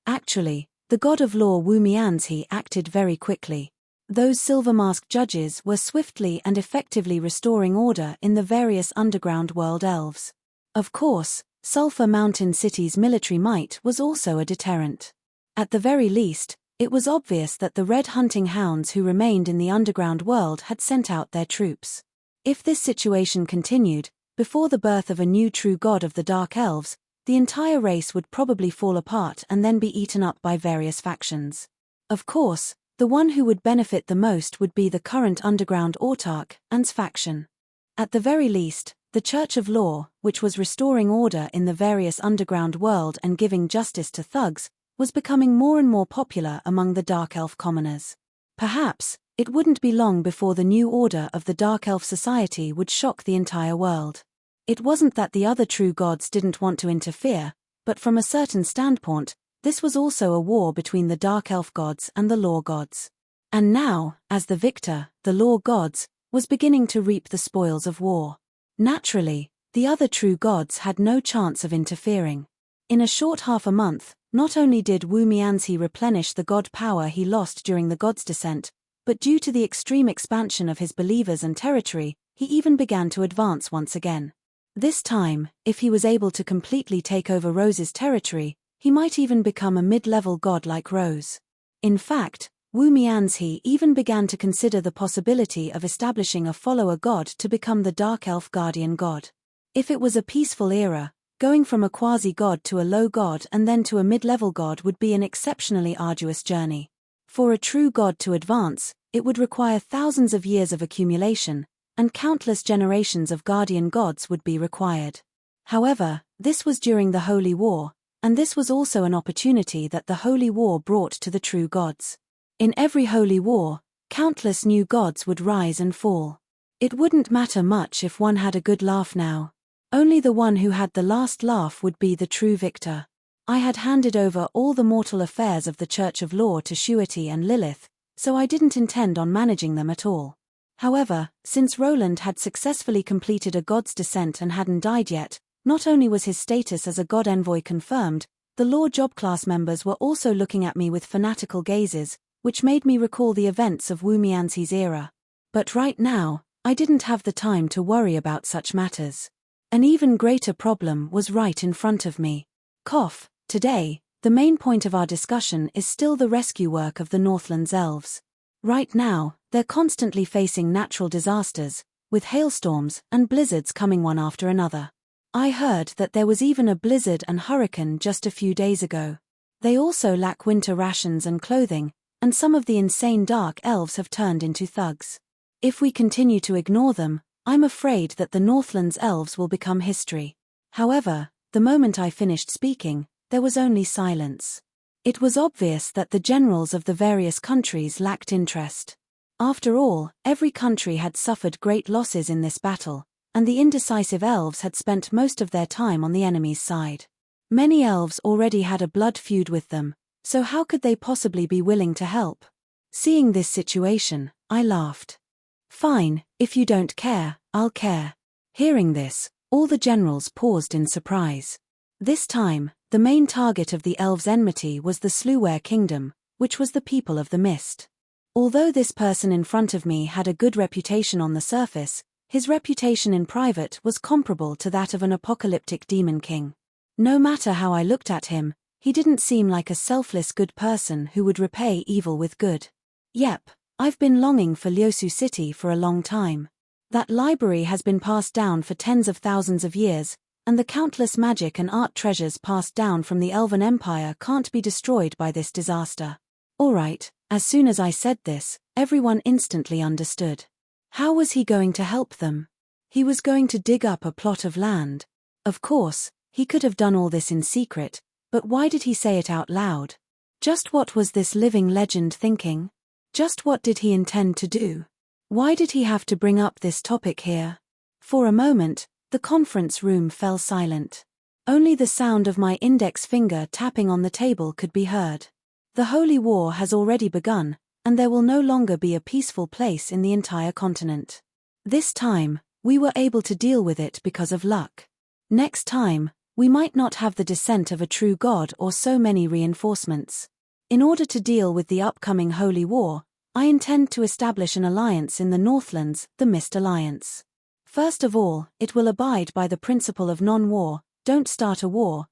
Actually, the god of law Wumianzi acted very quickly. Those silver-masked judges were swiftly and effectively restoring order in the various underground world elves. Of course, Sulphur Mountain City's military might was also a deterrent. At the very least, it was obvious that the red hunting hounds who remained in the underground world had sent out their troops. If this situation continued, before the birth of a new true god of the Dark Elves, the entire race would probably fall apart and then be eaten up by various factions. Of course, the one who would benefit the most would be the current underground autarch, Ans faction. At the very least, the Church of Law, which was restoring order in the various underground world and giving justice to thugs, was becoming more and more popular among the Dark Elf commoners. Perhaps, it wouldn't be long before the new order of the Dark Elf Society would shock the entire world. It wasn't that the other true gods didn't want to interfere, but from a certain standpoint, this was also a war between the Dark Elf gods and the Law gods. And now, as the victor, the Law gods, was beginning to reap the spoils of war. Naturally, the other true gods had no chance of interfering. In a short half a month, not only did Wumianzi replenish the god power he lost during the god's descent, but due to the extreme expansion of his believers and territory, he even began to advance once again. This time, if he was able to completely take over Rose's territory, he might even become a mid-level god like Rose. In fact, Wumianzi even began to consider the possibility of establishing a follower god to become the Dark Elf guardian god. If it was a peaceful era, going from a quasi-god to a low god and then to a mid-level god would be an exceptionally arduous journey. For a true god to advance, it would require thousands of years of accumulation, and countless generations of guardian gods would be required. However, this was during the Holy War, and this was also an opportunity that the Holy War brought to the true gods. In every Holy War, countless new gods would rise and fall. It wouldn't matter much if one had a good laugh now. Only the one who had the last laugh would be the true victor. I had handed over all the mortal affairs of the Church of Law to Shuati and Lilith, so I didn't intend on managing them at all. However, since Roland had successfully completed a god's descent and hadn't died yet, not only was his status as a god envoy confirmed, the Law job class members were also looking at me with fanatical gazes, which made me recall the events of Wumianzi's era. But right now, I didn't have the time to worry about such matters. An even greater problem was right in front of me. Today, the main point of our discussion is still the rescue work of the Northlands elves. Right now, they're constantly facing natural disasters, with hailstorms and blizzards coming one after another. I heard that there was even a blizzard and hurricane just a few days ago. They also lack winter rations and clothing, and some of the insane dark elves have turned into thugs. If we continue to ignore them, I'm afraid that the Northlands elves will become history. However, the moment I finished speaking, there was only silence. It was obvious that the generals of the various countries lacked interest. After all, every country had suffered great losses in this battle, and the indecisive elves had spent most of their time on the enemy's side. Many elves already had a blood feud with them, so how could they possibly be willing to help? Seeing this situation, I laughed. Fine, if you don't care, I'll care. Hearing this, all the generals paused in surprise. This time, the main target of the elves' enmity was the Sleware Kingdom, which was the people of the mist. Although this person in front of me had a good reputation on the surface, his reputation in private was comparable to that of an apocalyptic demon king. No matter how I looked at him, he didn't seem like a selfless good person who would repay evil with good. Yep, I've been longing for Liosu City for a long time. That library has been passed down for tens of thousands of years, and the countless magic and art treasures passed down from the Elven Empire can't be destroyed by this disaster. Alright, as soon as I said this, everyone instantly understood. How was he going to help them? He was going to dig up a plot of land. Of course, he could have done all this in secret, but why did he say it out loud? Just what was this living legend thinking? Just what did he intend to do? Why did he have to bring up this topic here? For a moment, the conference room fell silent. Only the sound of my index finger tapping on the table could be heard. The Holy War has already begun, and there will no longer be a peaceful place in the entire continent. This time, we were able to deal with it because of luck. Next time, we might not have the descent of a true god or so many reinforcements. In order to deal with the upcoming Holy War, I intend to establish an alliance in the Northlands, the Mist Alliance. First of all, it will abide by the principle of non-war, don't start a war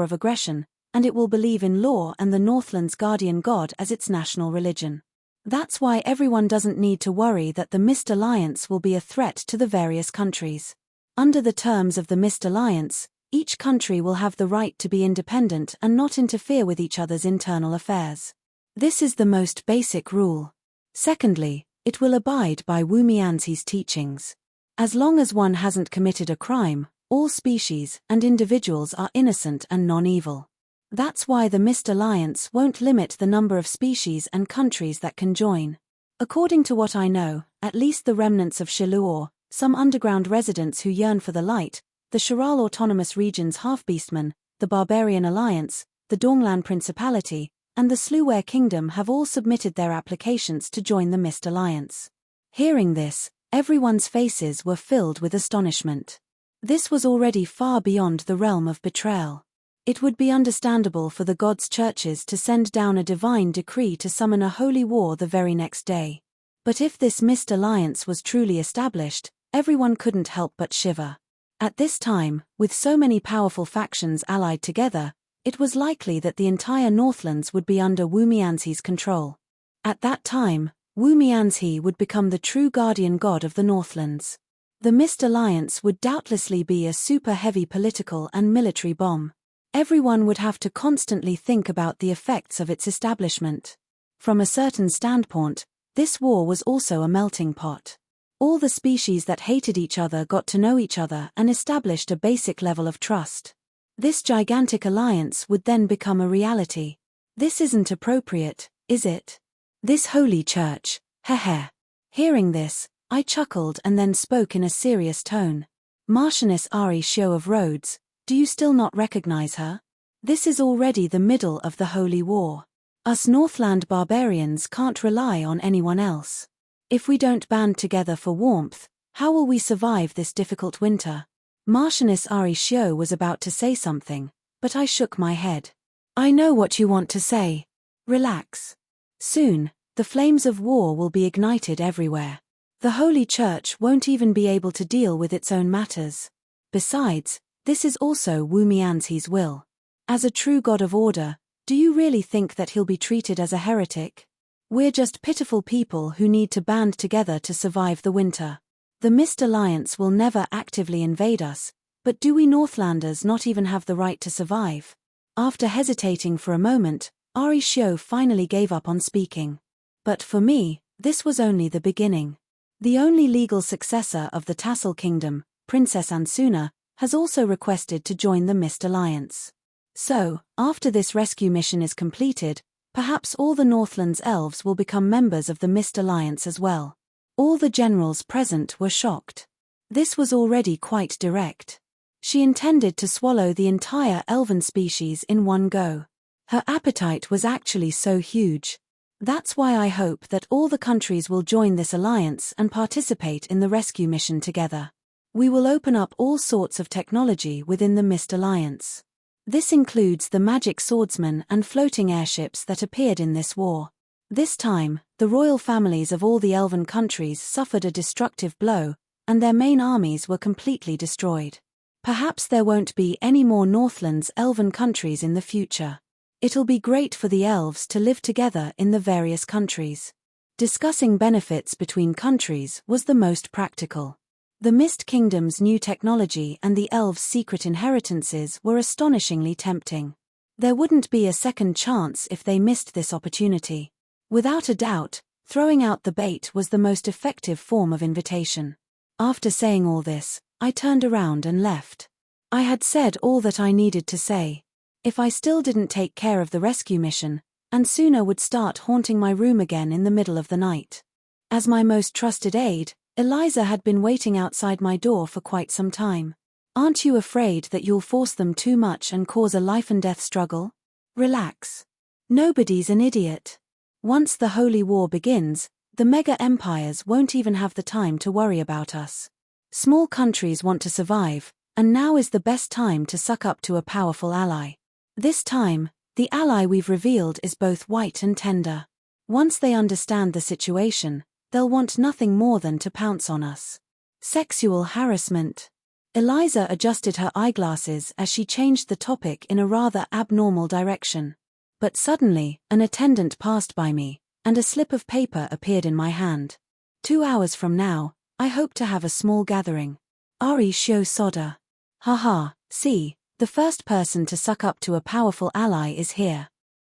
of aggression, and it will believe in law and the Northland's guardian god as its national religion. That's why everyone doesn't need to worry that the Mist Alliance will be a threat to the various countries. Under the terms of the Mist Alliance, each country will have the right to be independent and not interfere with each other's internal affairs. This is the most basic rule. Secondly, it will abide by Wu Mianxi's teachings. As long as one hasn't committed a crime, all species and individuals are innocent and non-evil. That's why the Mist Alliance won't limit the number of species and countries that can join. According to what I know, at least the remnants of Shiluor, some underground residents who yearn for the light, the Shiral Autonomous Region's half-beastmen, the Barbarian Alliance, the Donglan Principality, and the Sluware Kingdom have all submitted their applications to join the Mist Alliance. Hearing this, everyone's faces were filled with astonishment. This was already far beyond the realm of betrayal. It would be understandable for the gods' churches to send down a divine decree to summon a holy war the very next day. But if this Mist Alliance was truly established, everyone couldn't help but shiver. At this time, with so many powerful factions allied together, it was likely that the entire Northlands would be under Wu Mianxi's control. At that time, Wu Mianxi would become the true guardian god of the Northlands. The Mist Alliance would doubtlessly be a super heavy political and military bomb. Everyone would have to constantly think about the effects of its establishment. From a certain standpoint, this war was also a melting pot. All the species that hated each other got to know each other and established a basic level of trust. This gigantic alliance would then become a reality. This isn't appropriate, is it? This holy church, heh. Hearing this, I chuckled and then spoke in a serious tone. Marchioness Ari Shio of Rhodes, do you still not recognize her? This is already the middle of the Holy War. Us Northland barbarians can't rely on anyone else. If we don't band together for warmth, how will we survive this difficult winter? Marchioness Ari Shio was about to say something, but I shook my head. I know what you want to say. Relax. Soon, the flames of war will be ignited everywhere. The Holy Church won't even be able to deal with its own matters. Besides, this is also Wu Mianxi's will. As a true god of order, do you really think that he'll be treated as a heretic? We're just pitiful people who need to band together to survive the winter. The Mist Alliance will never actively invade us, but do we Northlanders not even have the right to survive? After hesitating for a moment, Ari Shio finally gave up on speaking. But for me, this was only the beginning. The only legal successor of the Tassel Kingdom, Princess Ansuna, has also requested to join the Mist Alliance. So, after this rescue mission is completed, perhaps all the Northlands elves will become members of the Mist Alliance as well. All the generals present were shocked. This was already quite direct. She intended to swallow the entire elven species in one go. Her appetite was actually so huge. That's why I hope that all the countries will join this alliance and participate in the rescue mission together. We will open up all sorts of technology within the Mist Alliance. This includes the magic swordsmen and floating airships that appeared in this war. This time, the royal families of all the elven countries suffered a destructive blow, and their main armies were completely destroyed. Perhaps there won't be any more Northlands elven countries in the future. It'll be great for the elves to live together in the various countries. Discussing benefits between countries was the most practical. The Mist Kingdom's new technology and the elves' secret inheritances were astonishingly tempting. There wouldn't be a second chance if they missed this opportunity. Without a doubt, throwing out the bait was the most effective form of invitation. After saying all this, I turned around and left. I had said all that I needed to say. If I still didn't take care of the rescue mission, and sooner would start haunting my room again in the middle of the night. As my most trusted aide, Eliza had been waiting outside my door for quite some time. Aren't you afraid that you'll force them too much and cause a life-and-death struggle? Relax. Nobody's an idiot. Once the Holy War begins, the mega empires won't even have the time to worry about us. Small countries want to survive, and now is the best time to suck up to a powerful ally. This time, the ally we've revealed is both white and tender. Once they understand the situation, they'll want nothing more than to pounce on us. Sexual harassment. Eliza adjusted her eyeglasses as she changed the topic in a rather abnormal direction. But suddenly, an attendant passed by me, and a slip of paper appeared in my hand. 2 hours from now, I hope to have a small gathering. Ari Shio Soda. Haha, see, the first person to suck up to a powerful ally is here.